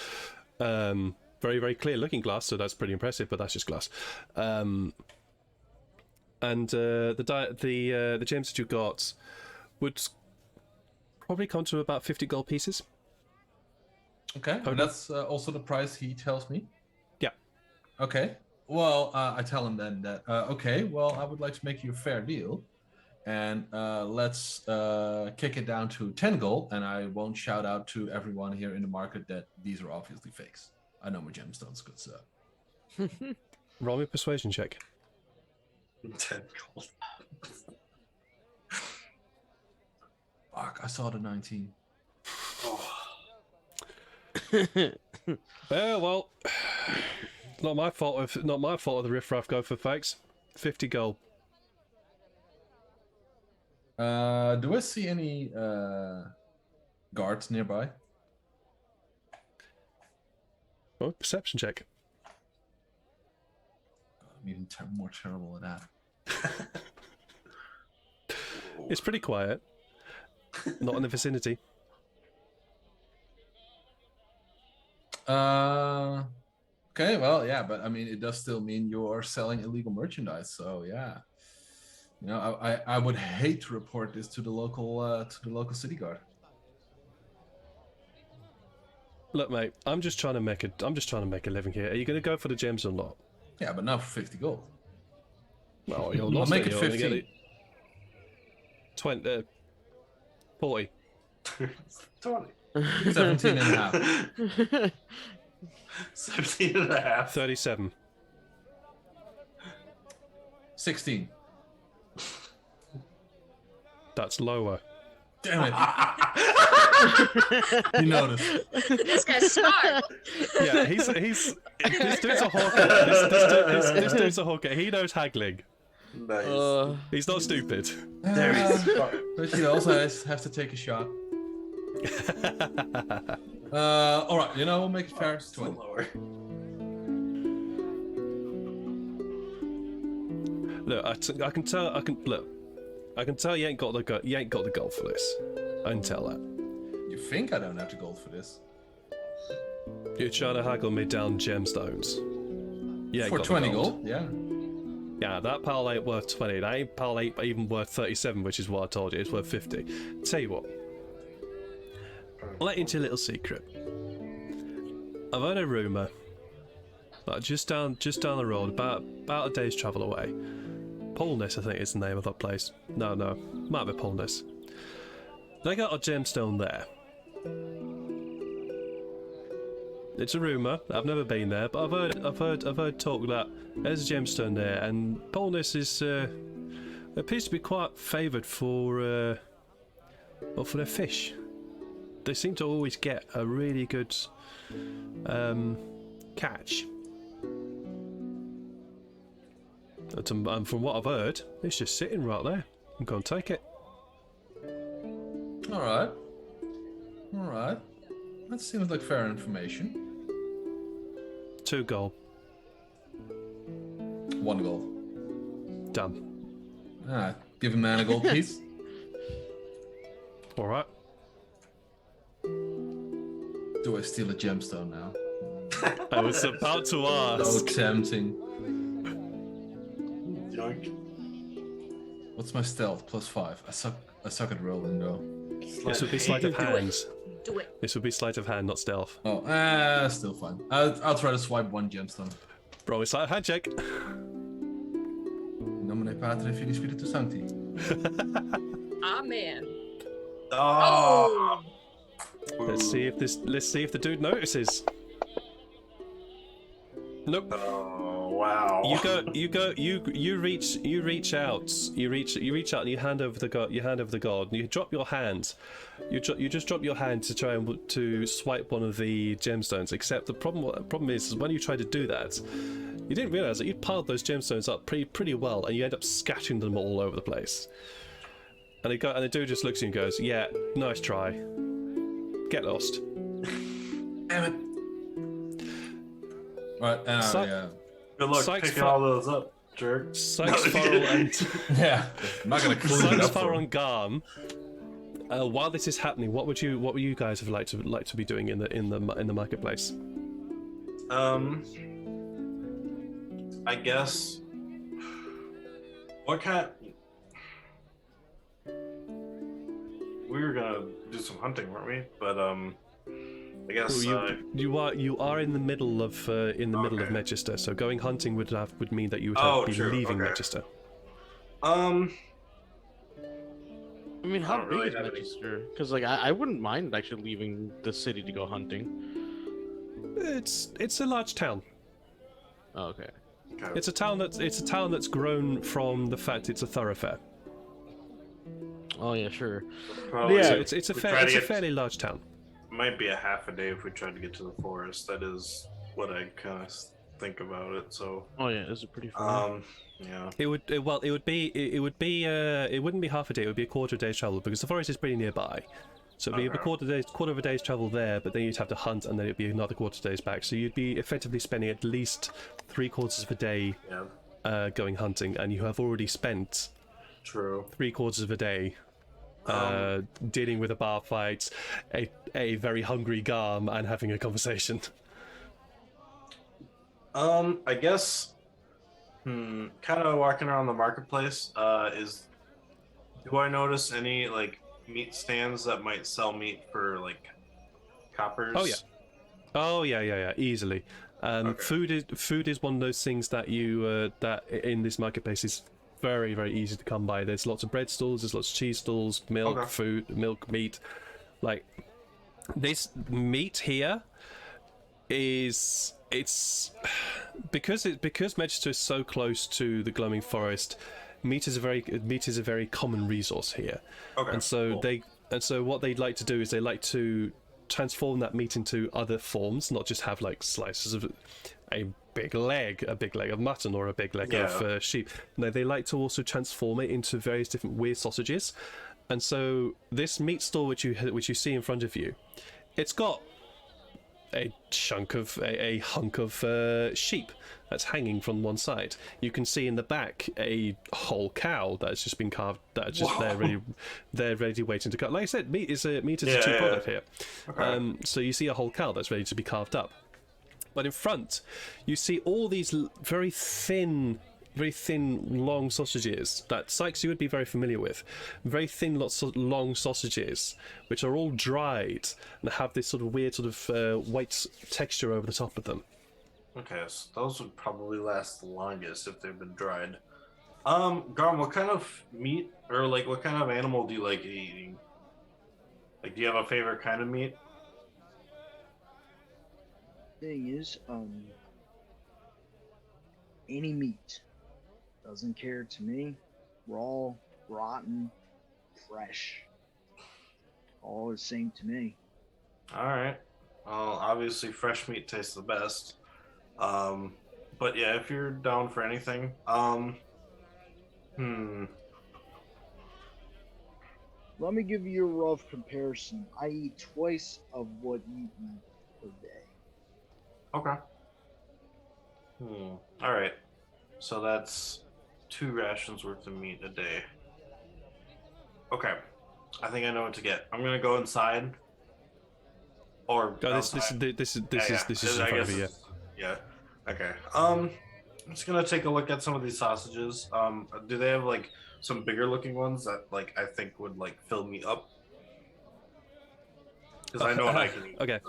Very, very clear looking glass, so that's pretty impressive, but that's just glass. And the gems that you got would probably come to about 50 gold pieces. Okay, and that's also the price he tells me. Yeah. Okay. Well, I tell him then that okay. Well, I would like to make you a fair deal, and let's kick it down to 10 gold. And I won't shout out to everyone here in the market that these are obviously fakes. I know my gemstones, good sir. Roll me a persuasion check. 10 gold. Fuck! I saw the 19. Well, not my fault. If not my fault, if the riffraff go for fakes. 50 gold. Do I see any guards nearby? Oh, perception check. I'm even more terrible at that. It's pretty quiet. Not in the vicinity. Okay, well, yeah, but I mean, it does still mean you're selling illegal merchandise. So yeah, you know, I would hate to report this to the local city guard. Look, mate, I'm just trying to make a living here. Are you going to go for the gems or not? Yeah, but not for 50 gold. Well, you'll I'll make it you're gonna get 15. it. 20, 40. 20. 17 and a half. 17 and a half. 37. 16. That's lower. Damn it. You noticed. This guy's smart. Yeah, he's this dude's a hawker. This dude's a hawker. He knows haggling. Nice. He's not stupid. There he is. But you also have to take a shot. All right, you know, we'll make it fair. It's 20. Lower. Look, I can tell you ain't got the gold for this. I can tell that. You think I don't have the gold for this? You're trying to haggle me down gemstones. Yeah, For 20 gold? Yeah. Yeah, that pal ain't worth 20. That pal ain't even worth 37, which is what I told you. It's worth 50. Tell you what. I'll let you into a little secret. I've heard a rumour that just down the road, about a day's travel away. Polness, I think is the name of that place. No, might be Polness. They got a gemstone there. It's a rumour. I've never been there, but I've heard talk that there's a gemstone there, and Polness is appears to be quite favoured for their fish. They seem to always get a really good catch. And from what I've heard, it's just sitting right there. I'm going to take it. All right. That seems like fair information. 2 gold. 1 gold. Done. Give a man a gold piece. All right. Do I steal a gemstone now? I was about to So ask. tempting. Yoink. What's my stealth? +5. I suck at rolling though. This would be sleight of hand. Do it. This would be sleight of hand, not stealth. Oh, still fine. I'll try to swipe 1 gemstone. Bro, it's sleight of hand check. In nomine Patri Filii Spiritus Sancti. Amen. Oh. Let's see if the dude notices. Nope. Oh wow. You reach out and you hand over the god and you drop your hand. You just drop your hand to try and to swipe one of the gemstones. Except the problem is when you try to do that, you didn't realize that you piled those gemstones up pretty well, and you end up scattering them all over the place. And the dude just looks at you and goes, "Yeah, nice try. Get lost." Damn it. Right, yeah. Good luck Sykes picking fu- all those up, jerk. Sykes, Farrell, and Yeah. I'm not gonna clean it Sykes, up for Farrell, him. and Garm. While this is happening, what would you guys have liked to be doing in the marketplace? I guess. What kind? We were gonna do some hunting, weren't we? But I guess You are in the middle of Okay. Manchester, so going hunting would mean that you would Oh, be true, leaving okay. Manchester. I mean, how don't big really is have any- Manchester? Because I wouldn't mind actually leaving the city to go hunting. It's a large town. Oh, okay. okay. It's a town that's grown from the fact it's a thoroughfare. Oh yeah, sure. Probably- Yeah. So it's a we try to get- fairly large town. might be a half a day if we tried to get to the forest. That is what I kind of think about it. So. Oh yeah, is it pretty far? Yeah. It would it wouldn't be half a day. It would be a quarter of a day's travel because the forest is pretty nearby. So it'd be a quarter of a day's travel there, but then you'd have to hunt, and then it'd be another quarter of a day's back. So you'd be effectively spending at least 3/4 of a day going hunting, and you have already spent 3/4 of a day dealing with a bar fight, a very hungry Garm, and having a conversation. I guess. Kind of walking around the marketplace. Do I notice any like meat stands that might sell meat for like coppers? Oh yeah, easily. Okay. Food is one of those things that you that in this marketplace is very, very easy to come by. There's lots of bread stalls, there's lots of cheese stalls, milk, meat. Like this meat here is because Manchester is so close to the glowing forest. Meat is a very common resource here. Okay. And so what they'd like to do is they like to transform that meat into other forms, not just have like slices of a big leg of mutton or a big leg of sheep. No, they like to also transform it into various different weird sausages. And so this meat stall which you see in front of you, it's got a hunk of sheep that's hanging from one side. You can see in the back a whole cow that's just been carved. That's just they're ready waiting to cut. Like I said, meat is a cheap product here. Okay. So you see a whole cow that's ready to be carved up. But in front, you see all these very thin, long sausages that Sykes, you would be very familiar with. Very thin, long sausages, which are all dried and have this sort of weird white texture over the top of them. Okay, so those would probably last the longest if they've been dried. Garm, what kind of meat or like what kind of animal do you like eating? Like, do you have a favorite kind of meat? Thing is, any meat doesn't care to me. Raw, rotten, fresh, all the same to me. All right. Well, obviously fresh meat tastes the best. But yeah, if you're down for anything, Let me give you a rough comparison. I eat twice of what you eat per day. Okay. All right. So that's 2 rations worth of meat a day. Okay. I think I know what to get. I'm gonna go inside. Or this is in front of you. Yeah. Okay. I'm just gonna take a look at some of these sausages. Do they have like some bigger looking ones that like I think would like fill me up? Because I know what I can eat. Okay.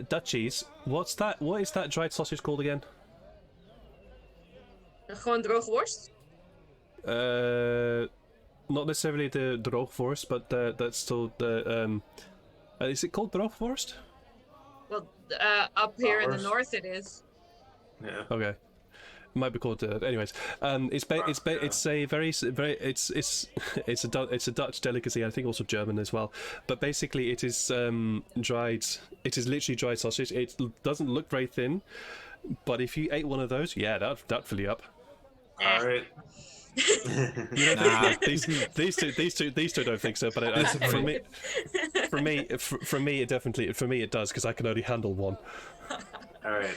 Dutch cheese. What is that dried sausage called again? Gewoon droge worst? Not necessarily the droogworst, but that's still the is it called droogworst? Well, up here in the north it is. Yeah. Okay. It might be called anyways. It's a Dutch delicacy. I think also German as well. But basically, it is dried. It is literally dried sausage. It doesn't look very thin, but if you ate one of those, yeah, that'd fill you up. All right. These two don't think so, but for me, it does because I can only handle one. All right.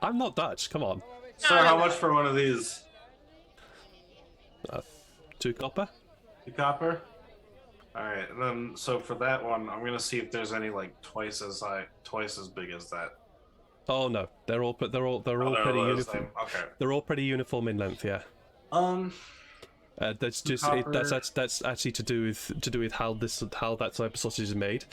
I'm not Dutch. Come on. So how much for one of these? 2 copper. 2 copper. All right. And then so for that one, I'm gonna see if there's any like twice as big as that. Oh no, they're all pretty uniform. Okay. They're all pretty uniform in length. Yeah. That's just that's actually to do with how that type of sausage is made.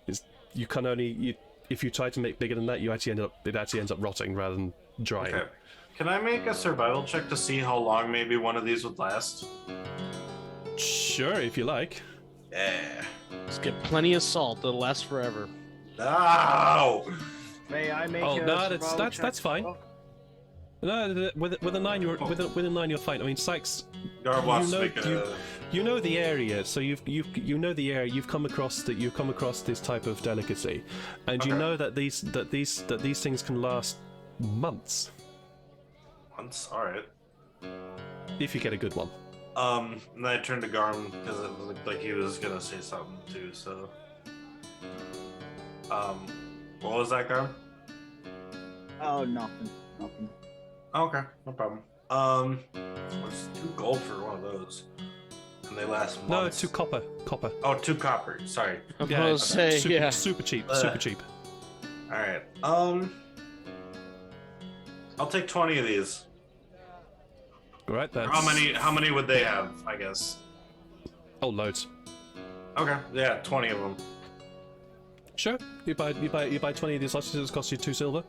Is you can only if you try to make bigger than that, it actually ends up rotting rather than drying. Okay. Can I make a survival check to see how long maybe one of these would last? Sure, if you like. Yeah. Just get plenty of salt. It'll last forever. No. May I make Oh a no, survival that's check? fine. Oh, No, with a 9 you're fine. I mean, Sykes, Garb wants to make you know the area, so you know the area. You've come across this type of delicacy, and you Okay. know that these things can last months once. All right. if you get a good one. And then I turned to Garm because it looked like he was gonna say something too. So, what was that, Garm? Oh, nothing. Okay, no problem. What's 2 gold for one of those? And they last months. No, 2 copper. Oh, 2 copper. Sorry. I'm gonna say, super, yeah. super cheap, Uh, super cheap. All right. I'll take 20 of these. All right, that's How many would they have? I guess. Oh, loads. Okay. Yeah, 20 of them. Sure. You buy 20 of these sausages. It costs you 2 silver.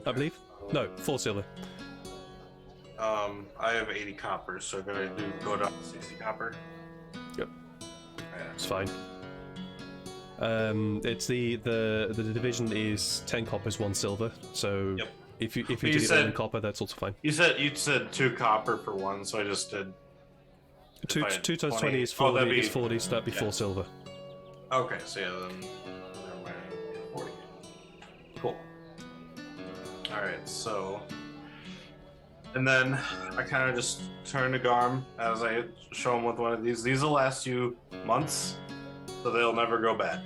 I believe. No, 4 silver. I have 80 copper, so gonna go down to 60 copper. Yep. Yeah. It's fine. It's the division is 10 coppers, 1 silver. So Yep. if you you did it said- in copper, that's also fine. You said 2 copper for 1, so I just did. 2 I had 2 times 20 is Oh, 40. that'd be- Is 40, so that'd be yeah. 4 silver. Okay, so yeah, then never mind. 40. Cool. All right, so. And then I kind of just turn to Garm as I show him with one of these. These will last you months, so they'll never go bad.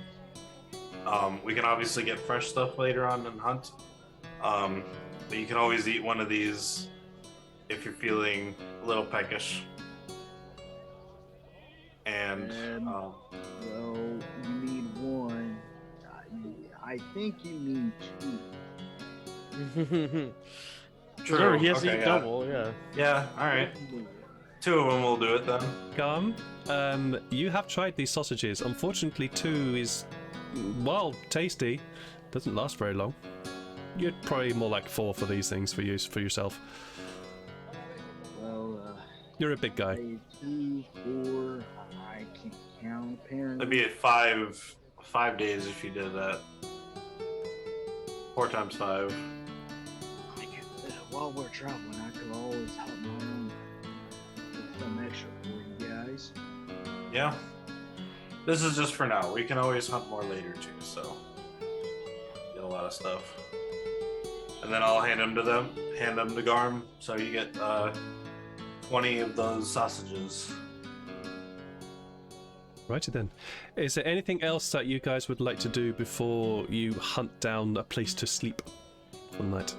We can obviously get fresh stuff later on and hunt, but you can always eat one of these if you're feeling a little peckish. And Well, you need 1. I think you need 2. true, Sure, he has to okay, eat yeah. double, yeah. Yeah, all right. 2 of them will do it then. Gum, you have tried these sausages. Unfortunately, 2 is, well, tasty. Doesn't last very long. You're probably more like 4 for these things for yourself. Well, You're a big guy. 2, 4. I can't count apparently. That'd be at 5 days if you did that. 4 times 5. While we're traveling, I could always help my own with some extra for you guys. Yeah. This is just for now. We can always hunt more later too, so get a lot of stuff. And then I'll hand them to Garm, so you get 20 of those sausages. Righty then. Is there anything else that you guys would like to do before you hunt down a place to sleep for the night?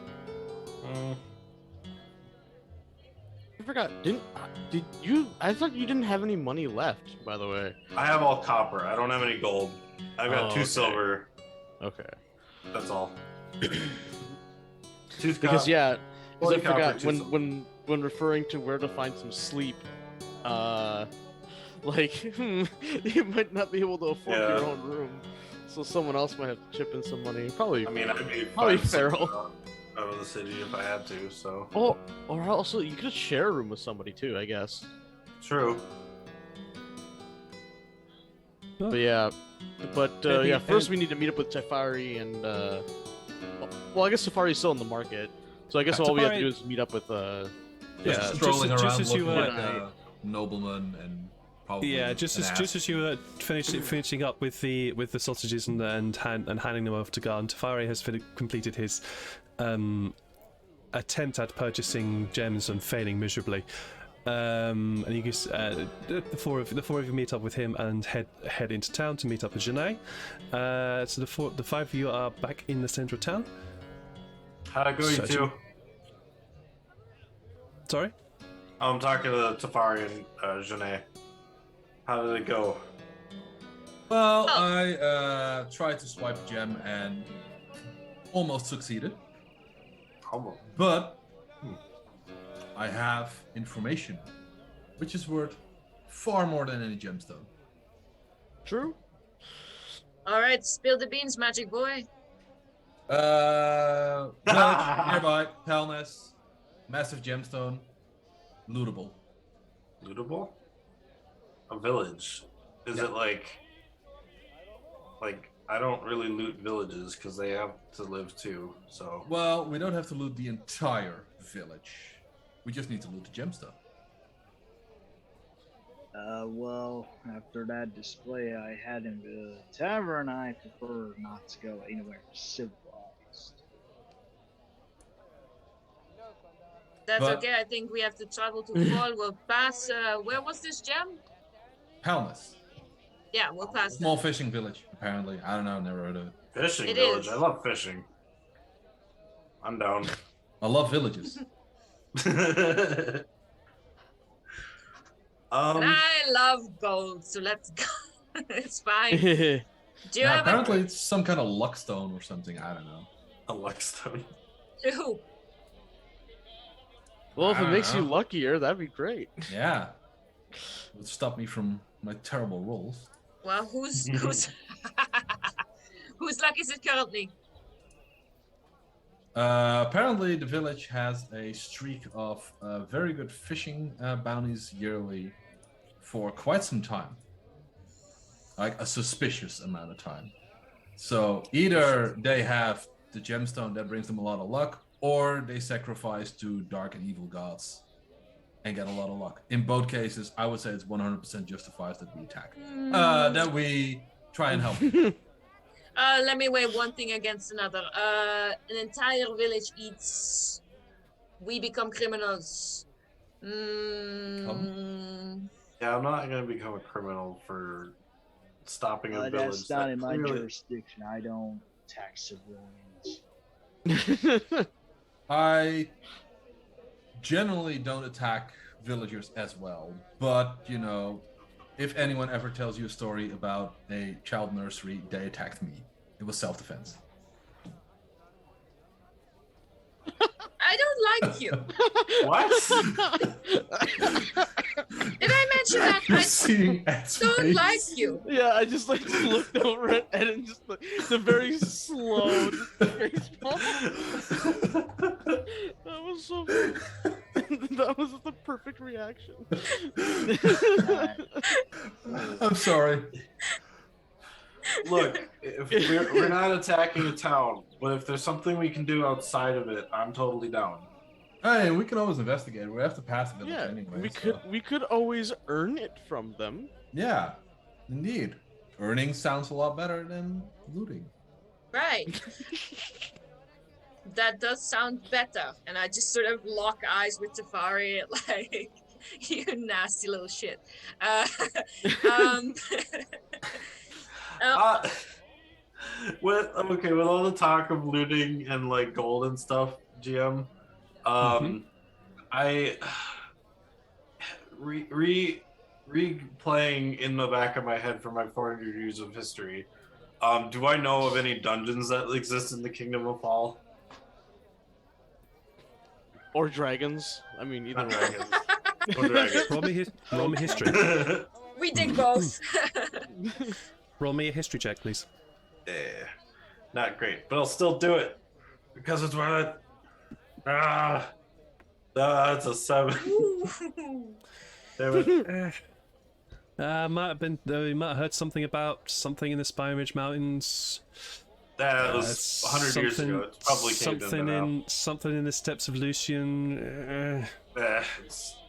I forgot. Did you? I thought you didn't have any money left. By the way. I have all copper. I don't have any gold. I've got 2 okay. silver. Okay. That's all. 2 Because yeah, because I 40 copper, forgot 2 silver. when referring to where to find some sleep, like you might not be able to afford Yeah. your own room, so someone else might have to chip in some money. Probably. I mean, I'd be Probably fine feral. out of the city if I had to. So Oh, or also you could share a room with somebody too, I guess. true. Oh. But yeah, Any- yeah. First, we need to meet up with Safari and well, I guess Safari's still in the market, so I guess all we have to Safari- do is meet up with Yeah, Just strolling just around as you looking were- at nobleman and probably Yeah, just an as you were finishing up with the sausages and handing them over to Garn, Tafari has completed his attempt at purchasing gems and failing miserably. And you guys, the four of you meet up with him and head into town to meet up with Janae. So the 5 of you are back in the center of town. How'd it go, you Such a- two? Sorry. I'm talking to Tafari and Janae. How did it go? Well, Oh. I tried to swipe a gem and almost succeeded, but I have information, which is worth far more than any gemstone. True. All right, spill the beans, magic boy. Village nearby, Pelness, massive gemstone, lootable. Lootable? A village. Is it like I don't really loot villages because they have to live too. So Well, we don't have to loot the entire village. We just need to loot the gemstone. Well, after that display I had in the tavern, I prefer not to go anywhere civilized. That's But- okay. I think we have to travel to Fall. We'll pass. Where was this gem? Palmas. Yeah, we'll pass. Small fishing village, apparently. I don't know, never heard of it. Fishing It village. is. I love fishing. I'm down. I love villages. And I love gold, so let's go. It's fine. Do you Yeah, have apparently it's some kind of luck stone or something. I don't know. a luckstone. a who? Well, if I it don't makes you know. luckier, that'd be great. Yeah. It would stop me from my terrible rolls. Well, whose whose luck is it currently? Apparently, the village has a streak of very good fishing bounties yearly for quite some time. Like a suspicious amount of time. So either they have the gemstone that brings them a lot of luck, or they sacrifice to dark and evil gods and get a lot of luck. In both cases, I would say it's 100% justifies that we attack. That we try and help. Let me weigh one thing against another. An entire village eats. We become criminals. Yeah, I'm not gonna become a criminal for stopping a village. That's not that in my clearly- jurisdiction. I don't tax civilians. I generally don't attack villagers as well, but you know, if anyone ever tells you a story about a child nursery, they attacked me. It was self-defense. I don't like you. What? Did I mention that? I Seeing Ed's don't face. like you. Yeah, I just like looked over at Ed and just like the very slow face palm. That was so that was the perfect reaction. I'm sorry. Look, if we're not attacking a town, but if there's something we can do outside of it, I'm totally down. Hey, we can always investigate. We have to pass the village Yeah, anyway. we could always earn it from them. Yeah, indeed. Earning sounds a lot better than looting. Right. That does sound better. And I just sort of lock eyes with Tafari, like, you nasty little shit. With all the talk of looting and like gold and stuff, GM, I replaying in the back of my head for my 400 years of history. Do I know of any dungeons that exist in the Kingdom of Fall? Or dragons. I mean, either Not way. dragons. Or dragons. Roll me history. We dig both. Roll me a history check, please. Yeah, not great, but I'll still do it because it's worth it. That's a 7. Damn it. Might have been. You might have heard something about something in the Spire Ridge Mountains. That was 100 years ago. It's probably caved in something in the steppes of Lucian.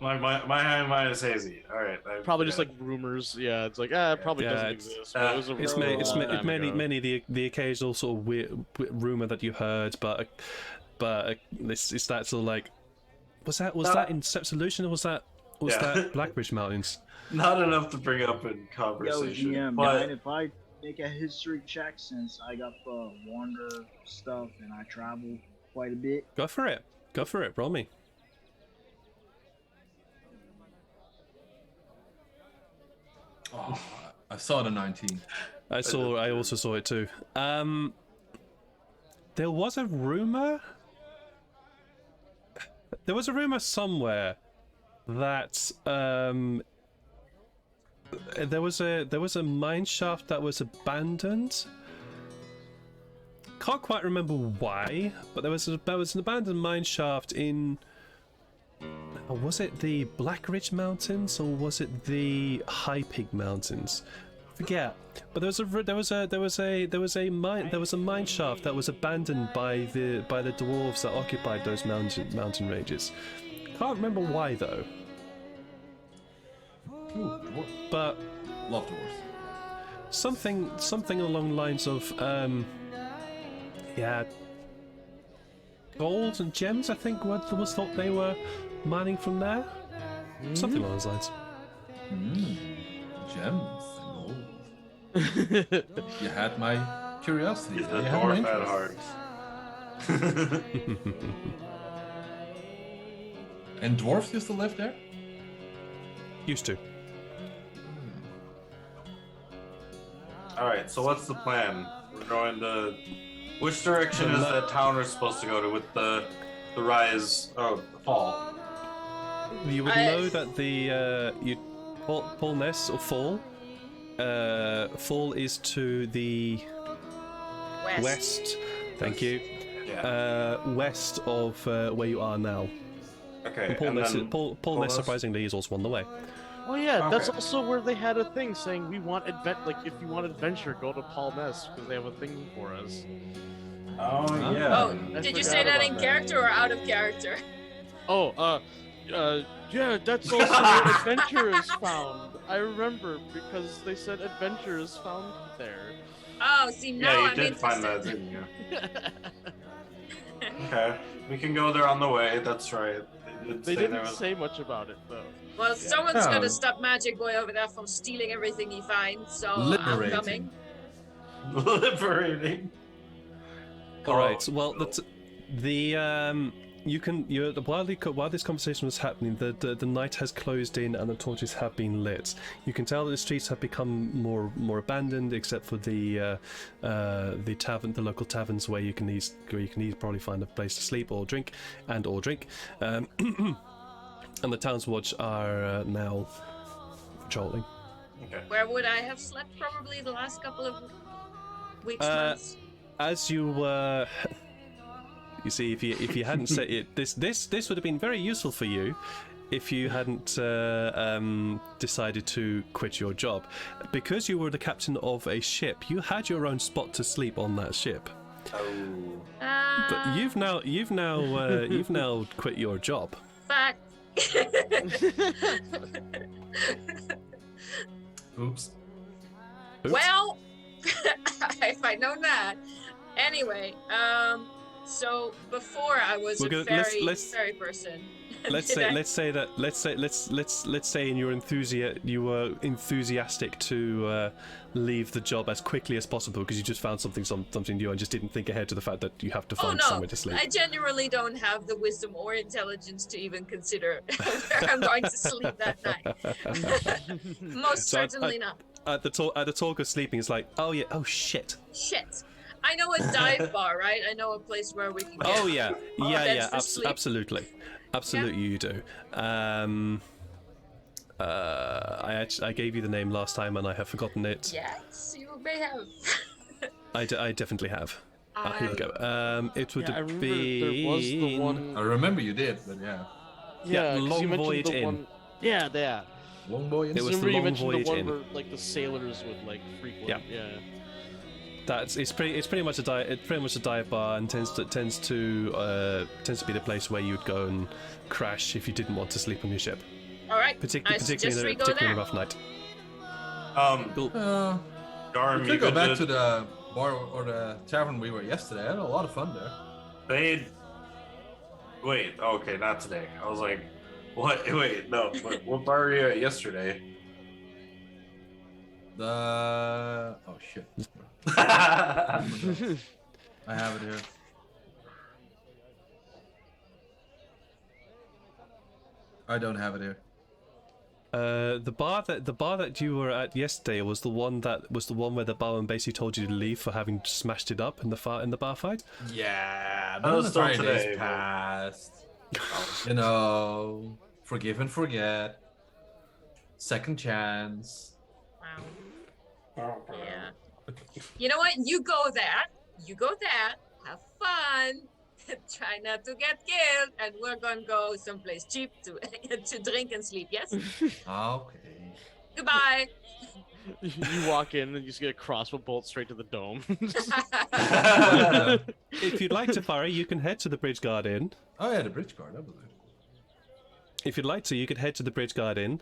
My mind is hazy. All right. Probably just like rumors. Yeah, it's like it probably Yeah, doesn't it's- exist. But it was a It's rumor a long time many ago. the occasional sort of weird rumor that you heard, but it's that sort of like, was that in Steps of Lucian or was that Blackbridge Mountains? Not enough to bring up in Yo, conversation. GM, but mind if I make a history check since I got the wander stuff and I travel quite a bit? Go for it. Roll me. Oh, I saw the 19. I also saw it too. There was a rumor. There was a rumor somewhere that there was a mine shaft that was abandoned. Can't quite remember why, but there was an abandoned mine shaft in. Was it the Black Ridge Mountains or was it the High Peak Mountains? Forget. But there was a mine shaft that was abandoned by the dwarves that occupied those mountain ranges. Can't remember why though. Ooh, dwarf. but Love dwarves. something along the lines of yeah, gold and gems. I think was thought they were mining from there. Something along those lines. Gems and gold. You had my curiosity. The You had my dwarf at interest. heart. And dwarves used to live there? Used to. Alright, so what's the plan? We're going to... Which direction is that town we're supposed to go to with the rise... Oh, the fall? You would know that the Paulness or Fall. Fall is to the west. Thank you. Yeah. West of where you are now. Okay, Paulness surprisingly is also on the way. Oh yeah, that's Okay. also where they had a thing saying we want if you want adventure, go to Paul Ness because they have a thing for us. Oh, yeah. Oh, I did you forgot say that about in that. character or out of character? Oh, yeah, that's also where adventure is found. I remember because they said adventure is found there. Oh, see, now Yeah, you I'm did find that, interested. didn't you? Okay, we can go there on the way, that's right. They say didn't there was... say much about it though. Well, someone's Oh. gonna stop Magic Boy over there from stealing everything he finds, so I'm Liberating. coming. liberating. All right. Oh, Well, no. while this conversation was happening, the night has closed in and the torches have been lit. You can tell that the streets have become more abandoned, except for the tavern, the local taverns where you can probably find a place to sleep or drink. And the town's watch are now patrolling. Okay. Where would I have slept? Probably the last couple of weeks, months. As you were, you see, if you hadn't said it, this would have been very useful for you if you hadn't decided to quit your job, because you were the captain of a ship. You had your own spot to sleep on that ship, Oh. but you've now quit your job. Fuck. Oops. Well, if I'd known that. Anyway, so before I was We're a gonna- fairy, fairy person. Did I- Let's say in your you were enthusiastic to leave the job as quickly as possible because you just found something new and just didn't think ahead to the fact that you have to Oh find no, somewhere to sleep. I genuinely don't have the wisdom or intelligence to even consider where I'm going to sleep that night. Most So certainly not. At the talk of sleeping, it's like, oh yeah, oh shit. Shit. I know a dive bar, right? I know a place where we can get Oh yeah, beds for sleep. absolutely, you do. I gave you the name last time and I have forgotten it. Yes, you may have. I definitely have. Here we go. It would Yeah, I remember be. there was the one. I remember you did, but yeah. Yeah, 'cause Long you mentioned Voyage the Inn. one. Yeah, yeah. Long boy. It was Remember the you Long mentioned Voyage the one Inn. where like the sailors would like frequent. Yeah. Yeah. It's pretty much a dive bar and tends to be the place where you'd go and crash if you didn't want to sleep on your ship, All right. I particularly suggest we in go a there. rough night. We Garm, could you go could back to the bar or the tavern we were yesterday. I had a lot of fun there. Wait, okay, not today. I was like, what? Wait, no. What bar were you at yesterday? Oh shit. Oh, I have it here. I don't have it here. The bar that you were at yesterday was the one where the barman basically told you to leave for having smashed it up in the bar fight. Yeah, That was the still Fridays today, but- passed. You know, forgive and forget. Second chance. Wow. Yeah. You know what? You go there. Have fun. Try not to get killed, and we're gonna go someplace cheap to to drink and sleep. Yes. Okay. Goodbye. You walk in and you just get a crossbow bolt straight to the dome. If you'd like to, Fari, you can head to the Bridge Guard Inn. Oh yeah, the bridge guard. That was it. if you'd like to, you could head to the Bridge Guard Inn.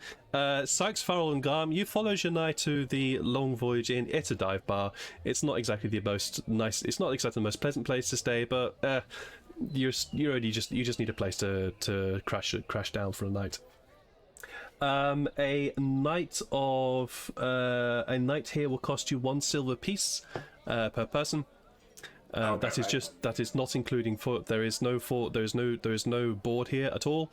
Sykes, Farrell, and Garm, you follow Janai to the Long Voyage Inn. It's a dive bar. It's not exactly the most nice. It's not exactly the most pleasant place to stay, but you just need a place to crash down for a night. A night here will cost you 1 silver piece per person. That is not including there is no board here at all.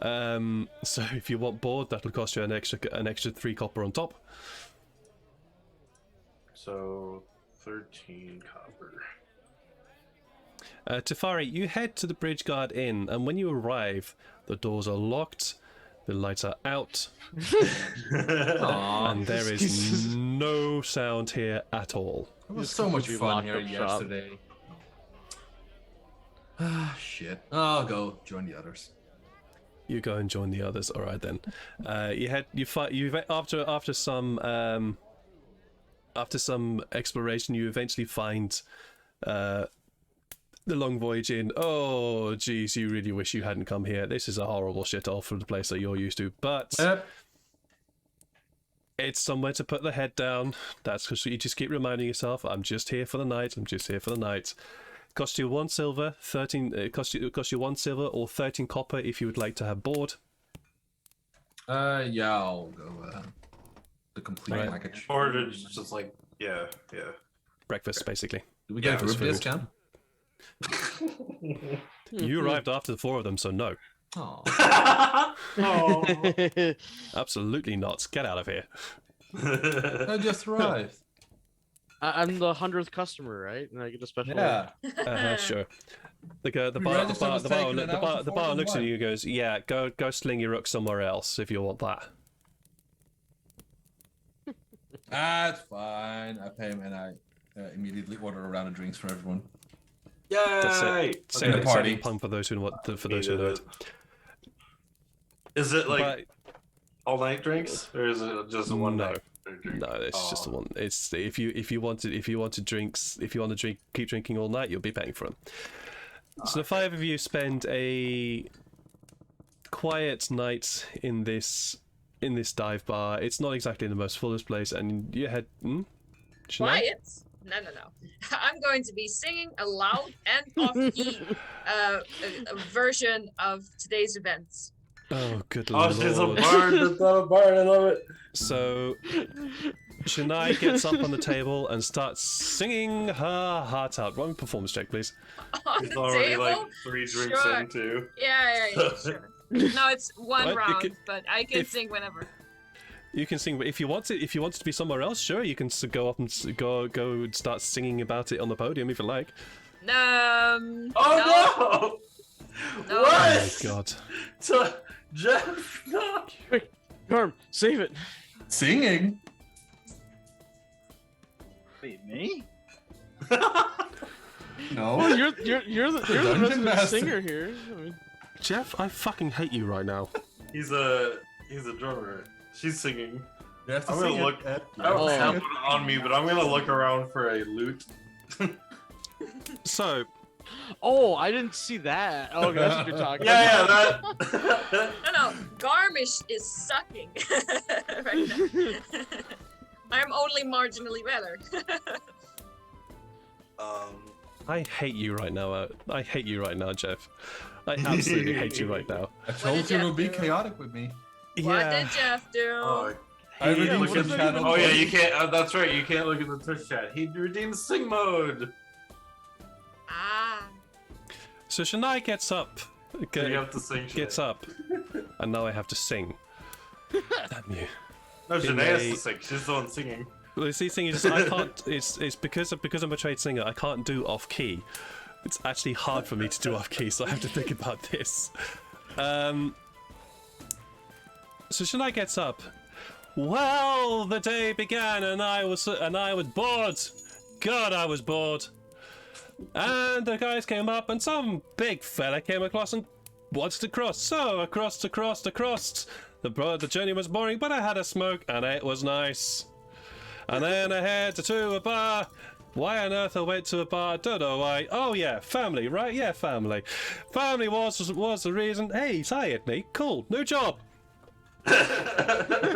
So if you want board, that'll cost you an extra 3 copper on top. So 13 copper. Tefari, you head to the Bridge Guard Inn, and when you arrive, the doors are locked, the lights are out, and there is no sound here at all. It was so much fun here yesterday. Ah, shit. I'll go join the others. You go and join the others. All right then. After some exploration, you eventually find the Long Voyage Inn. Oh, geez, you really wish you hadn't come here. This is a horrible shithole from the place that you're used to, but it's somewhere to put the head down. That's because you just keep reminding yourself, I'm just here for the night. I'm just here for the night. Cost you 1 silver, 13. Cost you 1 silver or 13 copper if you would like to have board. Yeah, I'll go the complete package. Or it's just like, yeah. Breakfast, basically. Do we get a group food. discount? You arrived after the 4 of them, so no. Oh. Absolutely not. Get out of here. I just arrived. I'm the 100th customer, right? And I get a special. Yeah. Sure. The bar looks at you and goes, "Yeah, go sling your rook somewhere else if you want that." That's fine. I pay him and I immediately order a round of drinks for everyone. Yay! Same party. pump for those who want. For those who don't. Is it like all night drinks, or is it just a one night? No, it's just the one. It's if you want to drink, keep drinking all night, you'll be paying for them. So the 5 of you spend a quiet night in this dive bar. It's not exactly the most fullest place, and you had Quiet? No. I'm going to be singing a loud and off-key a version of today's events. Oh, good Oh, lord! she's a bard. It's not a bard. I love it. So, Shania gets up on the table and starts singing her heart out. Roll me a performance check, please. On He's the already table? like 3 drinks Sure. into. Yeah, sure. No, it's one What? round, but I can sing whenever. You can sing, but if you want it to be somewhere else, sure, you can go up and go and start singing about it on the podium if you like. Oh Oh no! no! What? Oh my god! So, Jeff, no. Quick, Garm, save it. Singing? Wait, me? No. Well, you're the Dungeon resident master. singer here. I mean, Jeff, I fucking hate you right now. He's a drummer. She's singing. You have to I'm sing gonna it, look. Ed. I don't Oh. have it on me, but I'm gonna look around for a lute. So, oh, I didn't see that. Oh, that's what you're talking Yeah, about. that. No, Garmish is sucking right now. I'm only marginally better. I hate you right now. I hate you right now, Jeff. I absolutely hate you right now. I told you it would be Jeff do? chaotic with me. What did Jeff do? Oh, I redeemed look the at- channel. oh yeah, you can't. That's right. You can't look at the Twitch chat. He redeemed sing mode. Ah. So Shania gets up. So you have to sing. Shit. Gets up, and now I have to sing. Damn you. No, in Janae has a- to sing. She's the one singing. Well, the thing is, I can't. It's because I'm a trade singer. I can't do off key. It's actually hard for me to do off key, so I have to think about this. So Shania gets up. Well, the day began, and I was bored. God, I was bored. And the guys came up, and some big fella came across and wanted to cross. So I crossed. The journey was boring, but I had a smoke, and it was nice. And then I headed to a bar, Why on earth I went to a bar? Don't know why. Oh yeah, family, right? Yeah, family. Family was the reason. Hey, he's hired me. Cool, new job. I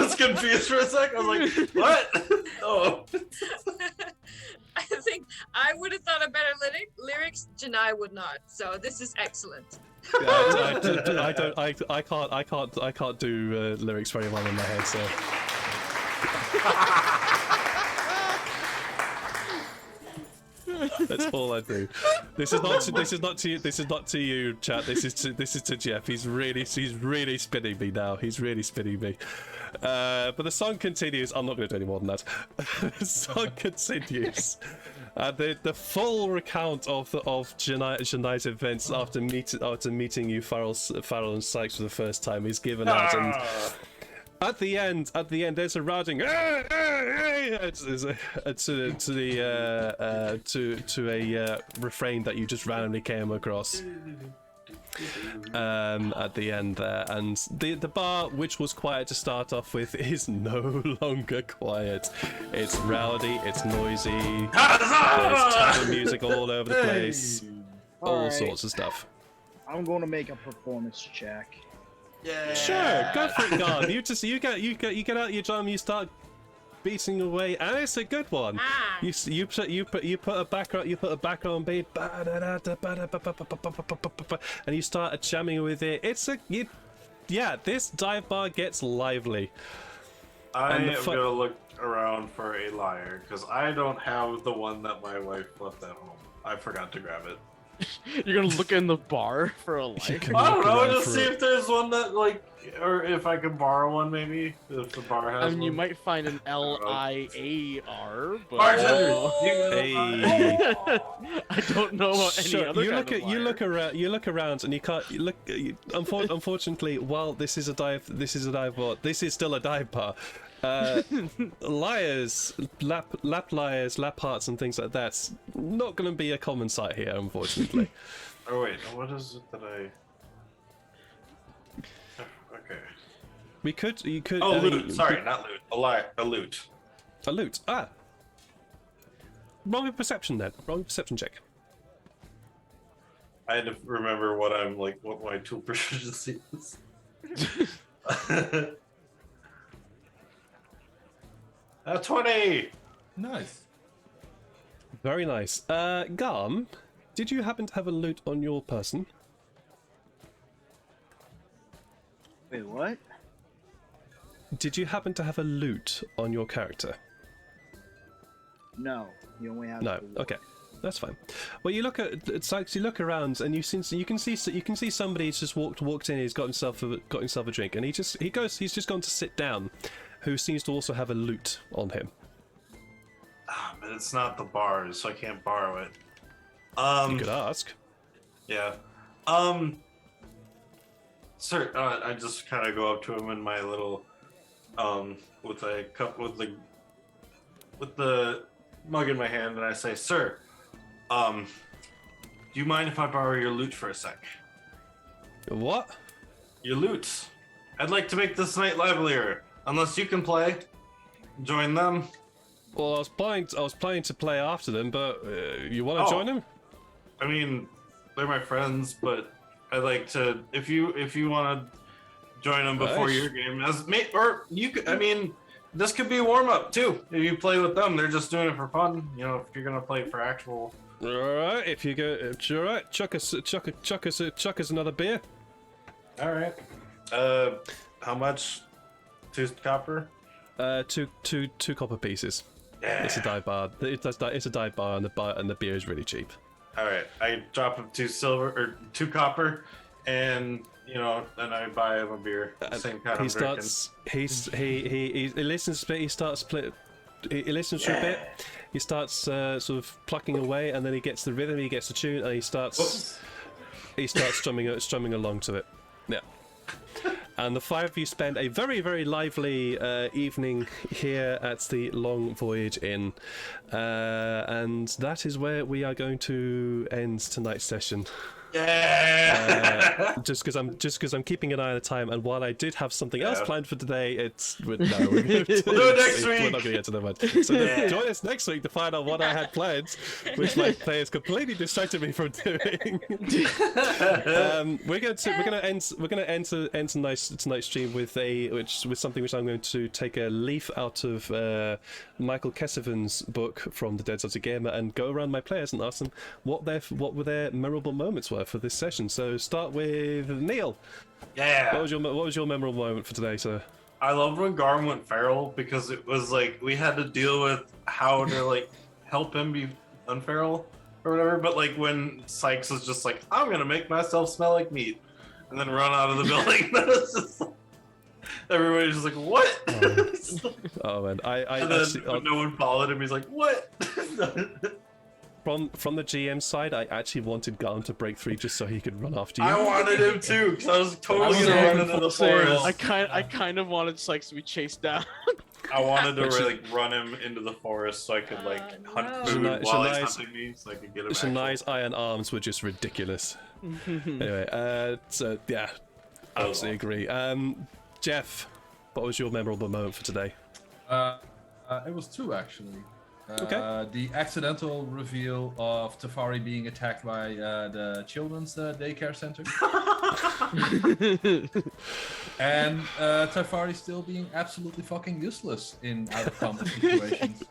was confused for a sec. I was like, what? Oh. I think I would have thought of better lyrics. Janai would not. So this is excellent. I can't do lyrics very well in my head. So. That's all I do. This is not to you, chat. This is to Jeff. He's really spinning me now. He's really spinning me. But the song continues. I'm not going to do any more than that. The song continues. The full recount of Janai's events after meeting you, Farrell and Sykes for the first time is given out, and at the end, there's a routing to a refrain that you just randomly came across. At the end there, and the bar, which was quiet to start off with, is no longer quiet. It's rowdy, it's noisy, there's tons of music all over the place, all sorts of stuff. I'm going to make a performance check. Yeah. Sure, go for it, God. You get out your drum, you start beating away, and it's a good one. You put a background beat, and you start jamming with it. This dive bar gets lively. I am gonna look around for a lyre because I don't have the one that my wife left at home. I forgot to grab it. You're gonna look in the bar for a light. I don't know, just see if there's one that, like, or if I can borrow one, maybe, if the bar has one. You might find an LIAR, but Bartender! I don't know about any other you look around, and you can't. Unfortunately, while this is a dive bar. This is still a dive bar. Lyres, lap lyres, lap hearts, and things like that's not going to be a common sight here, unfortunately. Oh wait, what is it that I? Okay. You could. Oh, loot. Sorry, not loot. A loot. A loot. Ah. Roll a perception then. Roll a perception check. I had to remember what my tool proficiency is. 20! Nice. Very nice. Garm, did you happen to have a loot on your person? Wait, what? Did you happen to have a loot on your character? No, you only have. No. Okay, that's fine. Well, you look at Sykes. You look around, and you can see somebody's just walked in. He's got himself a drink, and he's just gone to sit down. Who seems to also have a loot on him. But it's not the bars, so I can't borrow it. You could ask. Yeah. Sir, I just kind of go up to him in my little, with a cup, with the mug in my hand, and I say, "Sir, do you mind if I borrow your loot for a sec?" What? Your loot. I'd like to make this night livelier. Unless you can play, join them. Well, I was planning to play after them, but you want to join them? I mean, they're my friends, but I'd like to. If you want to join them before your game, I mean, this could be a warm up too. If you play with them, they're just doing it for fun. You know, if you're gonna play for actual. All right. If you go, it's all right. Chuck us another beer. All right. How much? 2 copper. Two copper pieces. Yeah. It's a dive bar. It's a dive bar, and the beer is really cheap. All right. I drop him 2 silver or 2 copper, and then I buy him a beer. Same kind of drinking. He listens a bit. He listens for a bit. He starts sort of plucking away, and then he gets the rhythm. He gets the tune, and he starts strumming along to it. Yeah. And the 5 of you spend a very, very lively evening here at the Long Voyage Inn. And that is where we are going to end tonight's session. Yeah. Just because I'm keeping an eye on the time, and while I did have something else Yeah. planned for today, we'll do it next We're week. not going to get to the one. So then join us next week to find out what I had planned, which my players completely distracted me from doing. We're going to end tonight's stream with something which I'm going to take a leaf out of Michael Kesseven's book from the Dead Zombie Gamer and go around my players and ask them what were their memorable moments were for this session. So start with Neil. Yeah. What was your memorable moment for today, sir? I loved when Garm went feral because it was like we had to deal with how to like help him be unferal or whatever. But like when Sykes was just like, I'm gonna make myself smell like meat, and then run out of the building. That was just like, everybody's just like, what? Oh man, I and then actually, when no one followed him, he's like, what? from the GM side, I actually wanted Garm to break free just so he could run after you. I wanted him too because I was totally I was gonna run saying- into the saying, forest. I kind of wanted Sykes to be chased down. I wanted to like run him into the forest so I could like hunt no. food Shania- while he's Shania's- hunting me, so I could get him. Shania's iron arms were just ridiculous. Anyway, so yeah, absolutely agree. Jeff, what was your memorable moment for today? It was two actually. Okay. The accidental reveal of Tafari being attacked by the children's daycare center, and Tafari still being absolutely fucking useless in out of combat situations.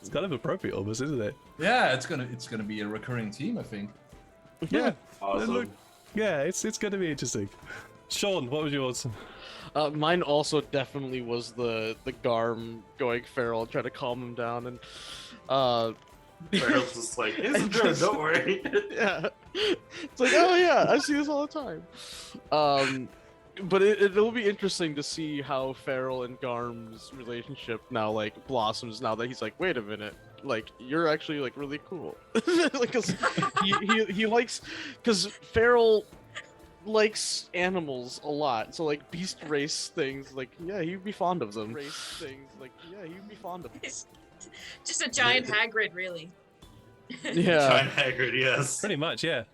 It's kind of appropriate, almost, isn't it? Yeah, it's gonna be a recurring theme, I think. Yeah. Awesome. Look, yeah, it's going to be interesting. Sean, what was yours? Mine also definitely was the Garm going feral and trying to calm him down, and Feral's just like, it's a drug, don't worry. yeah, it's like, oh yeah, I see this all the time. But it'll be interesting to see how Feral and Garm's relationship now like blossoms. Now that he's like, wait a minute, like you're actually like really cool, like 'cause he likes, because Feral likes animals a lot, so like beast race things, like yeah, he'd be fond of them. Race things, like yeah, he'd be fond of them. It's just a giant Hagrid, really. Yeah. Giant Hagrid, yes. Pretty much, yeah.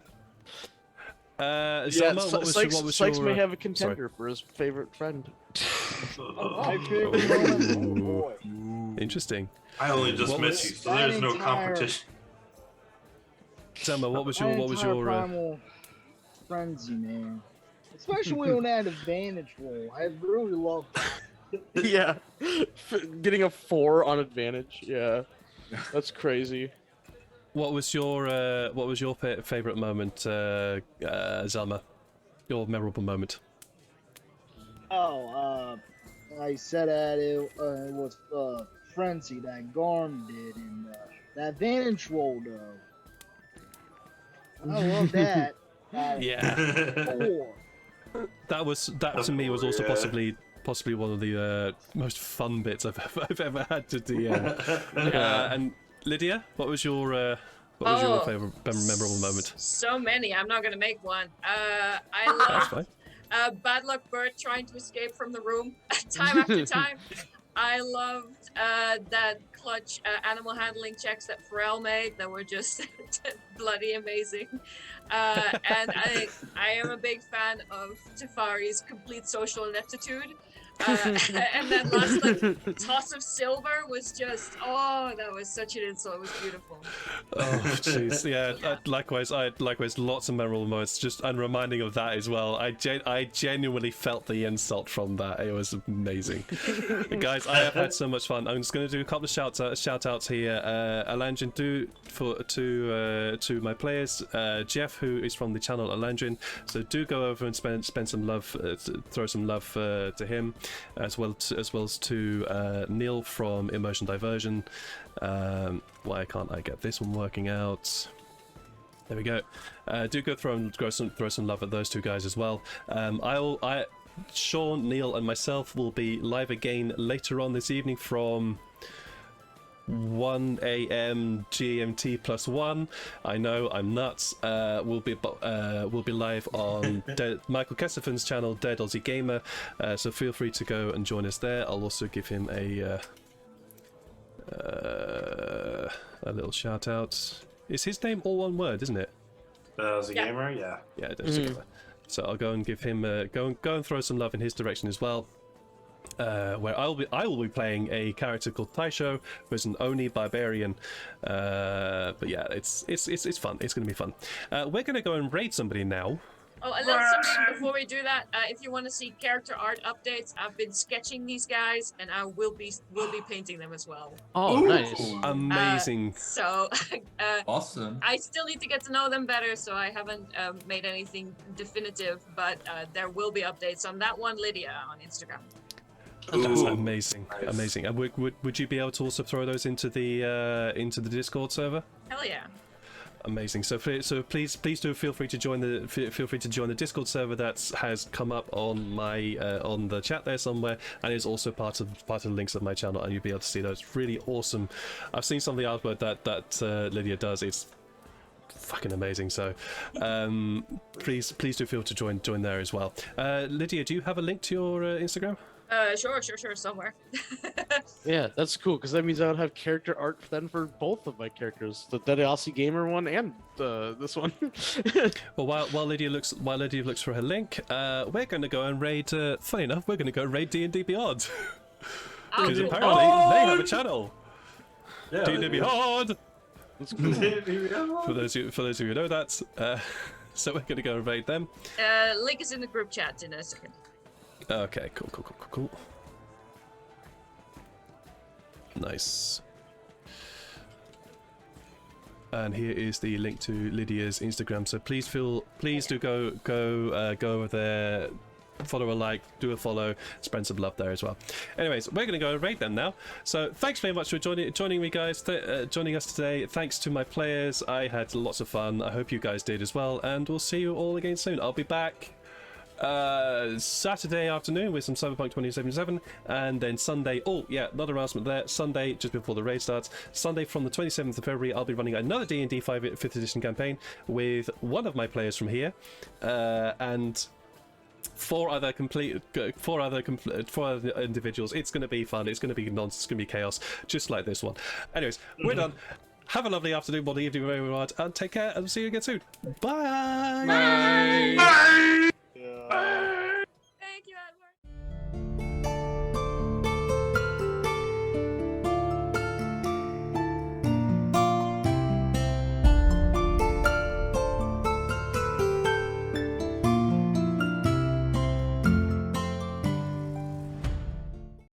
Yeah, Zelma, what was Sykes your, may have a contender for his favorite friend. My favorite moment, oh boy. Interesting. I only just What met was- you, so there's no That entire- competition. Zelma, what was My your entire primal frenzy, man. Especially on that advantage roll. I really love that. Yeah, getting a 4 on advantage. Yeah, that's crazy. what was your favorite moment, Zelma? Your memorable moment. Oh, I said that it was frenzy that Garm did, and that advantage roll though. I love that. Yeah. 4. That to me was also Yeah. possibly one of the most fun bits I've ever had to DM. And Lydia, what was your favorite memorable moment? So many. I'm not gonna make one. I That's love fine. Bad Luck Bird trying to escape from the room time after time. I loved that clutch animal handling checks that Pharrell made that were just bloody amazing. And I am a big fan of Tafari's complete social ineptitude. And that last like toss of silver was just that was such an insult. It was beautiful. Oh jeez, yeah. Likewise, I had lots of memorable moments. Just and reminding of that as well. I genuinely felt the insult from that. It was amazing, guys. I have had so much fun. I'm just going to do a couple of shout outs here. Alangin, to my players. Jeff, who is from the channel Alangin. So do go over and spend some love, throw some love to him, as well as to Neil from Immersion Diversion. Why can't I get this one working out? There we go. Do go throw some love at those two guys as well. Sean, Neil, and myself will be live again later on this evening from 1 a.m. GMT +1. I know I'm nuts. We'll be live on Michael Kesseven's channel, Dead Aussie Gamer. So feel free to go and join us there. I'll also give him a little shout out. Is his name all one word, isn't it? As a Yeah. gamer, yeah. Yeah, it is. So I'll go and give him go and throw some love in his direction as well. Where I will be playing a character called Taisho, who's an Oni barbarian. But yeah, it's fun. It's going to be fun. We're going to go and raid somebody now. Oh, a little something before we do that. If you want to see character art updates, I've been sketching these guys, and I will be painting them as well. Oh, Ooh. nice. Amazing. So Awesome. I still need to get to know them better, so I haven't made anything definitive. But there will be updates on that one, Lydia, on Instagram. That's Ooh, amazing, nice. amazing. And would you be able to also throw those into the Discord server? Hell yeah. Amazing. So please do feel free to join the Discord server that has come up on my on the chat there somewhere, and is also part of the links of my channel, and you'll be able to see those. Really awesome. I've seen some of the artwork that Lydia does. It's fucking amazing. So please do feel to join there as well. Lydia, do you have a link to your Instagram? Sure, somewhere. Yeah, that's cool because that means I would have character art then for both of my characters, the Aussie gamer one and this one. Well, while Lydia looks for her link, we're going to go and raid. Funny enough, we're going to go raid D&D Beyond because Oh, apparently they have a channel. Yeah, D&D Beyond. That's cool. For those of you who know that, so we're going to go and raid them. Link is in the group chat in a second. Okay, cool. Nice. And here is the link to Lydia's Instagram. So please do go over there, follow a like, do a follow, spread some love there as well. Anyways, we're going to go and rate them now. So thanks very much for joining me, guys, joining us today. Thanks to my players. I had lots of fun. I hope you guys did as well. And we'll see you all again soon. I'll be back Saturday afternoon with some Cyberpunk 2077, and then Sunday, oh yeah, another announcement there, Sunday just before the raid starts, Sunday from the 27th of February, I'll be running another D&D 5th edition campaign with one of my players from here, and four other individuals. It's going to be fun, it's going to be nonsense, it's going to be chaos, just like this one. Anyways, we're done. Have a lovely afternoon, morning, evening, wherever you are, and take care, and see you again soon. Bye! Bye. Bye!